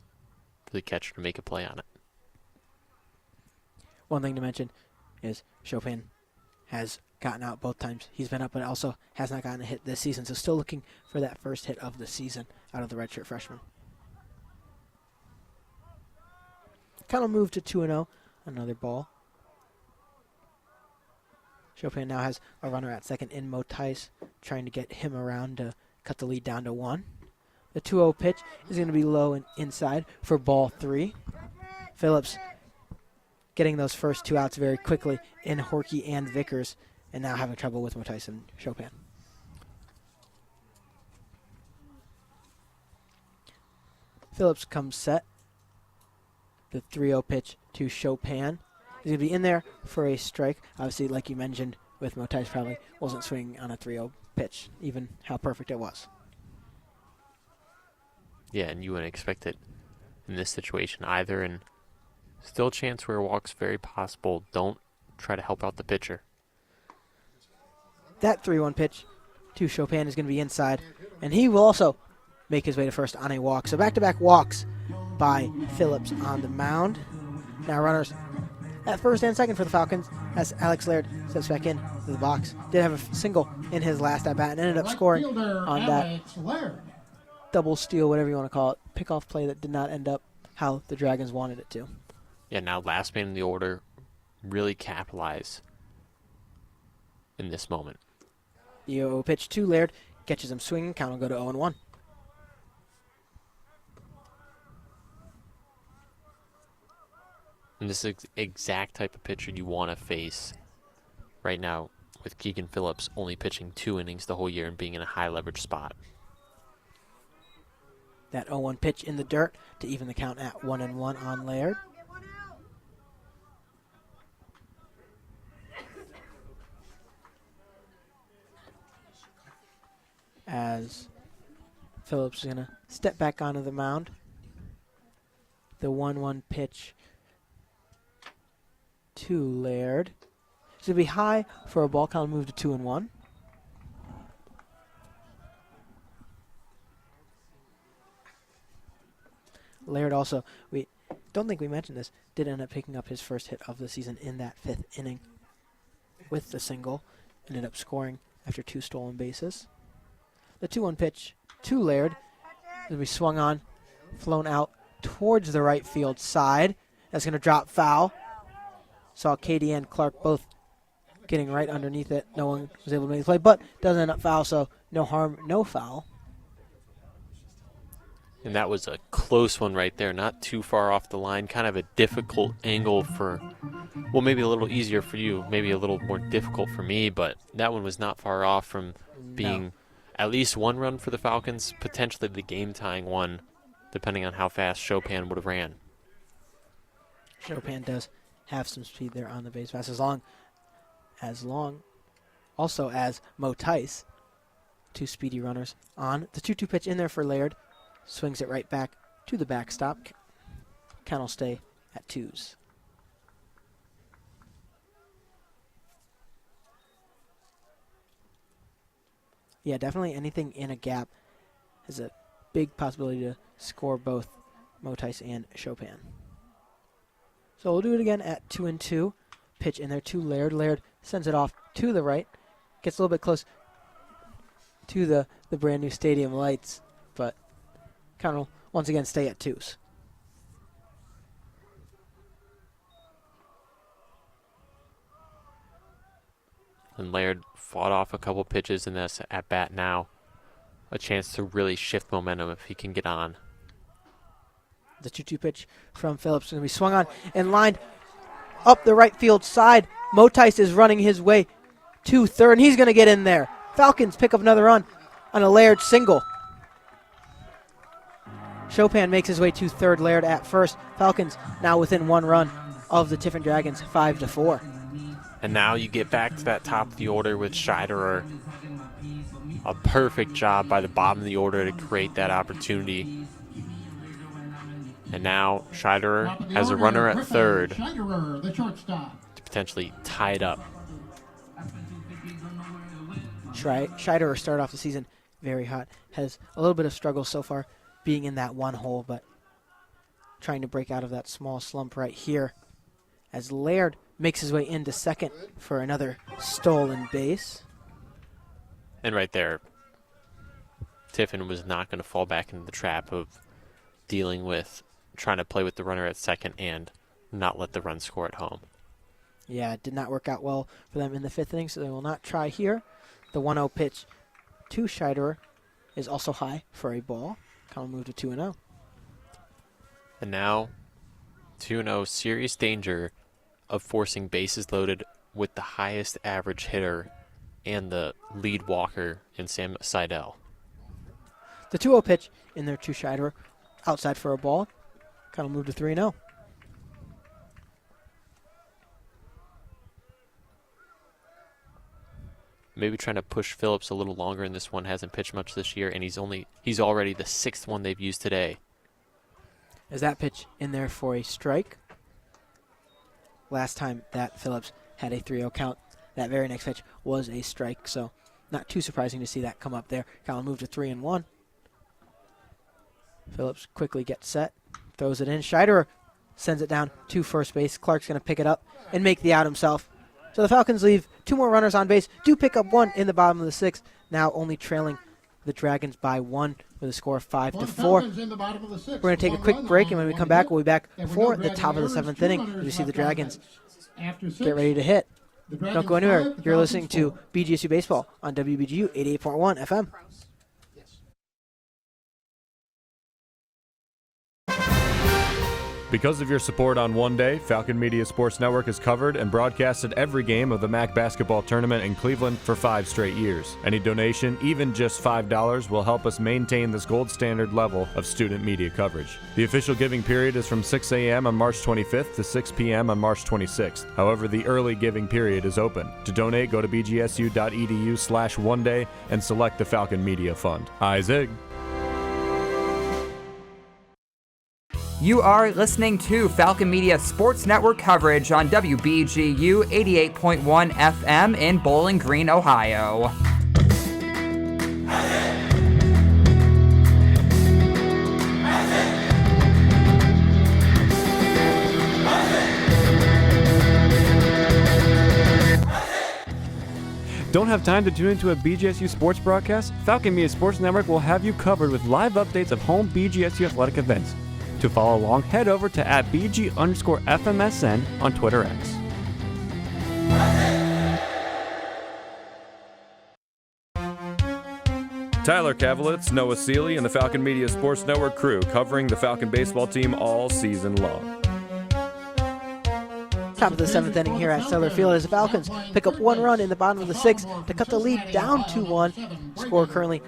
for the catcher to make a play on it. One thing to mention is Chopin has gotten out both times he's been up, but also has not gotten a hit this season, so still looking for that first hit of the season out of the redshirt freshman. Kind of moved to 2-0, another ball. Chopin now has a runner at second in Mo Tice, trying to get him around to cut the lead down to 1. The 2-0 pitch is going to be low and inside for ball 3. Phillips getting those first 2 outs very quickly in Horkey and Vickers, and now having trouble with Mo Tice and Chopin. Phillips comes set. The 3-0 pitch to Chopin is going to be in there for a strike. Obviously, like you mentioned, with Mo Tice probably wasn't swinging on a 3-0 pitch, even how perfect it was. Yeah, and you wouldn't expect it in this situation either, and still a chance where a walk's very possible. Don't try to help out the pitcher. That 3-1 pitch to Chopin is going to be inside, and he will also make his way to first on a walk. So back-to-back walks by Phillips on the mound. Now runners at first and second for the Falcons as Alex Laird steps back in to the box. Did have a single in his last at-bat and ended up scoring on that double steal, whatever you want to call it, pickoff play that did not end up how the Dragons wanted it to. Yeah, now last man in the order, really capitalize in this moment. The 0-0 pitch to Laird catches him swinging. Count will go to 0-1. And this is the exact type of pitcher you want to face right now with Keegan Phillips only pitching 2 innings the whole year and being in a high leverage spot. That 0-1 pitch in the dirt to even the count at 1-1 on Laird. As Phillips is going to step back onto the mound. The 1-1 pitch to Laird. It's going to be high for a ball count move to 2-1. Laird also, we don't think we mentioned this, did end up picking up his first hit of the season in that 5th inning with the single. Ended up scoring after 2 stolen bases. The 2-1 pitch to Laird is going to be swung on, flown out towards the right field side. That's going to drop foul. Saw Katie and Clark both getting right underneath it. No one was able to make the play, but doesn't end up foul, so no harm, no foul. And that was a close one right there, not too far off the line. Kind of a difficult angle for, well, maybe a little easier for you, maybe a little more difficult for me, but that one was not far off from being at least 1 run for the Falcons, potentially the game-tying one, depending on how fast Chopin would have ran. Chopin does have some speed there on the base pass, as long also as Mo Tice. 2 speedy runners on. The 2-2 pitch in there for Laird. Swings it right back to the backstop. Count will stay at 2s. Yeah, definitely anything in a gap has a big possibility to score both Mo Tice and Chopin. So we'll do it again at 2-2. Pitch in there to Laird. Laird sends it off to the right. Gets a little bit close to the brand new stadium lights, but count will once again stay at 2s. And Laird fought off a couple pitches in this at bat now. A chance to really shift momentum if he can get on. The 2-2 pitch from Phillips is going to be swung on and lined up the right field side. Motice is running his way to third, and he's going to get in there. Falcons pick up another run on a Laird single. Chopin makes his way to third, Laird at first. Falcons now within 1 run of the Tiffin Dragons, 5-4. And now you get back to that top of the order with Scheiderer. A perfect job by the bottom of the order to create that opportunity. And now Scheiderer has a runner at third to potentially tie it up. Scheiderer started off the season very hot. Has a little bit of struggle so far being in that one hole, but trying to break out of that small slump right here as Laird makes his way into second for another stolen base. And right there, Tiffin was not going to fall back into the trap of dealing with trying to play with the runner at second and not let the run score at home. Yeah, it did not work out well for them in the 5th inning, so they will not try here. The 1-0 pitch to Scheiderer is also high for a ball. Count will move to 2-0. And now 2-0, serious danger of forcing bases loaded with the highest average hitter and the lead walker in Sam Seidel. The 2-0 pitch in there to Scheiderer, outside for a ball. Kind of move to 3-0. Maybe trying to push Phillips a little longer in this one. Hasn't pitched much this year, and he's already the 6th one they've used today. Is that pitch in there for a strike? Last time that Phillips had a 3-0 count, that very next pitch was a strike, so not too surprising to see that come up there. Count will move to 3-1. Phillips quickly gets set, throws it in. Scheiderer sends it down to first base. Clark's going to pick it up and make the out himself. So the Falcons leave 2 more runners on base, do pick up 1 in the bottom of the 6th, now only trailing the Dragons by 1 with a score of 5-4. We're going to take a quick break, and when we come back, we'll be back for the top of the 7th inning as we see the Dragons get ready to hit. Don't go anywhere. You're listening to BGSU Baseball on WBGU 88.1 FM. Because of your support on One Day, Falcon Media Sports Network has covered and broadcasted every game of the MAC basketball tournament in Cleveland for 5 straight years. Any donation, even just $5, will help us maintain this gold standard level of student media coverage. The official giving period is from 6 a.m. on March 25th to 6 p.m. on March 26th. However, the early giving period is open. To donate, go to bgsu.edu/oneday and select the Falcon Media Fund. Zig. You are listening to Falcon Media Sports Network coverage on WBGU 88.1 FM in Bowling Green, Ohio. Don't have time to tune into a BGSU sports broadcast? Falcon Media Sports Network will have you covered with live updates of home BGSU athletic events. To follow along, head over to @BG_FMSN on Twitter X. Tyler Kavelitz, Noah Seeley, and the Falcon Media Sports Network crew covering the Falcon baseball team all season long. Top of the 7th inning here at Stellar Field as the Falcons pick up 1 run in the bottom of the 6th to cut the lead down to 1. Score currently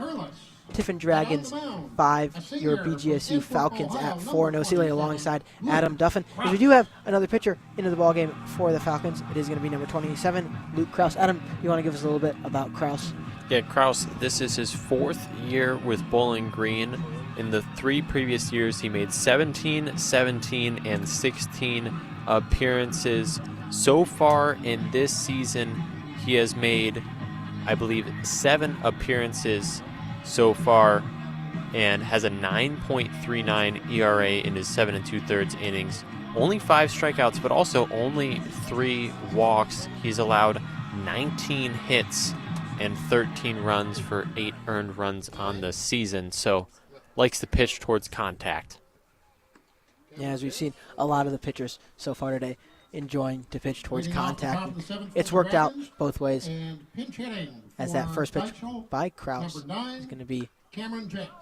Tiffin Dragons 5, your BGSU Falcons at 4. No Seeley alongside Adam Duffin. As we do have another pitcher into the ballgame for the Falcons, it is going to be number 27, Luke Kraus. Adam, you want to give us a little bit about Kraus? Yeah, Kraus, this is his 4th year with Bowling Green. In the 3 previous years, he made 17, 17, and 16 appearances. So far in this season, he has made, I believe, 7 appearances so far and has a 9.39 ERA in his 7 2/3 innings only 5 strikeouts, but also only 3 walks. He's allowed 19 hits and 13 runs for 8 earned runs on the season. So likes to pitch towards contact. Yeah, as we've seen a lot of the pitchers so far today enjoying to pitch towards contact. It's worked out both ways, as that first pitch by Kraus is going to be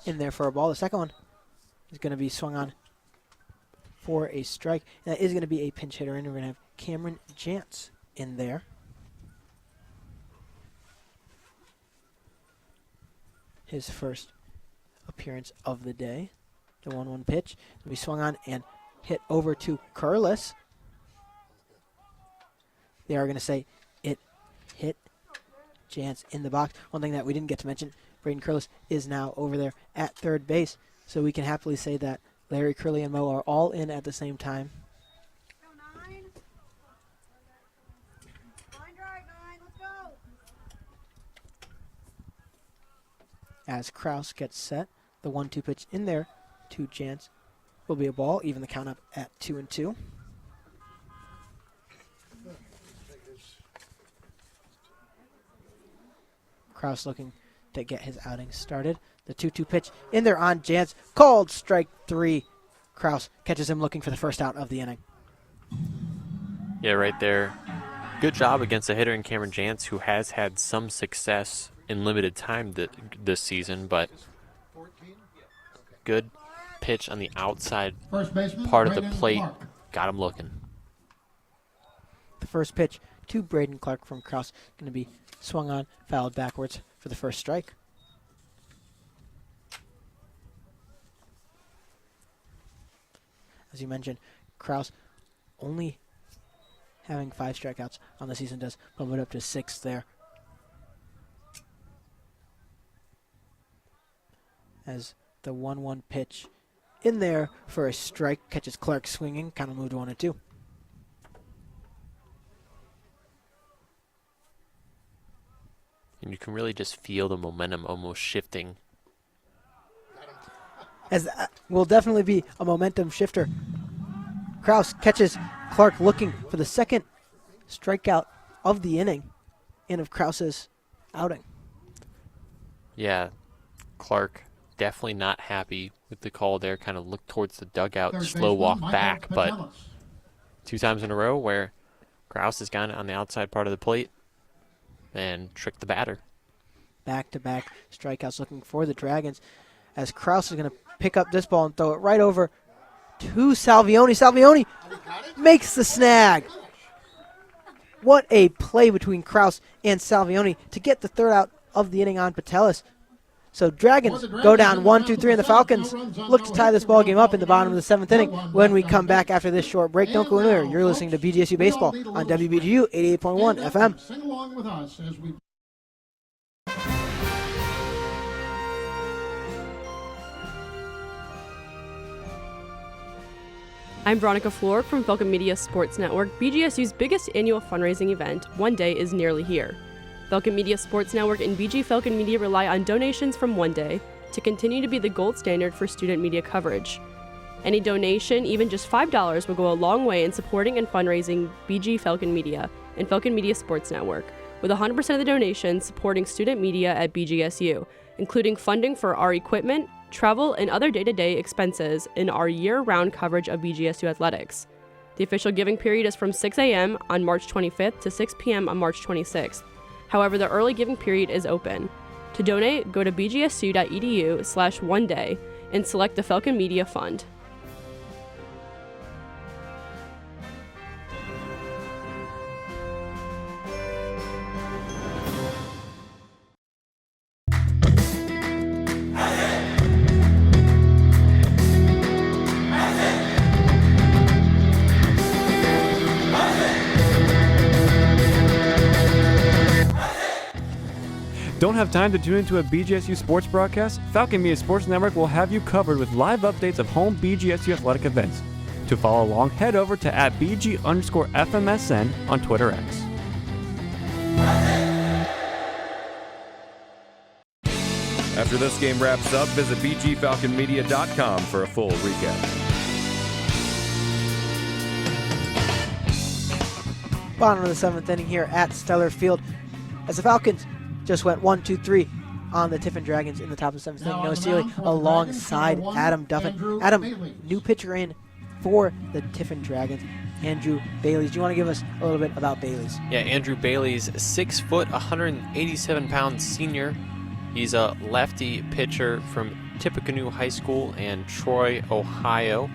in there for a ball. The second one is going to be swung on for a strike. And that is going to be a pinch hitter, and we're going to have Cameron Jantz in there. His first appearance of the day. The 1-1 pitch will be swung on and hit over to Curlis. They are going to say it hit Jantz in the box. One thing that we didn't get to mention, Braden Curlis is now over there at third base, so we can happily say that Larry, Curley, and Mo are all in at the same time. As Kraus gets set, the 1-2 pitch in there to Jantz will be a ball, even the count up at 2-2. Kraus looking to get his outing started. The 2-2 pitch in there on Jantz, called strike 3. Kraus catches him looking for the first out of the inning. Yeah, right there. Good job against a hitter in Cameron Jantz, who has had some success in limited time this season, but good pitch on the outside part of the plate. Got him looking. The first pitch to Braden Clark from Kraus going to be swung on, fouled backwards for the first strike. As you mentioned, Kraus only having 5 strikeouts on the season does bump it up to 6 there. As the 1-1 pitch in there for a strike catches Clark swinging, kind of moved 1-2. And you can really just feel the momentum almost shifting. As will definitely be a momentum shifter. Kraus catches Clark looking for the second strikeout of the inning and of Kraus's outing. Yeah, Clark definitely not happy with the call there. Kind of looked towards the dugout, slow walk back, but 2 times in a row where Kraus has gone on the outside part of the plate and tricked the batter. Back-to-back strikeouts looking for the Dragons, as Kraus is going to pick up this ball and throw it right over to Salvioni. Salvioni makes the snag. What a play between Kraus and Salvioni to get the third out of the inning on Patelis. So Dragons go down 1-2-3, and the Falcons look to tie this ball game up in the bottom of the 7th inning. When we come back after this short break, don't go anywhere. You're listening to BGSU Baseball on WBGU 88.1 FM. Sing along with us as we I'm Veronica Floor from Falcon Media Sports Network. BGSU's biggest annual fundraising event, One Day, is nearly here. Falcon Media Sports Network and BG Falcon Media rely on donations from One Day to continue to be the gold standard for student media coverage. Any donation, even just $5, will go a long way in supporting and fundraising BG Falcon Media and Falcon Media Sports Network, with 100% of the donations supporting student media at BGSU, including funding for our equipment, travel, and other day-to-day expenses in our year-round coverage of BGSU athletics. The official giving period is from 6 a.m. on March 25th to 6 p.m. on March 26th. However, the early giving period is open. To donate, go to bgsu.edu/oneday and select the Falcon Media Fund. Don't have time to tune into a BGSU sports broadcast? Falcon Media Sports Network will have you covered with live updates of home BGSU athletic events. To follow along, head over to @BG_FMSN on Twitter X. After this game wraps up, visit bgfalconmedia.com for a full recap. Bottom of the 7th inning here at Stellar Field, as the Falcons just went 1-2-3 on the Tiffin Dragons in the top of the 7th inning. Noah Seeley alongside Adam Duffin. Adam, new pitcher in for the Tiffin Dragons, Andrew Bailey's. Do you want to give us a little bit about Bailey's? Yeah, Andrew Bailey's 6 foot, 187 pound senior. He's a lefty pitcher from Tippecanoe High School and Troy, Ohio.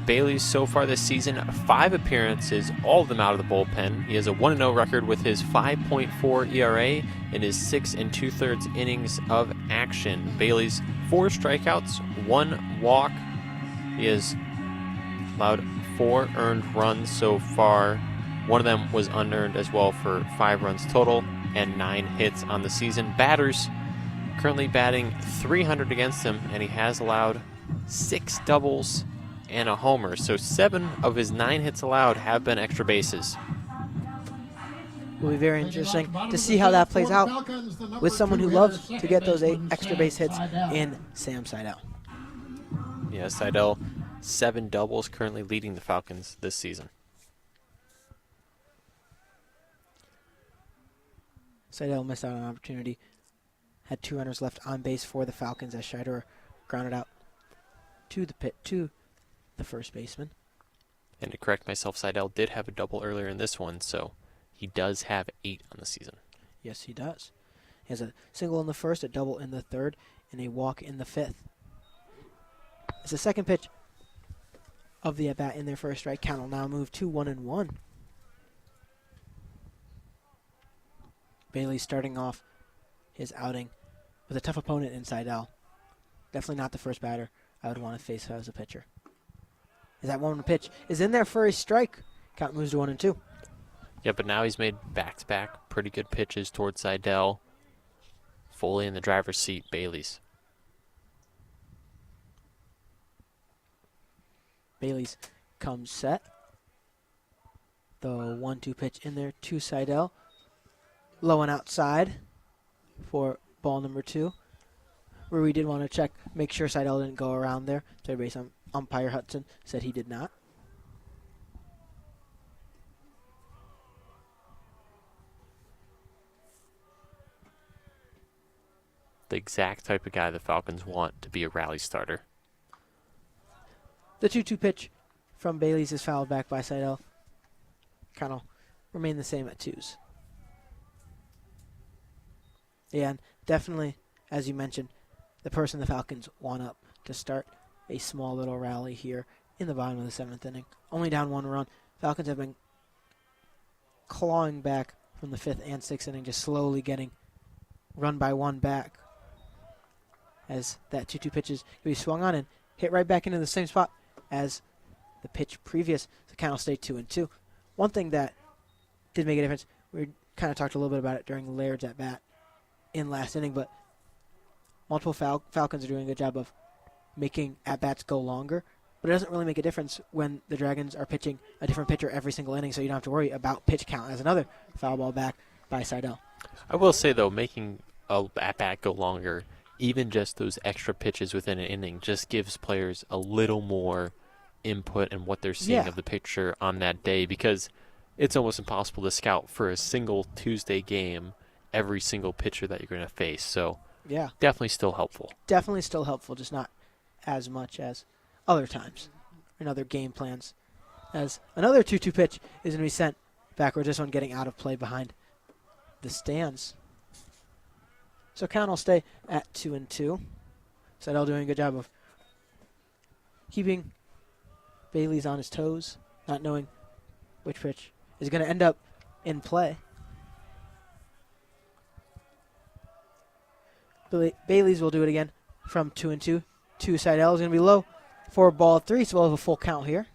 Bailey's so far this season, 5 appearances, all of them out of the bullpen. He has a 1-0 record with his 5.4 ERA in his 6 2/3 innings of action. Bailey's 4 strikeouts, 1 walk. He has allowed 4 earned runs so far. One of them was unearned as well for 5 runs total and 9 hits on the season. Batters currently batting .300 against him, and he has allowed 6 doubles and a homer. So 7 of his 9 hits allowed have been extra bases. Will be very interesting to see how that plays out with someone who loves to get those 8 extra base hits in Sam Seidel. Yeah, Seidel, 7 doubles, currently leading the Falcons this season. Seidel missed out on an opportunity. Had 2 runners left on base for the Falcons as Scheider grounded out to the first baseman. And to correct myself, Seidel did have a double earlier in this one, so he does have 8 on the season. Yes, he does. He has a single in the first, a double in the third, and a walk in the 5th. It's the second pitch of the at-bat in their first strike. Count will now move to 1-1. Bailey starting off his outing with a tough opponent in Seidel. Definitely not the first batter I would want to face as a pitcher. As that 1-1 pitch is in there for a strike. Count moves to 1-2. Yeah, but now he's made back-to-back pretty good pitches towards Seidel. Fully in the driver's seat, Bailey's. Bailey's comes set. The 1-2 pitch in there to Seidel. Low and outside for ball number 2. Where we did want to check, make sure Seidel didn't go around there. Third base umpire Hudson said he did not. The exact type of guy the Falcons want to be a rally starter. The 2-2 pitch from Bailey's is fouled back by Seidel. Kind of remain the same at 2s. Yeah, and definitely, as you mentioned, the person the Falcons want up to start a small little rally here in the bottom of the 7th inning. Only down 1 run. Falcons have been clawing back from the 5th and 6th inning, just slowly getting run by 1 back. As that 2-2 pitch is going to be swung on and hit right back into the same spot as the pitch previous. The count will stay 2-2. One thing that did make a difference, we kind of talked a little bit about it during Laird's at-bat in last inning, but multiple Falcons are doing a good job of making at-bats go longer, but it doesn't really make a difference when the Dragons are pitching a different pitcher every single inning, so you don't have to worry about pitch count. As another foul ball back by Seidel. I will say, though, making a at-bat go longer, even just those extra pitches within an inning, just gives players a little more input in what they're seeing of the pitcher on that day, because it's almost impossible to scout for a single Tuesday game every single pitcher that you're going to face. So yeah, definitely still helpful. Definitely still helpful, just not as much as other times in other game plans. As another 2-2 pitch is going to be sent backwards, this one getting out of play behind the stands. So count will stay at 2-2. Seidel doing a good job of keeping Bailey's on his toes, not knowing which pitch is going to end up in play. Bailey's will do it again from 2-2. Seidel is going to be low for ball 3, so we'll have a full count here.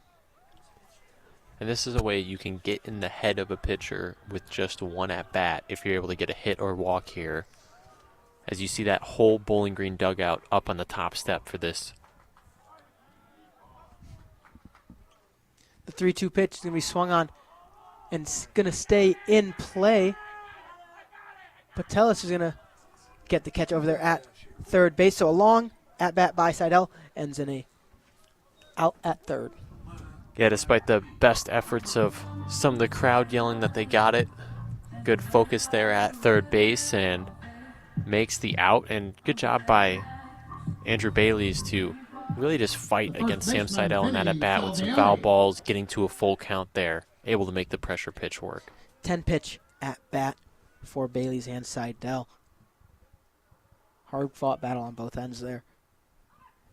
And this is a way you can get in the head of a pitcher with just 1 at-bat if you're able to get a hit or walk here. As you see that whole Bowling Green dugout up on the top step for this. The 3-2 pitch is going to be swung on and it's going to stay in play. Patelis is going to get the catch over there at third base. So a long at-bat by Seidel ends in a out at third. Yeah, despite the best efforts of some of the crowd yelling that they got it, good focus there at third base and makes the out. And good job by Andrew Bailey's to really just fight against Sam Seidel in that at-bat with some foul balls, getting to a full count there, able to make the pressure pitch work. 10-pitch at-bat for Bailey's and Seidel. Hard-fought battle on both ends there.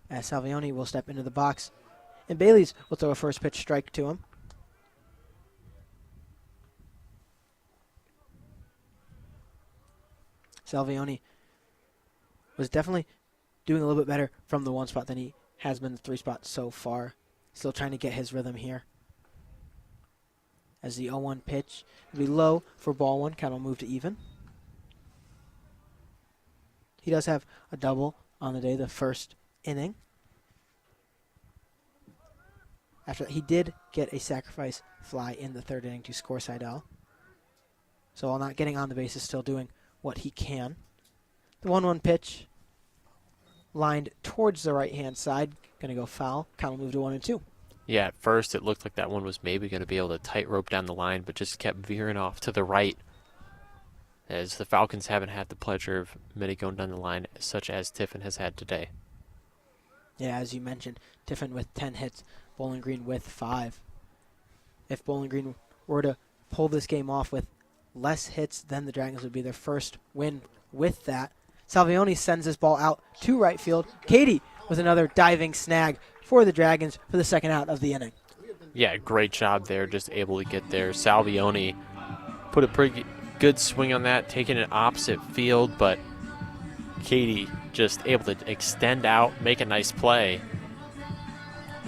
As Salvioni will step into the box, and Bailey's will throw a first-pitch strike to him. Salvioni was definitely doing a little bit better from the one spot than he has been the three spot so far. Still trying to get his rhythm here. As the 0-1 pitch will be low for ball one, count will move to even. He does have a double on the day, the first inning. After that, he did get a sacrifice fly in the third inning to score Seidel. So while not getting on the base, is still doing what he can. The 1-1 pitch lined towards the right-hand side. Going to go foul. Count will move to 1-2. Yeah, at first it looked like that one was maybe going to be able to tightrope down the line, but just kept veering off to the right, as the Falcons haven't had the pleasure of many going down the line, such as Tiffin has had today. Yeah, as you mentioned, Tiffin with 10 hits, Bowling Green with 5. If Bowling Green were to pull this game off with less hits, then the Dragons would be their first win with that. Salvioni sends this ball out to right field. Katie with another diving snag for the Dragons for the second out of the inning. Yeah, great job there, just able to get there. Salvioni put a pretty good swing on that, taking it opposite field, but Katie just able to extend out, make a nice play.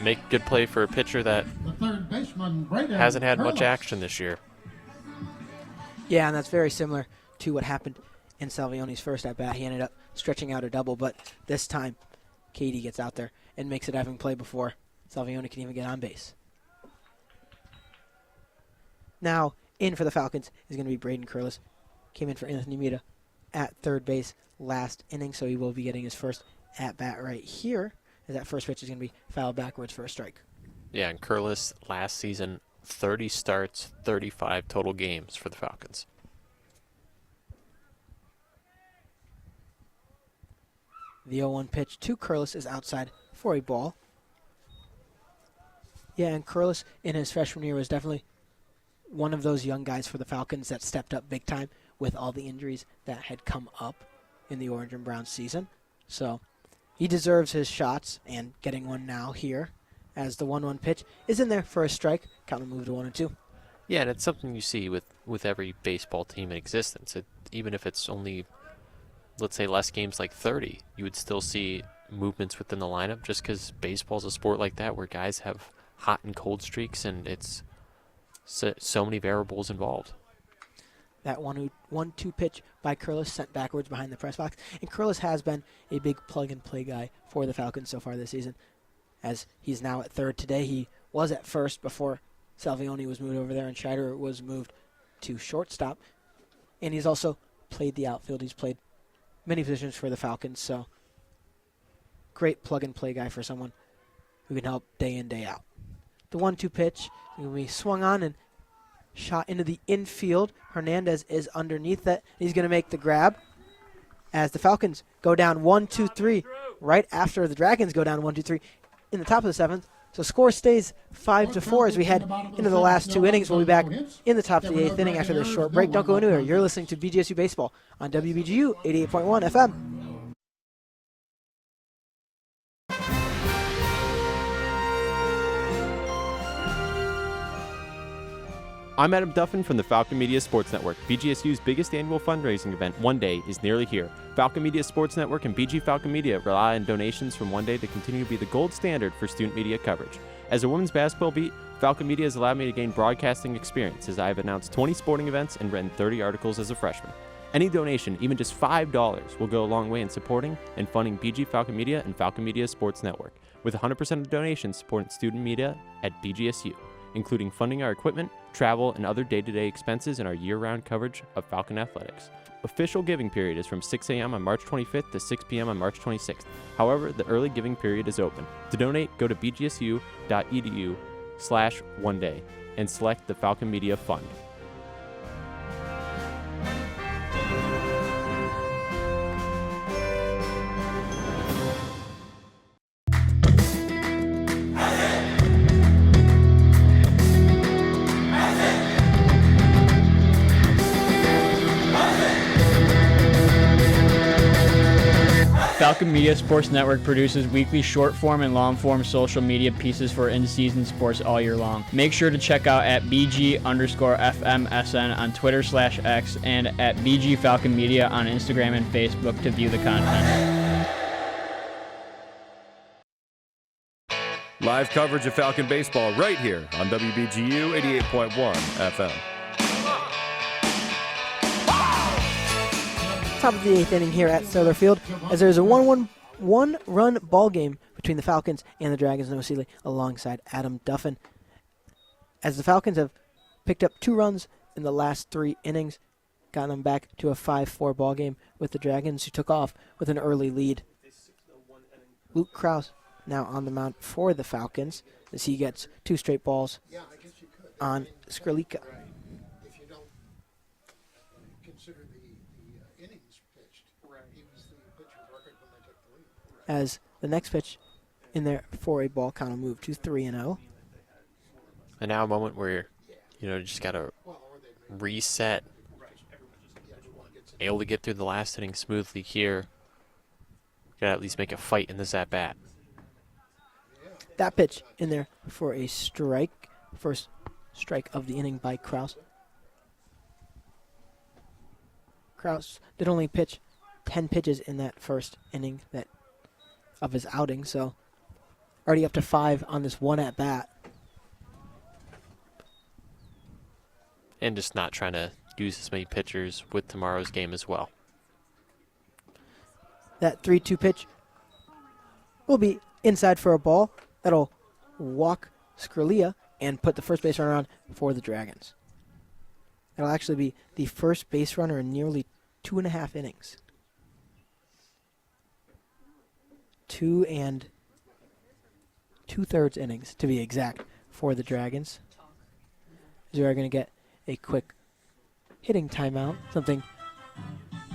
Make a good play for a pitcher that hasn't had much action this year. Yeah, and that's very similar to what happened in Salvioni's first at-bat. He ended up stretching out a double, but this time Katie gets out there and makes a diving play before Salvioni can even get on base. Now, in for the Falcons is going to be Braden Curlis. Came in for Anthony Mita at third base last inning, so he will be getting his first at-bat right here, as that first pitch is going to be fouled backwards for a strike. Yeah, and Curlis last season, 30 starts, 35 total games for the Falcons. The 0-1 pitch to Curlis is outside for a ball. Yeah, and Curlis in his freshman year was definitely one of those young guys for the Falcons that stepped up big time with all the injuries that had come up in the Orange and Brown season. So he deserves his shots, and getting one now here as the 1-1 pitch is in there for a strike. Count will move to 1-2. Yeah, and it's something you see with every baseball team in existence. Even if it's only, let's say, less games like 30, you would still see movements within the lineup, just because baseball's a sport like that where guys have hot and cold streaks, and it's so many variables involved. That 1-2 pitch by Curlis sent backwards behind the press box. And Curlis has been a big plug-and-play guy for the Falcons so far this season, as he's now at third today. He was at first before Salvioni was moved over there and Scheider was moved to shortstop. And he's also played the outfield. He's played many positions for the Falcons, so great plug-and-play guy for someone who can help day in, day out. The 1-2 pitch will be swung on and shot into the infield. Hernandez is underneath that. He's going to make the grab as the Falcons go down 1-2-3 right after the Dragons go down 1-2-3 in the top of the seventh. So score stays 5-4 as we head into the last two innings. We'll be back in the top of the eighth inning after this short break. Don't go anywhere. You're listening to BGSU Baseball on WBGU 88.1 FM. I'm Adam Duffin from the Falcon Media Sports Network. BGSU's biggest annual fundraising event, One Day, is nearly here. Falcon Media Sports Network and BG Falcon Media rely on donations from One Day to continue to be the gold standard for student media coverage. As a women's basketball beat, Falcon Media has allowed me to gain broadcasting experience, as I have announced 20 sporting events and written 30 articles as a freshman. Any donation, even just $5, will go a long way in supporting and funding BG Falcon Media and Falcon Media Sports Network, with 100% of donations supporting student media at BGSU, including funding our equipment, travel, and other day-to-day expenses in our year-round coverage of Falcon athletics. Official giving period is from 6 a.m. on March 25th to 6 p.m. on March 26th. However, the early giving period is open. To donate, go to bgsu.edu FalconMedia.com/oneday and select the Falcon Media Fund. Falcon Media Sports Network produces weekly short-form and long-form social media pieces for in-season sports all year long. Make sure to check out at BG_FMSN on Twitter/X and at BG Falcon Media on Instagram and Facebook to view the content. Live coverage of Falcon baseball right here on WBGU 88.1 FM. Top of the 8th inning here at Solar Field, as there's a 1-run ball game between the Falcons and the Dragons. Noah Seeley alongside Adam Duffin. As the Falcons have picked up 2 runs in the last 3 innings, gotten them back to a 5-4 ball game with the Dragons, who took off with an early lead. Luke Krause now on the mound for the Falcons as he gets 2 straight balls on Skrlicka. If you don't consider the innings pitched, he was the pitcher's record when they took the lead. As the next pitch in there for a ball count will move to 3-0. And now a moment where, just got to reset. Able to get through the last inning smoothly here. Got to at least make a fight in this at-bat. That pitch in there for a strike. First strike of the inning by Krause. Krause did only pitch 10 pitches in that first inning of his outing, so already up to 5 on this one at-bat. And just not trying to use as many pitchers with tomorrow's game as well. That 3-2 pitch will be inside for a ball. That'll walk Skrlicka and put the first base runner on for the Dragons. That'll actually be the first base runner in nearly 2.5 innings. 2 2/3 innings, to be exact, for the Dragons. As we are going to get a quick hitting timeout, something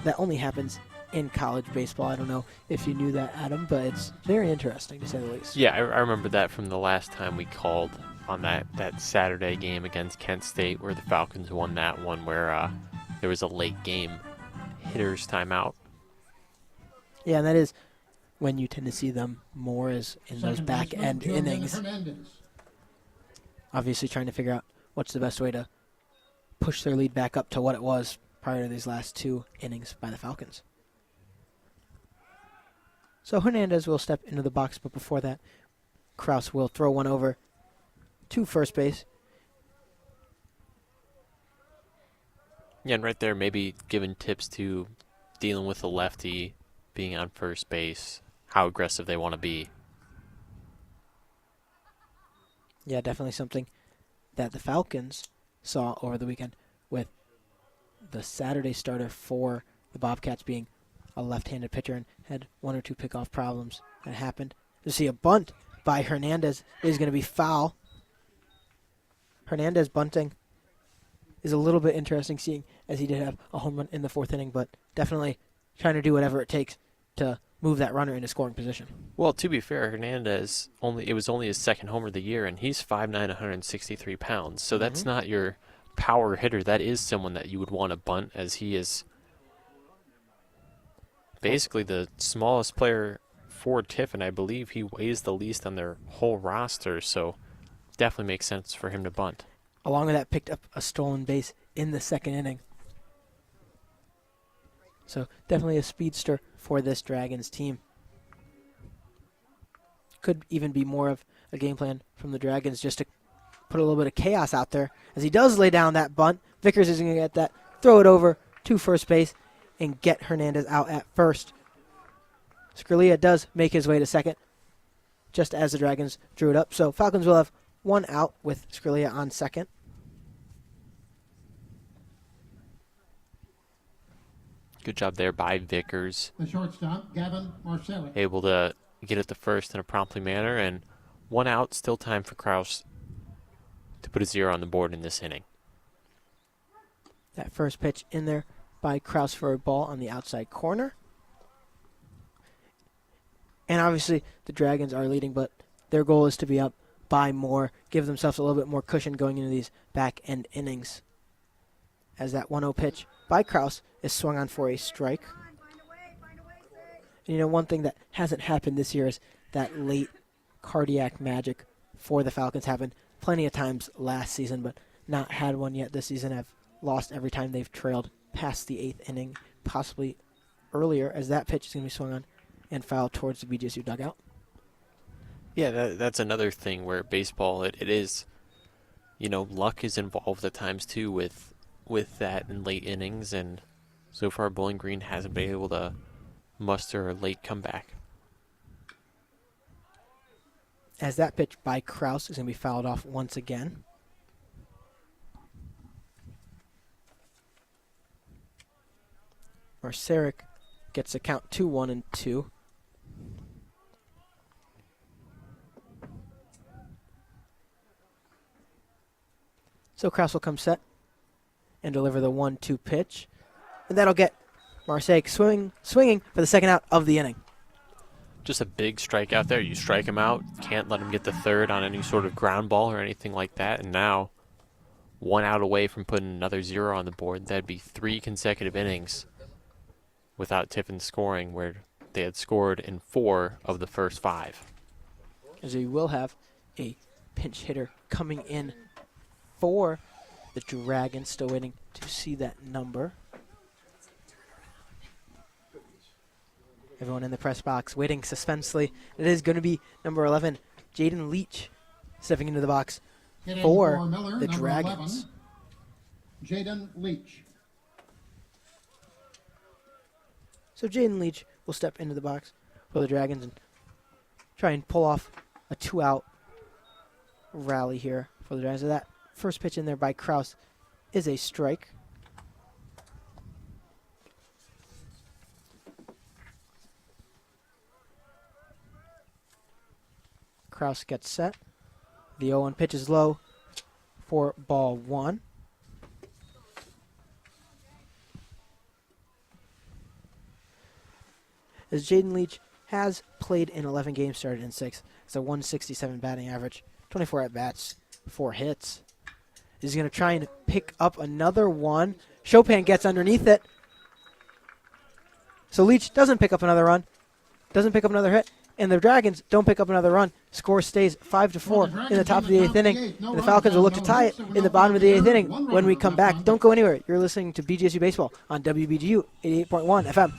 that only happens in college baseball. I don't know if you knew that, Adam, but it's very interesting, to say the least. Yeah, I remember that from the last time we called on that Saturday game against Kent State where the Falcons won that one, where there was a late game hitter's timeout. Yeah, and that is when you tend to see them more as in those back-end innings. Obviously trying to figure out what's the best way to push their lead back up to what it was prior to these last 2 innings by the Falcons. So Hernandez will step into the box, but before that, Krause will throw one over to first base. Yeah, and right there, maybe giving tips to dealing with a lefty, being on first base, how aggressive they want to be. Yeah, definitely something that the Falcons saw over the weekend with the Saturday starter for the Bobcats being a left-handed pitcher and had 1 or 2 pickoff problems that happened. To see a bunt by Hernandez is going to be foul. Hernandez bunting is a little bit interesting, seeing as he did have a home run in the 4th inning, but definitely trying to do whatever it takes to move that runner into scoring position. Well, to be fair, Hernandez, it was only his 2nd homer of the year, and he's 5'9", 163 pounds. So that's not your power hitter. That is someone that you would want to bunt, as he is basically the smallest player for Tiffin. I believe he weighs the least on their whole roster, so definitely makes sense for him to bunt. Along with that, picked up a stolen base in the 2nd inning. So definitely a speedster for this Dragons team. Could even be more of a game plan from the Dragons just to put a little bit of chaos out there. As he does lay down that bunt, Vickers is going to get that, throw it over to first base, and get Hernandez out at first. Skrlicka does make his way to second, just as the Dragons drew it up. So Falcons will have 1 out with Skrlicka on second. Good job there by Vickers. The shortstop, Gavin Marcelli. Able to get it to first in a promptly manner, and 1 out, still time for Krause to put a 0 on the board in this inning. That first pitch in there by Kraus for a ball on the outside corner. And obviously the Dragons are leading, but their goal is to be up by more, give themselves a little bit more cushion going into these back end innings. As that 1-0 pitch by Kraus is swung on for a strike. And you know, one thing that hasn't happened this year is that late cardiac magic for the Falcons. Happened plenty of times last season, but not had one yet this season. Have lost every time they've trailed past the 8th inning, possibly earlier, as that pitch is going to be swung on and fouled towards the BGSU dugout. Yeah, that's another thing where baseball, it is, you know, luck is involved at times too with that in late innings, and so far Bowling Green hasn't been able to muster a late comeback. As that pitch by Kraus is going to be fouled off once again. Marceric gets the count 2-1-2. So Kraus will come set and deliver the 1-2 pitch. And that'll get Marceric swinging for the second out of the inning. Just a big strikeout there. You strike him out, can't let him get the third on any sort of ground ball or anything like that. And now, 1 out away from putting another 0 on the board. That'd be 3 consecutive innings without Tiffin scoring, where they had scored in 4 of the first 5. As we will have a pinch hitter coming in for the Dragons. Still waiting to see that number. Everyone in the press box waiting suspensefully. It is going to be number 11, Jaden Leach, stepping into the box for Miller, the number Dragons. 11, Jaden Leach. So Jaden Leach will step into the box for the Dragons and try and pull off a 2-out rally here for the Dragons. So that first pitch in there by Kraus is a strike. Kraus gets set. The 0-1 pitch is low for ball 1. As Jaden Leach has played in 11 games, started in 6. It's a 167 batting average, 24 at-bats, 4 hits. He's going to try and pick up another one. Chopin gets underneath it. So Leach doesn't pick up another run, doesn't pick up another hit, and the Dragons don't pick up another run. Score stays 5-4 in the top of the 8th inning. And the Falcons will look to tie it in the bottom of the 8th inning when we come back. Don't go anywhere. You're listening to BGSU Baseball on WBGU 88.1 FM.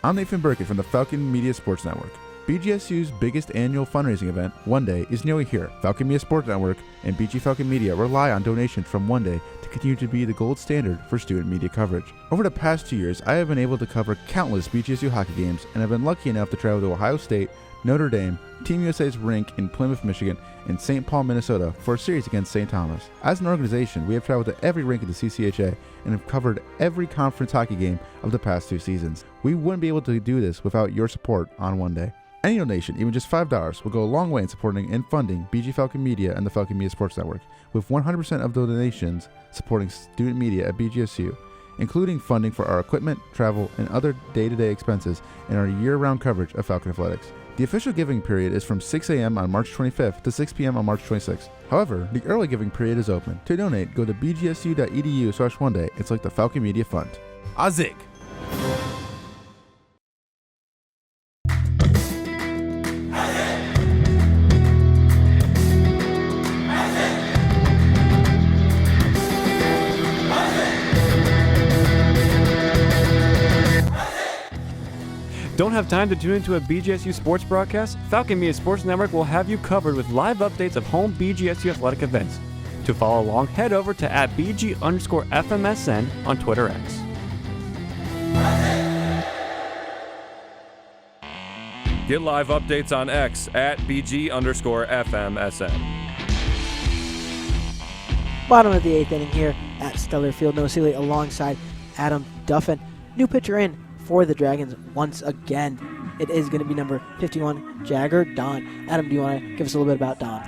I'm Nathan Burkett from the Falcon Media Sports Network. BGSU's biggest annual fundraising event, One Day, is nearly here. Falcon Media Sports Network and BG Falcon Media rely on donations from One Day to continue to be the gold standard for student media coverage. Over the past 2 years, I have been able to cover countless BGSU hockey games and have been lucky enough to travel to Ohio State, Notre Dame, Team USA's rink in Plymouth, Michigan, and St. Paul, Minnesota for a series against St. Thomas. As an organization, we have traveled to every rink in the CCHA and have covered every conference hockey game of the past 2 seasons. We wouldn't be able to do this without your support on One Day. Any donation, even just $5, will go a long way in supporting and funding BG Falcon Media and the Falcon Media Sports Network, with 100% of the donations supporting student media at BGSU, including funding for our equipment, travel, and other day-to-day expenses in our year-round coverage of Falcon Athletics. The official giving period is from 6 a.m. on March 25th to 6 p.m. on March 26th. However, the early giving period is open. To donate, go to bgsu.edu/oneday and select the Falcon Media Fund. Azig! Don't have time to tune into a BGSU sports broadcast? Falcon Media Sports Network will have you covered with live updates of home BGSU athletic events. To follow along, head over to @BG_FMSN on Twitter X. Get live updates on X @BG_FMSN. Bottom of the 8th inning here at Stellar Field. Noah Seeley alongside Adam Duffin. New pitcher in for the Dragons once again. It is going to be number 51, Jagger Don. Adam, do you want to give us a little bit about Don?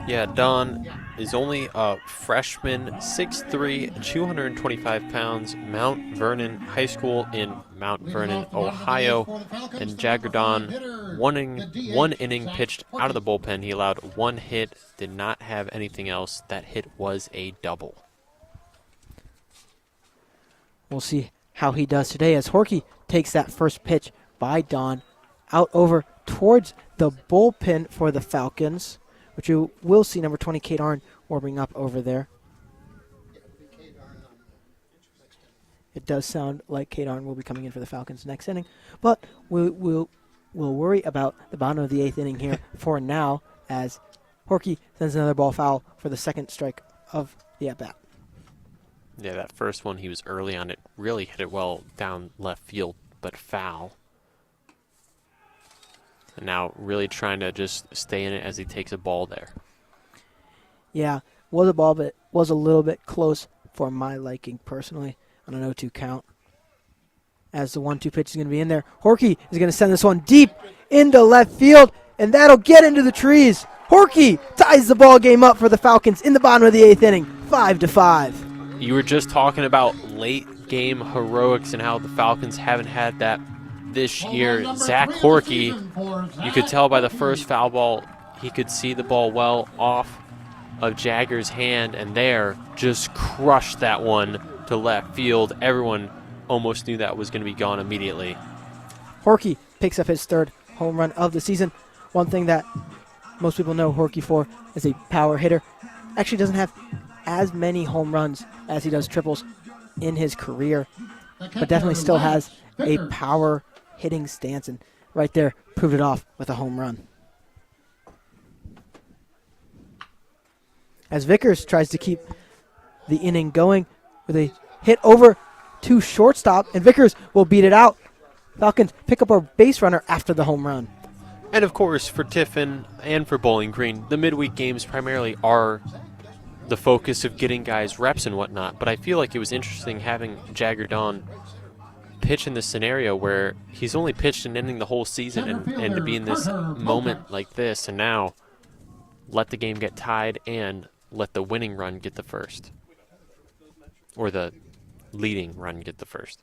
Yeah, Don is only a freshman, 6'3", 225 pounds, Mount Vernon High School in Mount Vernon, Ohio. And Jagger Don, one inning pitched out of the bullpen. He allowed one hit, did not have anything else. That hit was a double. We'll see how he does today as Horky takes that first pitch by Don out over towards the bullpen for the Falcons, which you will see number 20, Kate Arn, warming up over there. It does sound like Kate Arn will be coming in for the Falcons next inning, but we'll worry about the bottom of the 8th inning here for now as Horky sends another ball foul for the second strike of the at-bat. Yeah, that first one, he was early on it, really hit it well down left field, but foul. And now really trying to just stay in it as he takes a ball there. Yeah, was a ball, but was a little bit close for my liking personally on an 0-2 count. As the 1-2 pitch is going to be in there, Horky is going to send this one deep into left field, and that'll get into the trees. Horky ties the ball game up for the Falcons in the bottom of the 8th inning, 5-5. You were just talking about late game heroics and how the Falcons haven't had that this year. Zach Horky, you could tell by the first foul ball, he could see the ball well off of Jagger's hand, and there just crushed that one to left field. Everyone almost knew that was going to be gone immediately. Horky picks up his 3rd home run of the season. One thing that most people know Horky for is a power hitter. Actually doesn't have as many home runs as he does triples in his career, but definitely still has a power hitting stance, and right there proved it off with a home run. As Vickers tries to keep the inning going with a hit over to shortstop, and Vickers will beat it out. Falcons pick up a base runner after the home run. And of course, for Tiffin and for Bowling Green, the midweek games primarily are the focus of getting guys reps and whatnot, but I feel like it was interesting having Jagger Don pitch in this scenario where he's only pitched an inning the whole season, and to be in this moment like this, and now let the game get tied and let the winning run get the first, or the leading run get the first.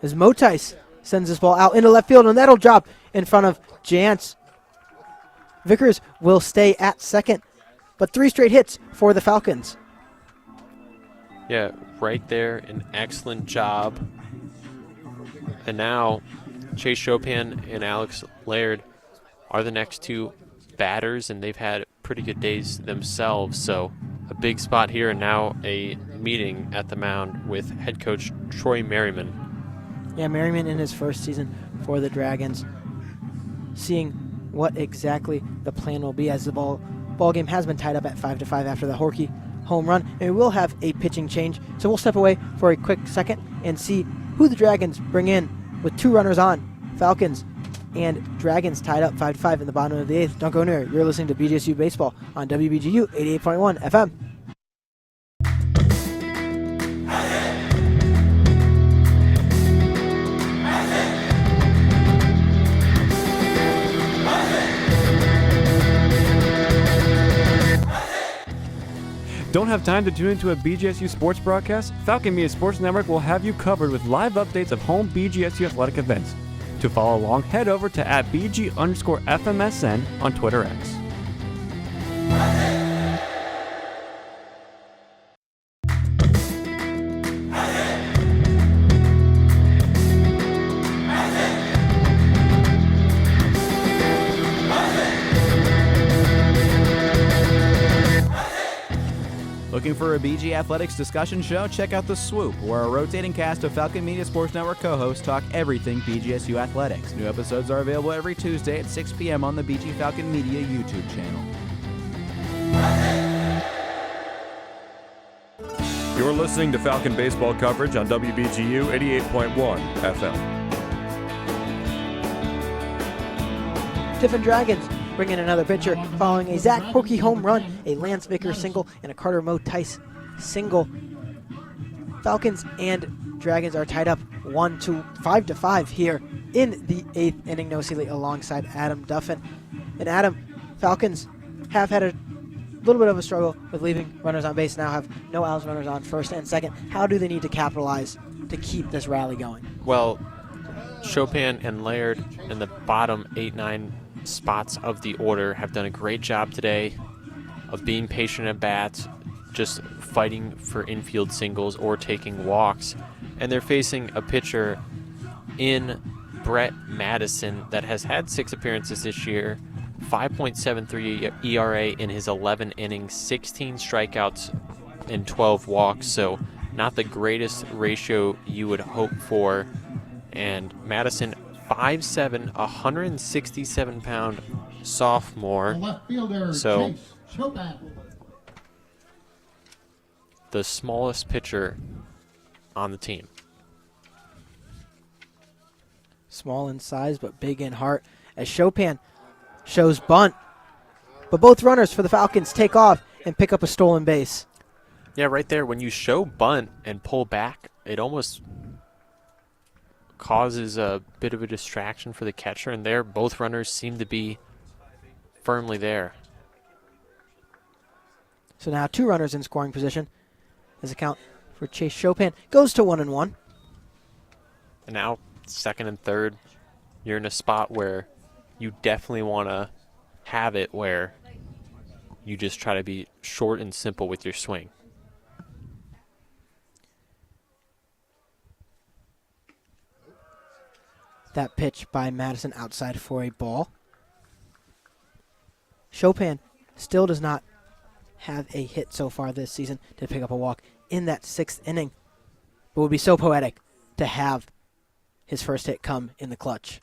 As Motais sends this ball out into left field, and that'll drop in front of Jantz. Vickers will stay at second, but 3 straight hits for the Falcons. Yeah, right there, an excellent job. And now Chase Chopin and Alex Laird are the next 2 batters, and they've had pretty good days themselves. So a big spot here, and now a meeting at the mound with head coach Troy Merriman. Yeah, Merriman in his first season for the Dragons, seeing what exactly the plan will be as the ball game has been tied up at 5-5 after the Horky home run, and we will have a pitching change. So we'll step away for a quick second and see who the Dragons bring in with 2 runners on. Falcons and Dragons tied up 5-5 in the bottom of the 8th. Don't go anywhere. You're listening to BGSU Baseball on WBGU 88.1 FM. Don't have time to tune into a BGSU sports broadcast? Falcon Media Sports Network will have you covered with live updates of home BGSU athletic events. To follow along, head over to @BG_FMSN on Twitter X. Looking for a BG Athletics discussion show? Check out The Swoop, where a rotating cast of Falcon Media Sports Network co-hosts talk everything BGSU athletics. New episodes are available every Tuesday at 6 p.m. on the BG Falcon Media YouTube channel. You're listening to Falcon baseball coverage on WBGU 88.1 FM. Tiffin Dragons bring in another pitcher following a Zach Horky home run, a Lance Vickers single, and a Carter Motais single. Falcons and Dragons are tied up 5-5 here in the 8th inning. Noah Seeley alongside Adam Duffin. And Adam, Falcons have had a little bit of a struggle with leaving runners on base, now have no outs, runners on first and second. How do they need to capitalize to keep this rally going? Well, Chopin and Laird in the bottom 8-9 spots of the order have done a great job today of being patient at bats, just fighting for infield singles or taking walks. And they're facing a pitcher in Brett Madison that has had 6 appearances this year, 5.73 ERA in his 11 innings, 16 strikeouts and 12 walks, so not the greatest ratio you would hope for. And Madison, 5'7", 167-pound sophomore, so the smallest pitcher on the team. Small in size but big in heart as Chopin shows bunt. But both runners for the Falcons take off and pick up a stolen base. Yeah, right there, when you show bunt and pull back, it almost causes a bit of a distraction for the catcher, and there both runners seem to be firmly there. So now 2 runners in scoring position as the count for Chase Chopin goes to 1-1. And now second and third, you're in a spot where you definitely want to have it where you just try to be short and simple with your swing. That pitch by Madison outside for a ball. Chopin still does not have a hit so far this season to pick up a walk in that 6th inning. But it would be so poetic to have his first hit come in the clutch.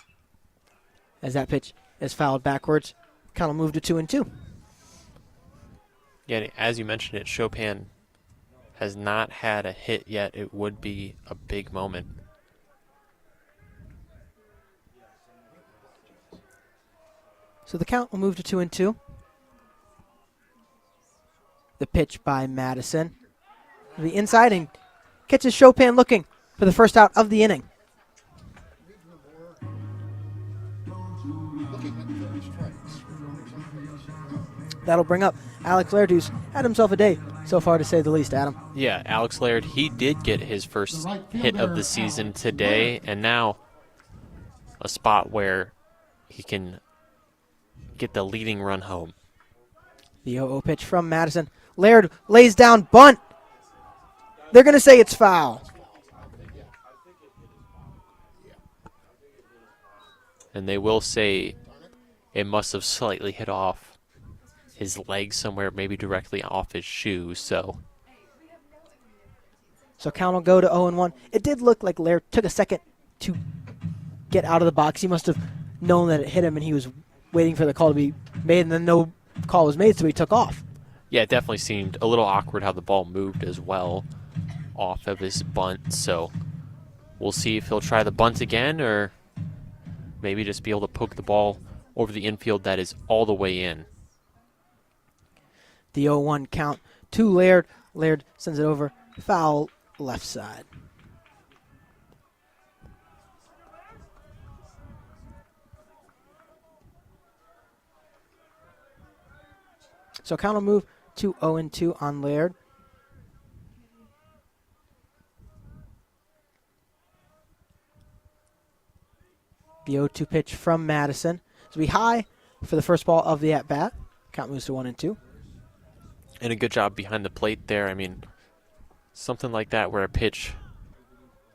As that pitch is fouled backwards, count will move to 2-2. Yeah, as you mentioned it, Chopin has not had a hit yet. It would be a big moment. So the count will move to 2-2. The pitch by Madison. The inside and catches Chopin looking for the first out of the inning. That'll bring up Alex Laird, who's had himself a day so far, to say the least, Adam. Yeah, Alex Laird, he did get his first hit of the season today, and now a spot where he can get the leading run home. The 0-0 pitch from Madison. Laird lays down bunt. They're going to say it's foul. And they will say it must have slightly hit off his leg somewhere, maybe directly off his shoe, so count will go to 0-1. It did look like Laird took a second to get out of the box. He must have known that it hit him, and he was waiting for the call to be made, and then no call was made, so he took off. Yeah, it definitely seemed a little awkward how the ball moved as well off of his bunt, so we'll see if he'll try the bunt again or maybe just be able to poke the ball over the infield that is all the way in. The 0-1 count to Laird. Laird sends it over, foul left side. So count will move to 0-2 on Laird. The 0-2 pitch from Madison. So be high for the first ball of the at-bat. Count moves to 1-2. And a good job behind the plate there. I mean, something like that where a pitch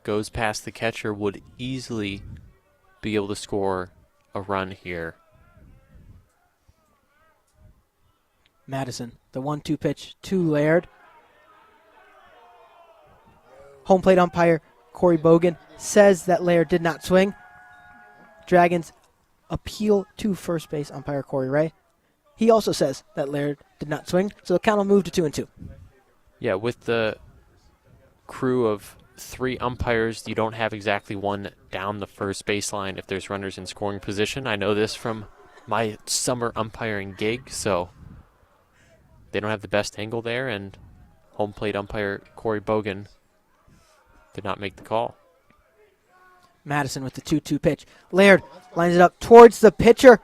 goes past the catcher would easily be able to score a run here. Madison, the 1-2 pitch to Laird. Home plate umpire Corey Bogan says that Laird did not swing. Dragons appeal to first base umpire Corey Ray. He also says that Laird did not swing, so the count will move to 2-2. Yeah, with the crew of 3 umpires, you don't have exactly one down the first baseline if there's runners in scoring position. I know this from my summer umpiring gig, so they don't have the best angle there, and home plate umpire Corey Bogan did not make the call. Madison with the 2-2 pitch. Laird lines it up towards the pitcher,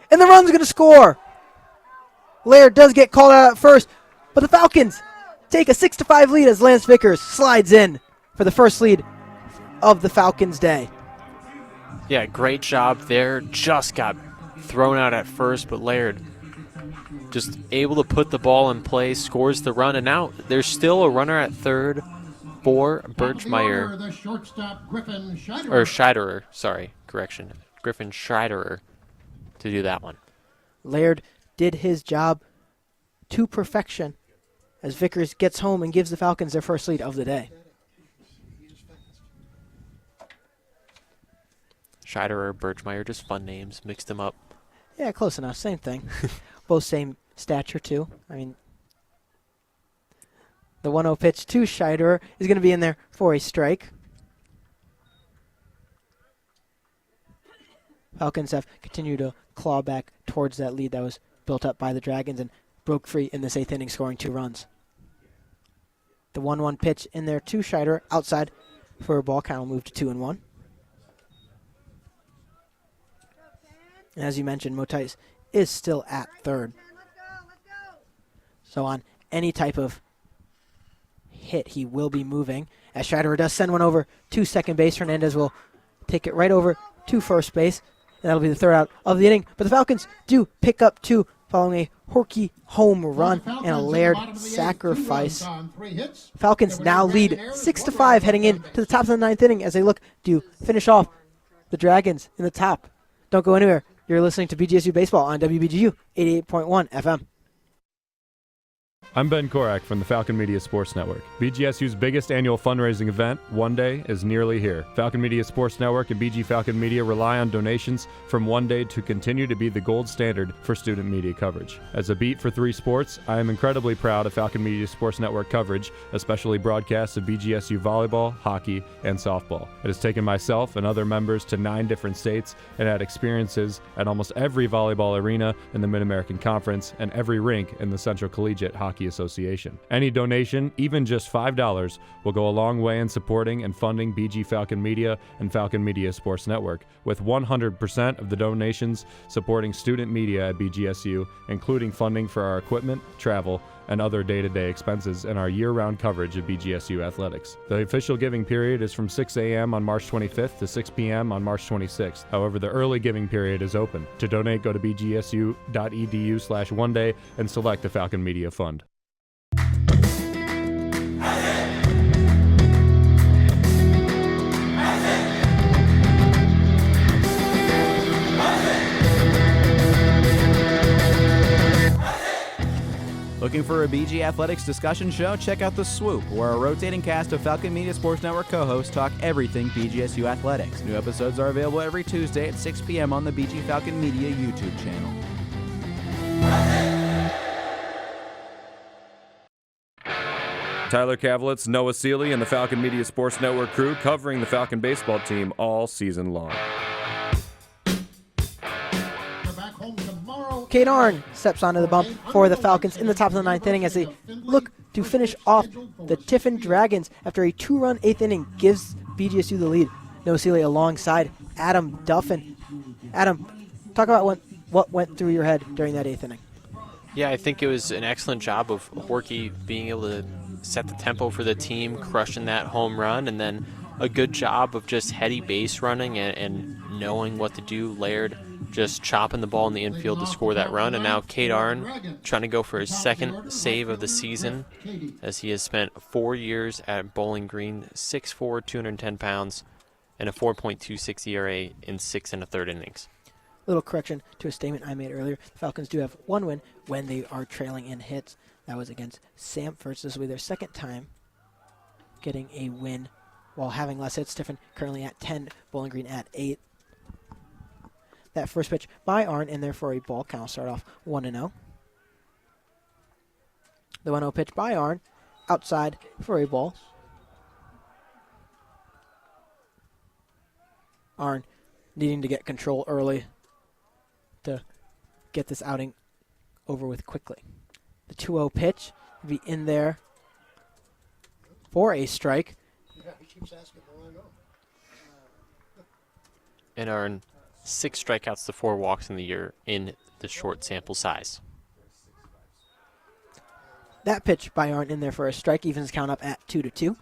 and the run's going to score. Laird does get called out at first, but the Falcons take a 6-5 lead as Lance Vickers slides in for the first lead of the Falcons' day. Yeah, great job there. Just got thrown out at first, but Laird just able to put the ball in play, scores the run, and now there's still a runner at third for Birchmeyer. The shortstop, Griffin Scheiderer. Or Scheiderer, sorry, correction. Griffin Scheiderer to do that one. Laird did his job to perfection as Vickers gets home and gives the Falcons their first lead of the day. Scheiderer, Birchmeyer, just fun names, mixed them up. Yeah, close enough. Same thing. Both same stature, too. I mean, the 1-0 pitch to Scheiderer is going to be in there for a strike. Falcons have continued to claw back towards that lead that was built up by the Dragons and broke free in this 8th inning, scoring 2 runs. The 1-1 pitch in there to Scheiderer outside for a ball. Count will move to 2-1. And as you mentioned, Motice is still at third. So on any type of hit, he will be moving. As Scheiderer does send one over to second base, Hernandez will take it right over to first base. And that'll be the third out of the inning. But the Falcons do pick up 2 following a Horky home run and a Laird sacrifice. Falcons now lead 6-5 heading in to the top of the 9th inning as they look to finish off the Dragons in the top. Don't go anywhere. You're listening to BGSU Baseball on WBGU 88.1 FM. I'm Ben Korak from the Falcon Media Sports Network. BGSU's biggest annual fundraising event, One Day, is nearly here. Falcon Media Sports Network and BG Falcon Media rely on donations from One Day to continue to be the gold standard for student media coverage. As a beat for 3 sports, I am incredibly proud of Falcon Media Sports Network coverage, especially broadcasts of BGSU volleyball, hockey, and softball. It has taken myself and other members to 9 different states and had experiences at almost every volleyball arena in the Mid-American Conference and every rink in the Central Collegiate Hockey Association. Any donation, even just $5, will go a long way in supporting and funding BG Falcon Media and Falcon Media Sports Network, with 100% of the donations supporting student media at BGSU, including funding for our equipment, travel, and other day-to-day expenses in our year-round coverage of BGSU athletics. The official giving period is from 6 a.m. on March 25th to 6 p.m. on March 26th. However, the early giving period is open. To donate, go to bgsu.edu/oneday and select the Falcon Media Fund. Looking for a BG Athletics discussion show? Check out The Swoop, where a rotating cast of Falcon Media Sports Network co-hosts talk everything BGSU athletics. New episodes are available every Tuesday at 6 p.m. on the BG Falcon Media YouTube channel. Tyler Kavlitz, Noah Seeley, and the Falcon Media Sports Network crew covering the Falcon baseball team all season long. Cade Arn steps onto the bump for the Falcons in the top of the 9th inning as they look to finish off the Tiffin Dragons after a 2-run 8th inning gives BGSU the lead. Noah Seeley alongside Adam Duffin. Adam, talk about what went through your head during that 8th inning. Yeah, I think it was an excellent job of Horky being able to set the tempo for the team, crushing that home run, and then a good job of just heady base running and knowing what to do. Laird just chopping the ball in the infield to score that run, and now Cade Arn trying to go for his second save of the season as he has spent 4 years at Bowling Green, 6'4", 210 pounds, and a 4.26 ERA in 6 1/3 innings. Little correction to a statement I made earlier. The Falcons do have 1 win when they are trailing in hits. That was against Samford. This will be their 2nd time getting a win while having less hits. Tiffin currently at 10, Bowling Green at 8. That first pitch by Arn in there for a ball. Count will start off 1-0. The 1-0 pitch by Arn outside for a ball. Arn needing to get control early to get this outing over with quickly. The 2-0 pitch will be in there for a strike. And Arn 6 strikeouts to 4 walks in the year in the short sample size. That pitch by Arndt in there for a strike, evens count up at 2-2.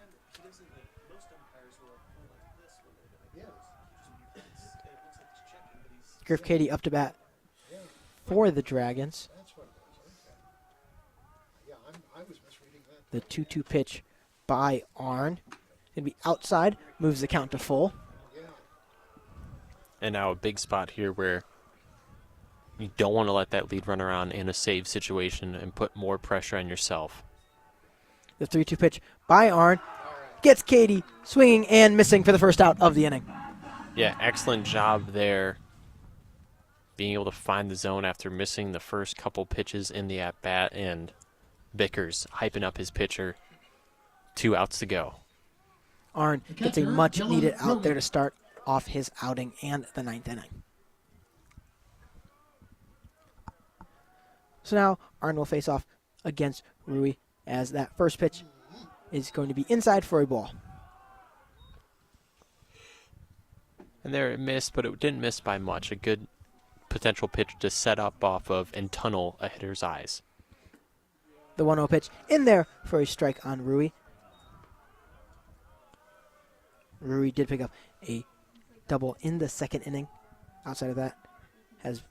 Griff Cady up to bat for the Dragons. The 2-2 pitch by Arn. Going to be outside, moves the count to full. And now a big spot here where you don't want to let that lead runner on in a save situation and put more pressure on yourself. The 3-2 pitch by Arn gets Cady swinging and missing for the first out of the inning. Yeah, excellent job there. Being able to find the zone after missing the first couple pitches in the at-bat, and Bickers hyping up his pitcher. 2 outs to go. Arn gets a much-needed out there to start off his outing and the 9th inning. So now Arn will face off against Rui as that first pitch is going to be inside for a ball. And there it missed, but it didn't miss by much. A good potential pitch to set up off of and tunnel a hitter's eyes. The 1-0 pitch in there for a strike on Rui. Rui did pick up a double in the 2nd inning. Outside of that, has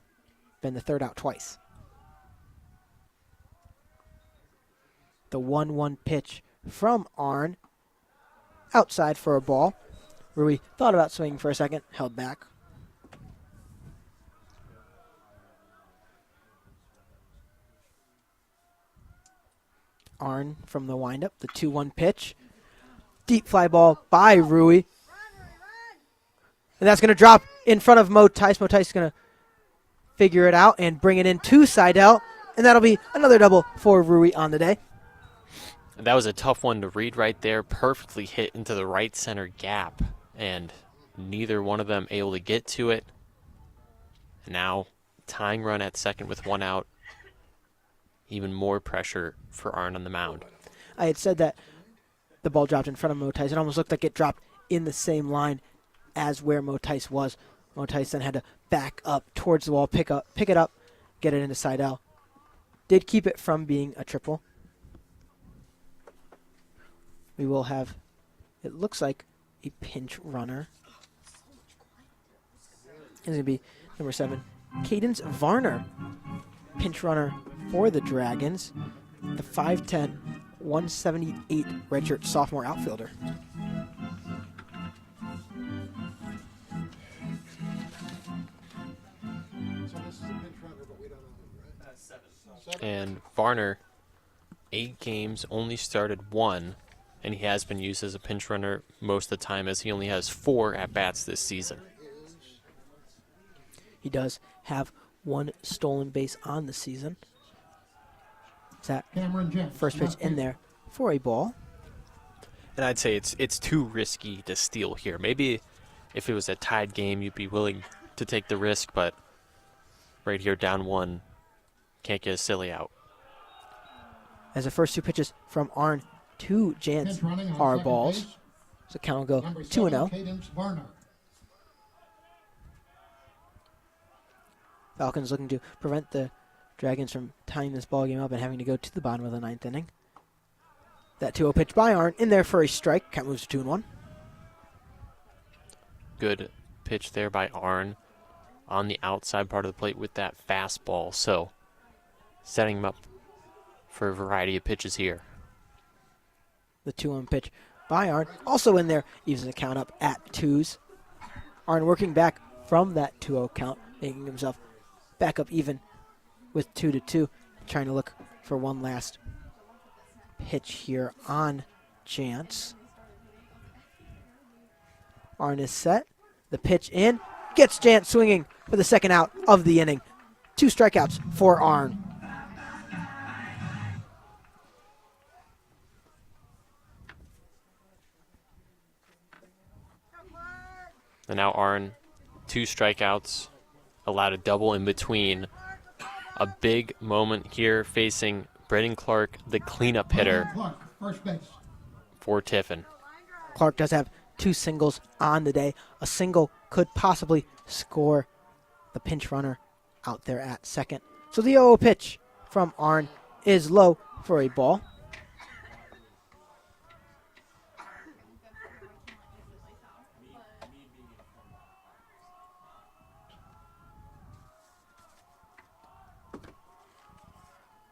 been the 3rd out twice. The 1-1 pitch from Arn. Outside for a ball. Rui thought about swinging for a second, held back. Arn from the windup, the 2-1 pitch. Deep fly ball by Rui. And that's going to drop in front of Mo Tice. Mo Tice is going to figure it out and bring it in to Seidel. And that'll be another double for Rui on the day. That was a tough one to read right there. Perfectly hit into the right center gap. And neither one of them able to get to it. Now tying run at second with 1 out. Even more pressure for Arn on the mound. I had said that the ball dropped in front of Mo Tice. It almost looked like it dropped in the same line as where Mo Tice was. Mo Tice then had to back up towards the wall, pick it up, get it into Seidel. Did keep it from being a triple. We will have, it looks like, a pinch runner. It's going to be number 7, Cadence Varner. Pinch runner for the Dragons. The 5'10", 178 redshirt sophomore outfielder. And Varner, 8 games, only started 1, and he has been used as a pinch runner most of the time, as he only has 4 at-bats this season. He does have 1 stolen base on the season. That first pitch in there for a ball. And I'd say it's too risky to steal here. Maybe if it was a tied game, you'd be willing to take the risk, but right here, down 1, can't get a silly out. As the first 2 pitches from Arn to Jantz are balls. So count will go 2-0. Falcons looking to prevent the Dragons from tying this ball game up and having to go to the bottom of the 9th inning. That 2-0 pitch by Arn in there for a strike. Count moves to 2-1. Good pitch there by Arn on the outside part of the plate with that fastball. So setting him up for a variety of pitches here. The 2-1 pitch by Arn also in there, evens the count up at 2s. Arn working back from that 2-0 count, making himself back up even with 2-2, trying to look for one last pitch here on Jantz. Arn is set. The pitch in. Gets Jantz swinging for the 2nd out of the inning. 2 strikeouts for Arn. And now Arn, 2 strikeouts, allowed a double in between. A big moment here facing Braden Clark, the cleanup hitter for Tiffin. Clark does have 2 singles on the day. A single could possibly score the pinch runner out there at second. So the 0-0 pitch from Arn is low for a ball.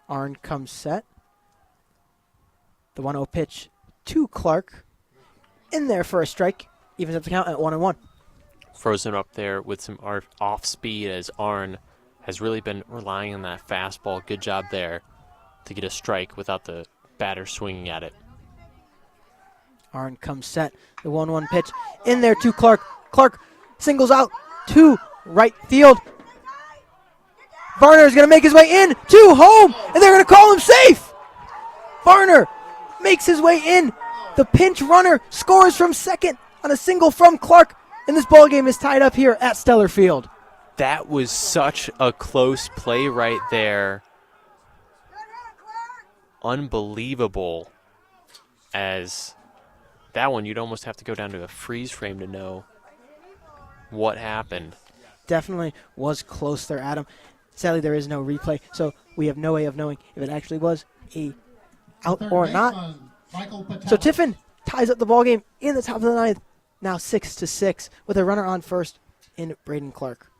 Arn comes set. The 1-0 pitch to Clark. In there for a strike. Evens up the count at 1-1. Frozen up there with some off speed as Arn has really been relying on that fastball. Good job there to get a strike without the batter swinging at it. Arn comes set. The 1-1 pitch in there to Clark. Clark singles out to right field. Varner is going to make his way in to home, and they're going to call him safe. Varner makes his way in. The pinch runner scores from second on a single from Clark, and this ball game is tied up here at Stellar Field. That was such a close play right there. Unbelievable. As that one, you'd almost have to go down to a freeze frame to know what happened. Definitely was close there, Adam. Sadly, there is no replay, so we have no way of knowing if it actually was a out or not. So Tiffin ties up the ball game in the top of the ninth, now 6-6, with a runner on first in Braden Clark.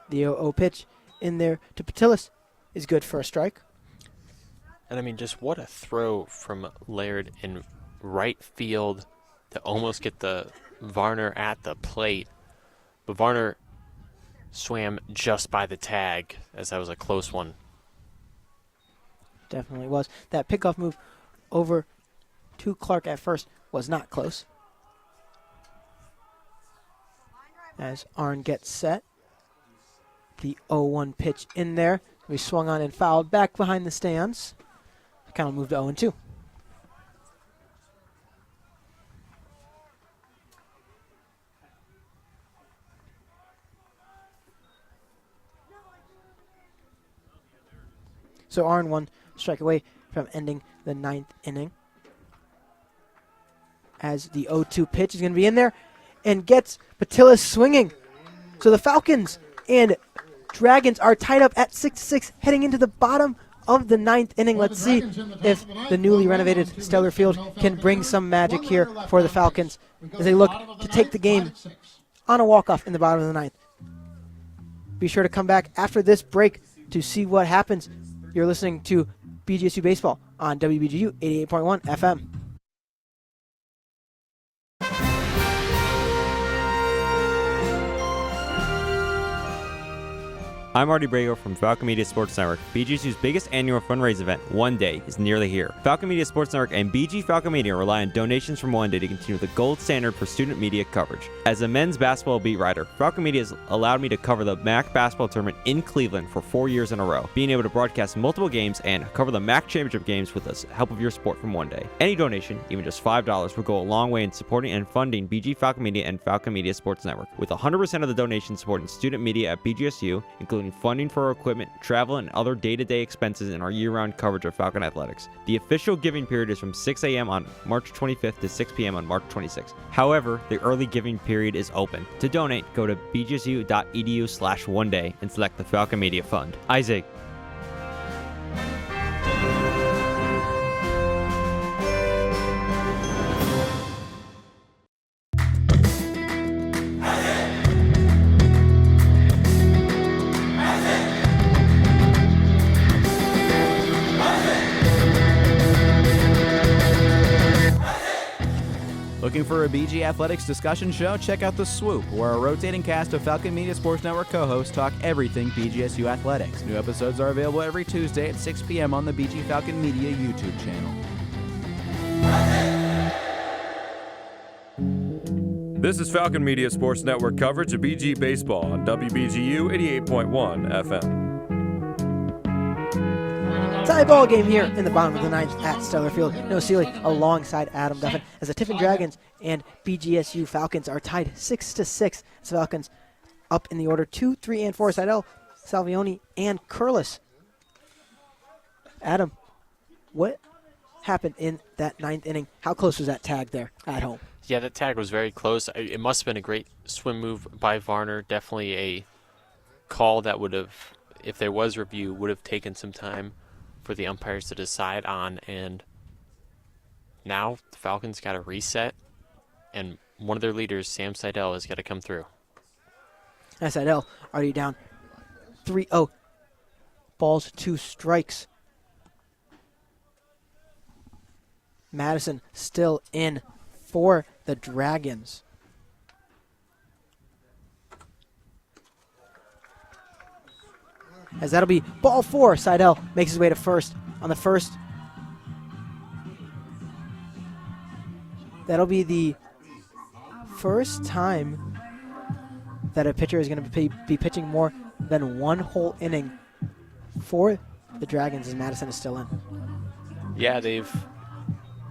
The 0-0 pitch in there to Patilis is good for a strike. And I mean, just what a throw from Laird in right field to almost get the Varner at the plate. But Varner swam just by the tag, as that was a close one. Definitely was. That pickoff move over to Clark at first was not close. As Arn gets set. The 0-1 pitch in there. We swung on and fouled back behind the stands. Kind of moved to 0-2. So Arn 1 strike away from ending the ninth inning. As the 0-2 pitch is going to be in there and gets Patilis swinging. So the Falcons and Dragons are tied up at 6-6 heading into the bottom of the ninth inning. Let's see if the newly renovated Stellar Field can bring some magic here for the Falcons as they look to take the game on a walk-off in the bottom of the ninth. Be sure to come back after this break to see what happens. You're listening to BGSU Baseball on WBGU 88.1 FM. I'm Artie Brago from Falcon Media Sports Network. BGSU's biggest annual fundraising event, One Day, is nearly here. Falcon Media Sports Network and BG Falcon Media rely on donations from One Day to continue the gold standard for student media coverage. As a men's basketball beat writer, Falcon Media has allowed me to cover the MAC basketball tournament in Cleveland for 4 years in a row, being able to broadcast multiple games and cover the MAC championship games with the help of your support from One Day. Any donation, even just $5, will go a long way in supporting and funding BG Falcon Media and Falcon Media Sports Network, with 100% of the donations supporting student media at BGSU, including funding for our equipment, travel, and other day-to-day expenses in our year-round coverage of Falcon Athletics. The official giving period is from 6 a.m. on March 25th to 6 p.m. on March 26th. However, the early giving period is open. To donate, go to bgsu.edu/oneday and select the Falcon Media Fund. Isaac. Looking for a BG Athletics discussion show? Check out The Swoop, where a rotating cast of Falcon Media Sports Network co-hosts talk everything BGSU athletics. New episodes are available every Tuesday at 6 p.m. on the BG Falcon Media YouTube channel. This is Falcon Media Sports Network coverage of BG Baseball on WBGU 88.1 FM. Tie ball game here in the bottom of the ninth at Stellar Field. No Sealy alongside Adam Guffin as the Tiffin Dragons and BGSU Falcons are tied 6-6. The Falcons up in the order 2, 3, and 4. Seidel, Salvioni, and Curlis. Adam, what happened in that ninth inning? How close was that tag there at home? Yeah, that tag was very close. It must have been a great swim move by Varner. Definitely a call that would have, if there was review, would have taken some time for the umpires to decide on. And now the Falcons got to reset, and one of their leaders, Sam Seidel, has got to come through. Seidel already down 3-0. Balls, 2 strikes. Madison still in for the Dragons. As that'll be ball 4. Seidel makes his way to first. On the first, that'll be the first time that a pitcher is going to be pitching more than one whole inning for the Dragons, as Madison is still in. Yeah, they've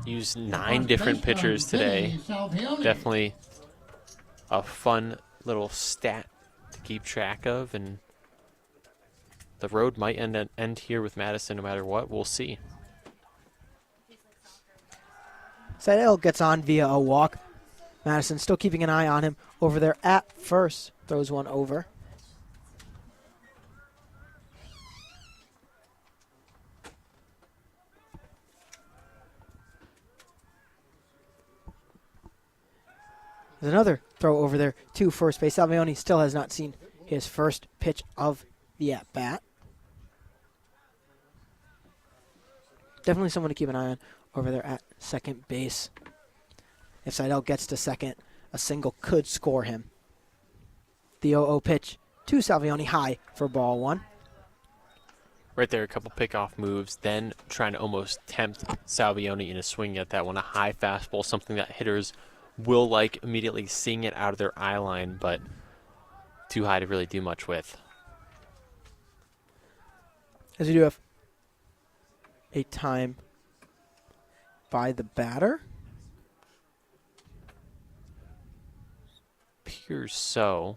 used 9 different pitchers today. Definitely a fun little stat to keep track of, and the road might end here with Madison no matter what. We'll see. Seidel gets on via a walk. Madison still keeping an eye on him over there at first. Throws one over. There's another throw over there to first base. Salvioni still has not seen his first pitch of the at-bat. Definitely someone to keep an eye on over there at second base. If Seidel gets to second, a single could score him. The 0-0 pitch to Salvioni, high for ball 1. Right there, a couple pickoff moves, then trying to almost tempt Salvioni in a swing at that one. A high fastball, something that hitters will like immediately, seeing it out of their eye line, but too high to really do much with. As we do have a time by the batter. Appears so.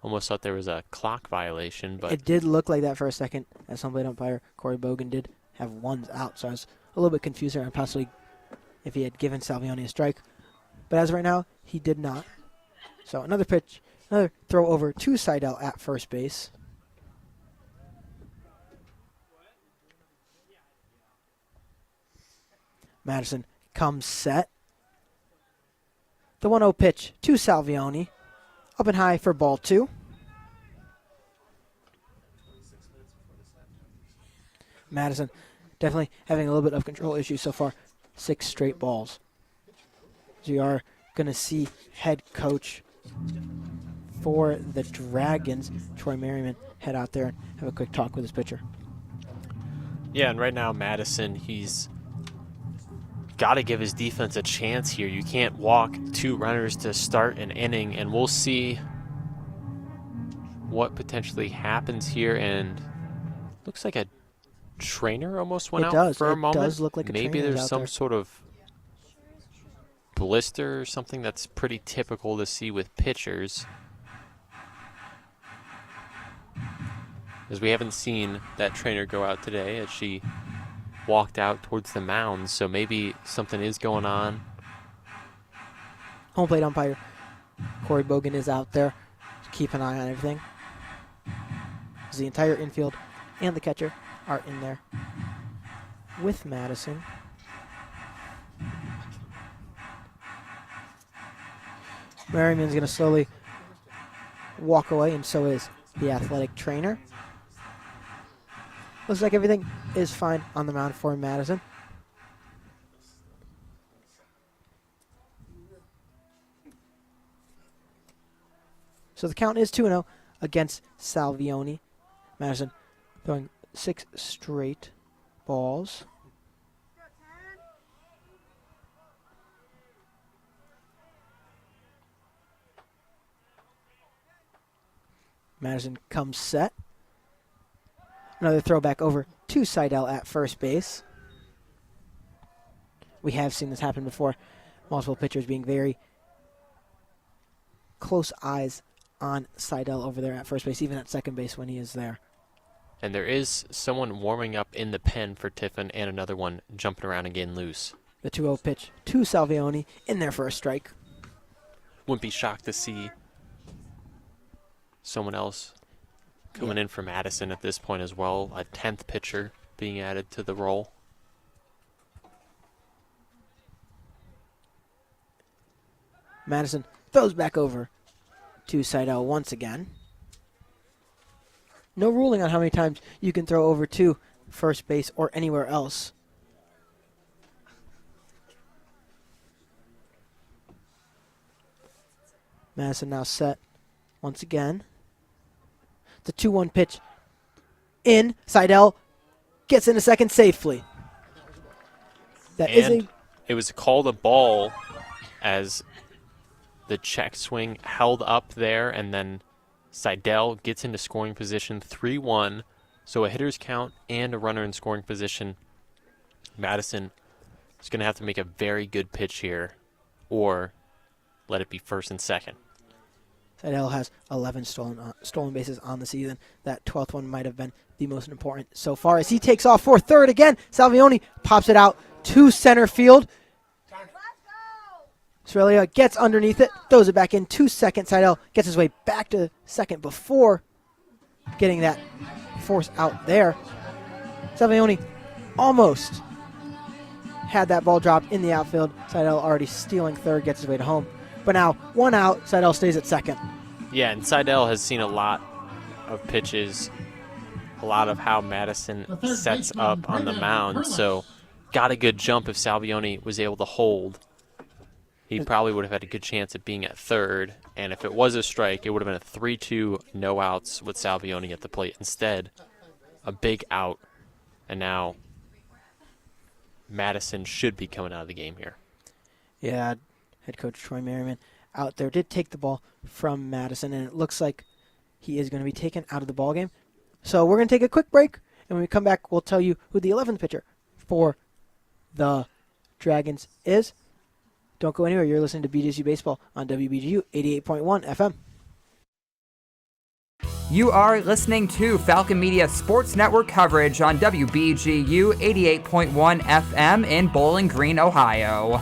Almost thought there was a clock violation, but It did look like that for a second, as home plate umpire Corey Bogan did have ones out, so I was a little bit confused there on possibly if he had given Salvioni a strike. But as of right now, he did not. So another pitch, another throw over to Seidel at first base. Madison comes set. The 1-0 pitch to Salvioni. Up and high for ball 2. Madison definitely having a little bit of control issues so far. 6 straight balls. We are going to see head coach for the Dragons, Troy Merriman, head out there and have a quick talk with his pitcher. yeah, and right now Madison, he's got to give his defense a chance here. You can't walk 2 runners to start an inning, and we'll see what potentially happens here. And looks like a trainer almost went out for a moment. It does look like a Maybe trainer is there's out some there. sort of blister or something that's pretty typical to see with pitchers, as we haven't seen that trainer go out today as she walked out towards the mound, so maybe something is going on. Home plate umpire Corey Bogan is out there to keep an eye on everything. As the entire infield and the catcher are in there with Madison. Merriman's going to slowly walk away, and so is the athletic trainer. Looks like everything is fine on the mound for Madison. So the count is 2-0 against Salvioni. Madison throwing 6 straight balls. Madison comes set. Another throwback over to Seidel at first base. We have seen this happen before. Multiple pitchers being very close eyes on Seidel over there at first base, even at second base when he is there. And there is someone warming up in the pen for Tiffin, and another one jumping around and getting loose. The 2-0 pitch to Salvioni in there for a strike. Wouldn't be shocked to see someone else coming in for Madison at this point as well. A 10th pitcher being added to the role. Madison throws back over to Seidel once again. No ruling on how many times you can throw over to first base or anywhere else. Madison now set once again. The 2-1 pitch in. Seidel gets into second safely. It was called a ball as the check swing held up there, and then Seidel gets into scoring position 3-1. So a hitter's count and a runner in scoring position. Madison is going to have to make a very good pitch here or let it be first and second. Seidel has 11 stolen bases on the season. That 12th one might have been the most important so far as he takes off for third again. Salvioni pops it out to center field. Australia gets underneath it, throws it back in to second. Seidel gets his way back to second before getting that force out there. Salvioni almost had that ball dropped in the outfield. Seidel already stealing third, gets his way to home. But now, one out, Seidel stays at second. Yeah, and Seidel has seen a lot of pitches, a lot of how Madison sets up on the mound. So got a good jump if Salvioni was able to hold. He probably would have had a good chance at being at third. And if it was a strike, it would have been a 3-2, no outs with Salvioni at the plate. Instead, a big out. And now Madison should be coming out of the game here. Yeah, head coach Troy Merriman out there did take the ball from Madison, and it looks like he is going to be taken out of the ball game. So we're going to take a quick break, and when we come back, we'll tell you who the 11th pitcher for the Dragons is. Don't go anywhere. You're listening to BGSU Baseball on WBGU 88.1 FM. You are listening to Falcon Media Sports Network coverage on WBGU 88.1 FM in Bowling Green, Ohio.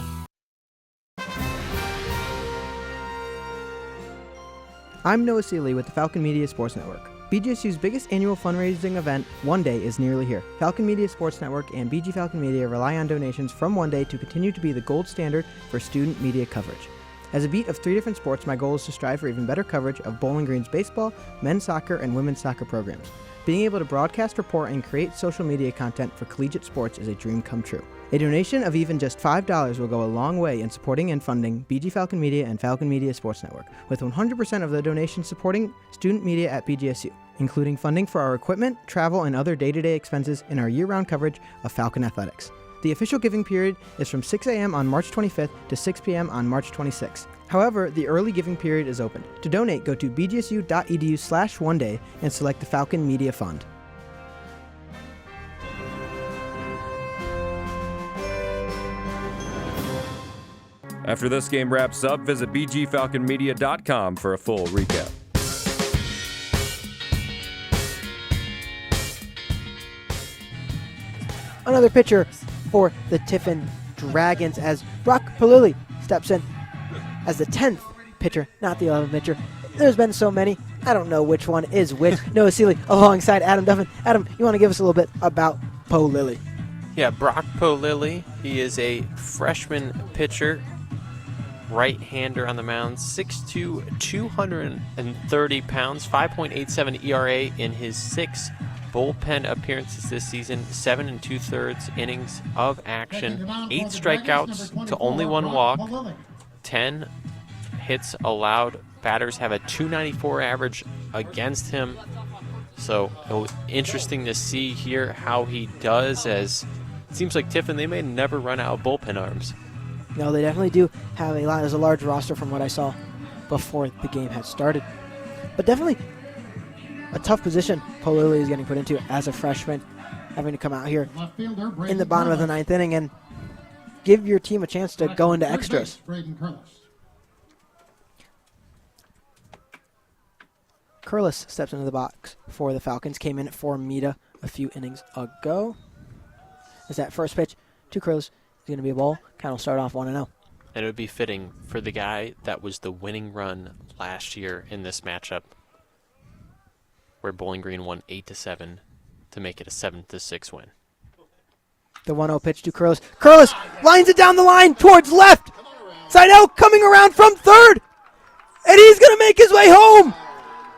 I'm Noah Seeley with the Falcon Media Sports Network. BGSU's biggest annual fundraising event, One Day, is nearly here. Falcon Media Sports Network and BG Falcon Media rely on donations from One Day to continue to be the gold standard for student media coverage. As a beat of 3 different sports, my goal is to strive for even better coverage of Bowling Green's baseball, men's soccer, and women's soccer programs. Being able to broadcast, report, and create social media content for collegiate sports is a dream come true. A donation of even just $5 will go a long way in supporting and funding BG Falcon Media and Falcon Media Sports Network, with 100% of the donations supporting student media at BGSU, including funding for our equipment, travel, and other day-to-day expenses in our year-round coverage of Falcon athletics. The official giving period is from 6 a.m. on March 25th to 6 p.m. on March 26th. However, the early giving period is open. To donate, go to bgsu.edu/oneday and select the Falcon Media Fund. After this game wraps up, visit bgfalconmedia.com for a full recap. Another pitcher for the Tiffin Dragons as Brock Palili steps in as the 10th pitcher, not the 11th pitcher. There's been so many, I don't know which one is which. Noah Seeley alongside Adam Duffin. Adam, you want to give us a little bit about Palili? Yeah, Brock Palili. He is a freshman pitcher, right-hander on the mound, 6'2", 230 pounds, 5.87 ERA in his 6 bullpen appearances this season, 7 2/3 innings of action, 8 strikeouts to only 1 walk, 10 hits allowed. Batters have a .294 average against him. So interesting to see here how he does, as it seems like Tiffin, they may never run out of bullpen arms. No, they definitely do have there's a large roster from what I saw before the game had started. But definitely a tough position Palili is getting put into as a freshman, having to come out here in the bottom of the 9th inning and give your team a chance to go into extras. Curlis steps into the box for the Falcons. Came in for Mita a few innings ago. As that first pitch to Curlis is going to be a ball. Count will start off 1-0. And it would be fitting for the guy that was the winning run last year in this matchup, where Bowling Green won 8-7 to make it a 7-6 win. The 1-0 pitch to Curlis. Curlis lines it down the line towards left. Seidel coming around from third. And he's going to make his way home.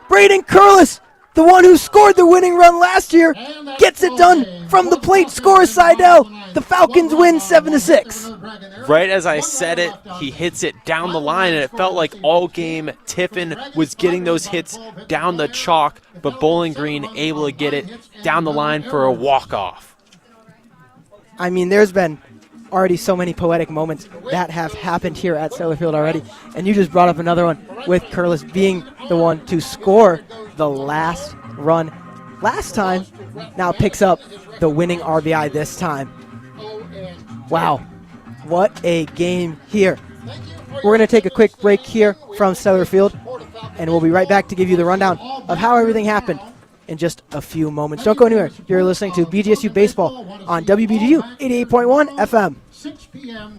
Braden Curlis, the one who scored the winning run last year, gets it done from the plate, scores Seidel. The Falcons win 7-6. Right as I said it, he hits it down the line, and it felt like all game Tiffin was getting those hits down the chalk, but Bowling Green able to get it down the line for a walk-off. I mean, there's been already so many poetic moments that have happened here at Stellar Field already, and you just brought up another one with Curlis being the one to score the last run last time, now picks up the winning RBI this time. Wow, what a game here. We're going to take a quick break here from Stellar Field, and we'll be right back to give you the rundown of how everything happened in just a few moments. Don't go anywhere. You're listening to BGSU Baseball on WBGU 88.1 FM. 6 p.m.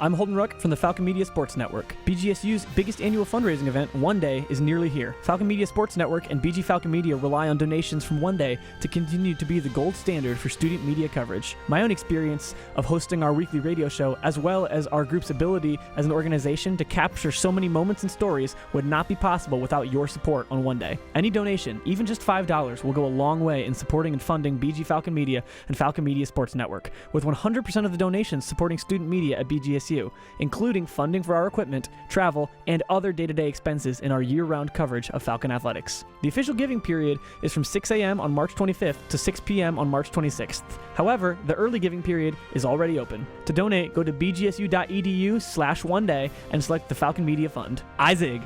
I'm Holden Ruck from the Falcon Media Sports Network. BGSU's biggest annual fundraising event, One Day, is nearly here. Falcon Media Sports Network and BG Falcon Media rely on donations from One Day to continue to be the gold standard for student media coverage. My own experience of hosting our weekly radio show, as well as our group's ability as an organization to capture so many moments and stories, would not be possible without your support on One Day. Any donation, even just $5, will go a long way in supporting and funding BG Falcon Media and Falcon Media Sports Network, with 100% of the donations supporting student media at BGSU, including funding for our equipment, travel, and other day-to-day expenses in our year-round coverage of Falcon athletics. The official giving period is from 6 a.m. on March 25th to 6 p.m. on March 26th. However, the early giving period is already open. To donate, go to bgsu.edu/oneday and select the Falcon Media Fund. IZIG.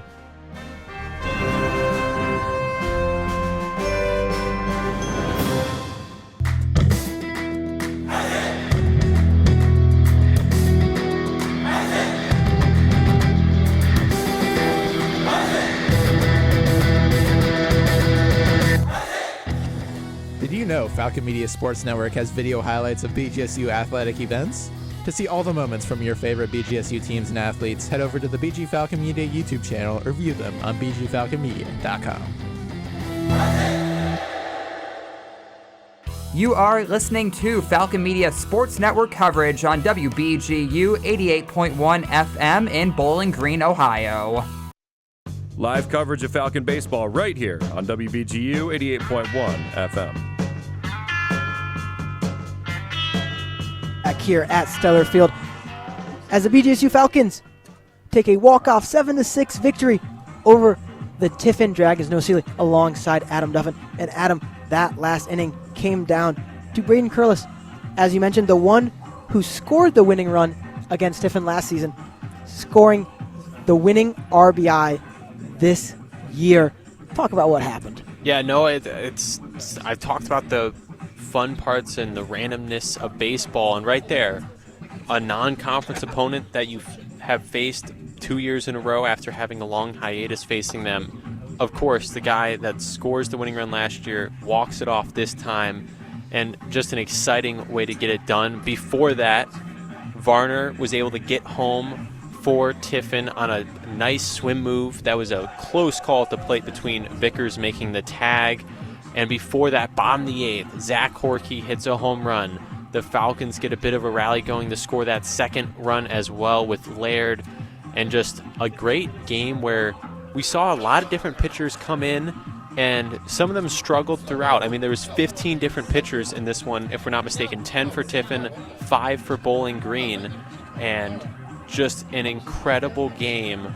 Did you know Falcon Media Sports Network has video highlights of BGSU athletic events? To see all the moments from your favorite BGSU teams and athletes, head over to the BG Falcon Media YouTube channel or view them on bgfalconmedia.com. You are listening to Falcon Media Sports Network coverage on WBGU 88.1 FM in Bowling Green, Ohio. Live coverage of Falcon baseball right here on WBGU 88.1 FM. Back here at Stellar Field as the BGSU Falcons take a walk-off 7-6 victory over the Tiffin Dragons, no Sealy, alongside Adam Duffin. And Adam, that last inning came down to Braden Curlis, as you mentioned, the one who scored the winning run against Tiffin last season, scoring the winning RBI this year. Talk about what happened. Yeah, no, it's I've talked about the fun parts and the randomness of baseball, and right there, a non-conference opponent that you have faced 2 years in a row after having a long hiatus facing them. Of course, the guy that scores the winning run last year walks it off this time, and just an exciting way to get it done. Before that, Varner was able to get home for Tiffin on a nice swim move. That was a close call at the plate between Vickers making the tag. And before that, bottom of the eighth, Zach Horkey hits a home run. The Falcons get a bit of a rally going to score that second run as well with Laird. And just a great game where we saw a lot of different pitchers come in, and some of them struggled throughout. I mean, there was 15 different pitchers in this one, if we're not mistaken. 10 for Tiffin, 5 for Bowling Green. And just an incredible game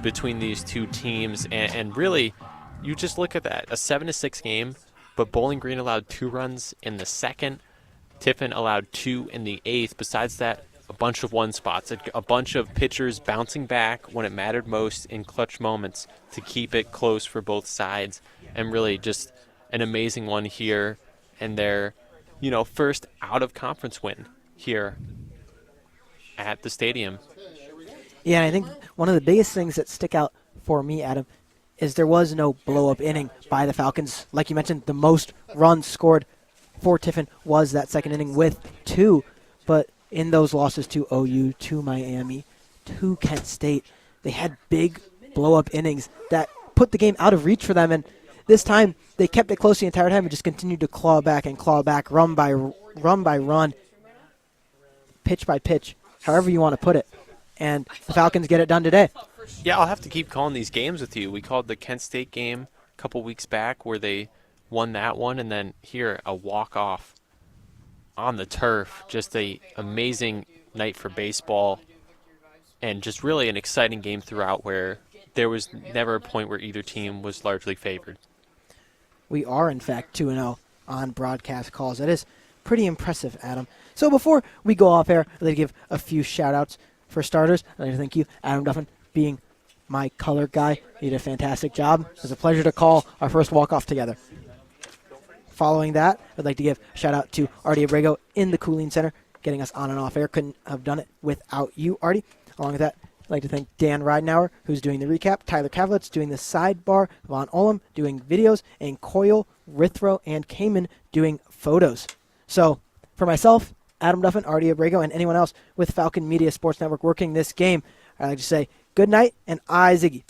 between these two teams. And really, you just look at that, a 7-6 game, but Bowling Green allowed 2 runs in the second. Tiffin allowed 2 in the eighth. Besides that, a bunch of one spots, a bunch of pitchers bouncing back when it mattered most in clutch moments to keep it close for both sides. And really just an amazing one here, and their, first out-of-conference win here at the stadium. Yeah, and I think one of the biggest things that stick out for me, Adam, is there was no blow-up inning by the Falcons. Like you mentioned, the most runs scored for Tiffin was that second inning with 2. But in those losses to OU, to Miami, to Kent State, they had big blow-up innings that put the game out of reach for them. And this time, they kept it close the entire time and just continued to claw back, run by run, pitch by pitch, however you want to put it. And the Falcons get it done today. Yeah, I'll have to keep calling these games with you. We called the Kent State game a couple weeks back where they won that one, and then here, a walk-off on the turf. Just a amazing night for baseball, and just really an exciting game throughout where there was never a point where either team was largely favored. We are, in fact, 2-0 on broadcast calls. That is pretty impressive, Adam. So before we go off air, I'd like to give a few shout-outs. For starters, I'd like to thank you, Adam Duffin, being my color guy. You did a fantastic job. It was a pleasure to call our first walk-off together. Following that, I'd like to give a shout-out to Artie Abrego in the Cooling Center, getting us on and off air. Couldn't have done it without you, Artie. Along with that, I'd like to thank Dan Ridenauer, who's doing the recap, Tyler Kavlitz doing the sidebar, Von Olam doing videos, and Coyle, Rithro, and Kamen doing photos. So, for myself, Adam Duffin, Artie Abrego, and anyone else with Falcon Media Sports Network working this game, I'd like to say good night, and I Ziggy.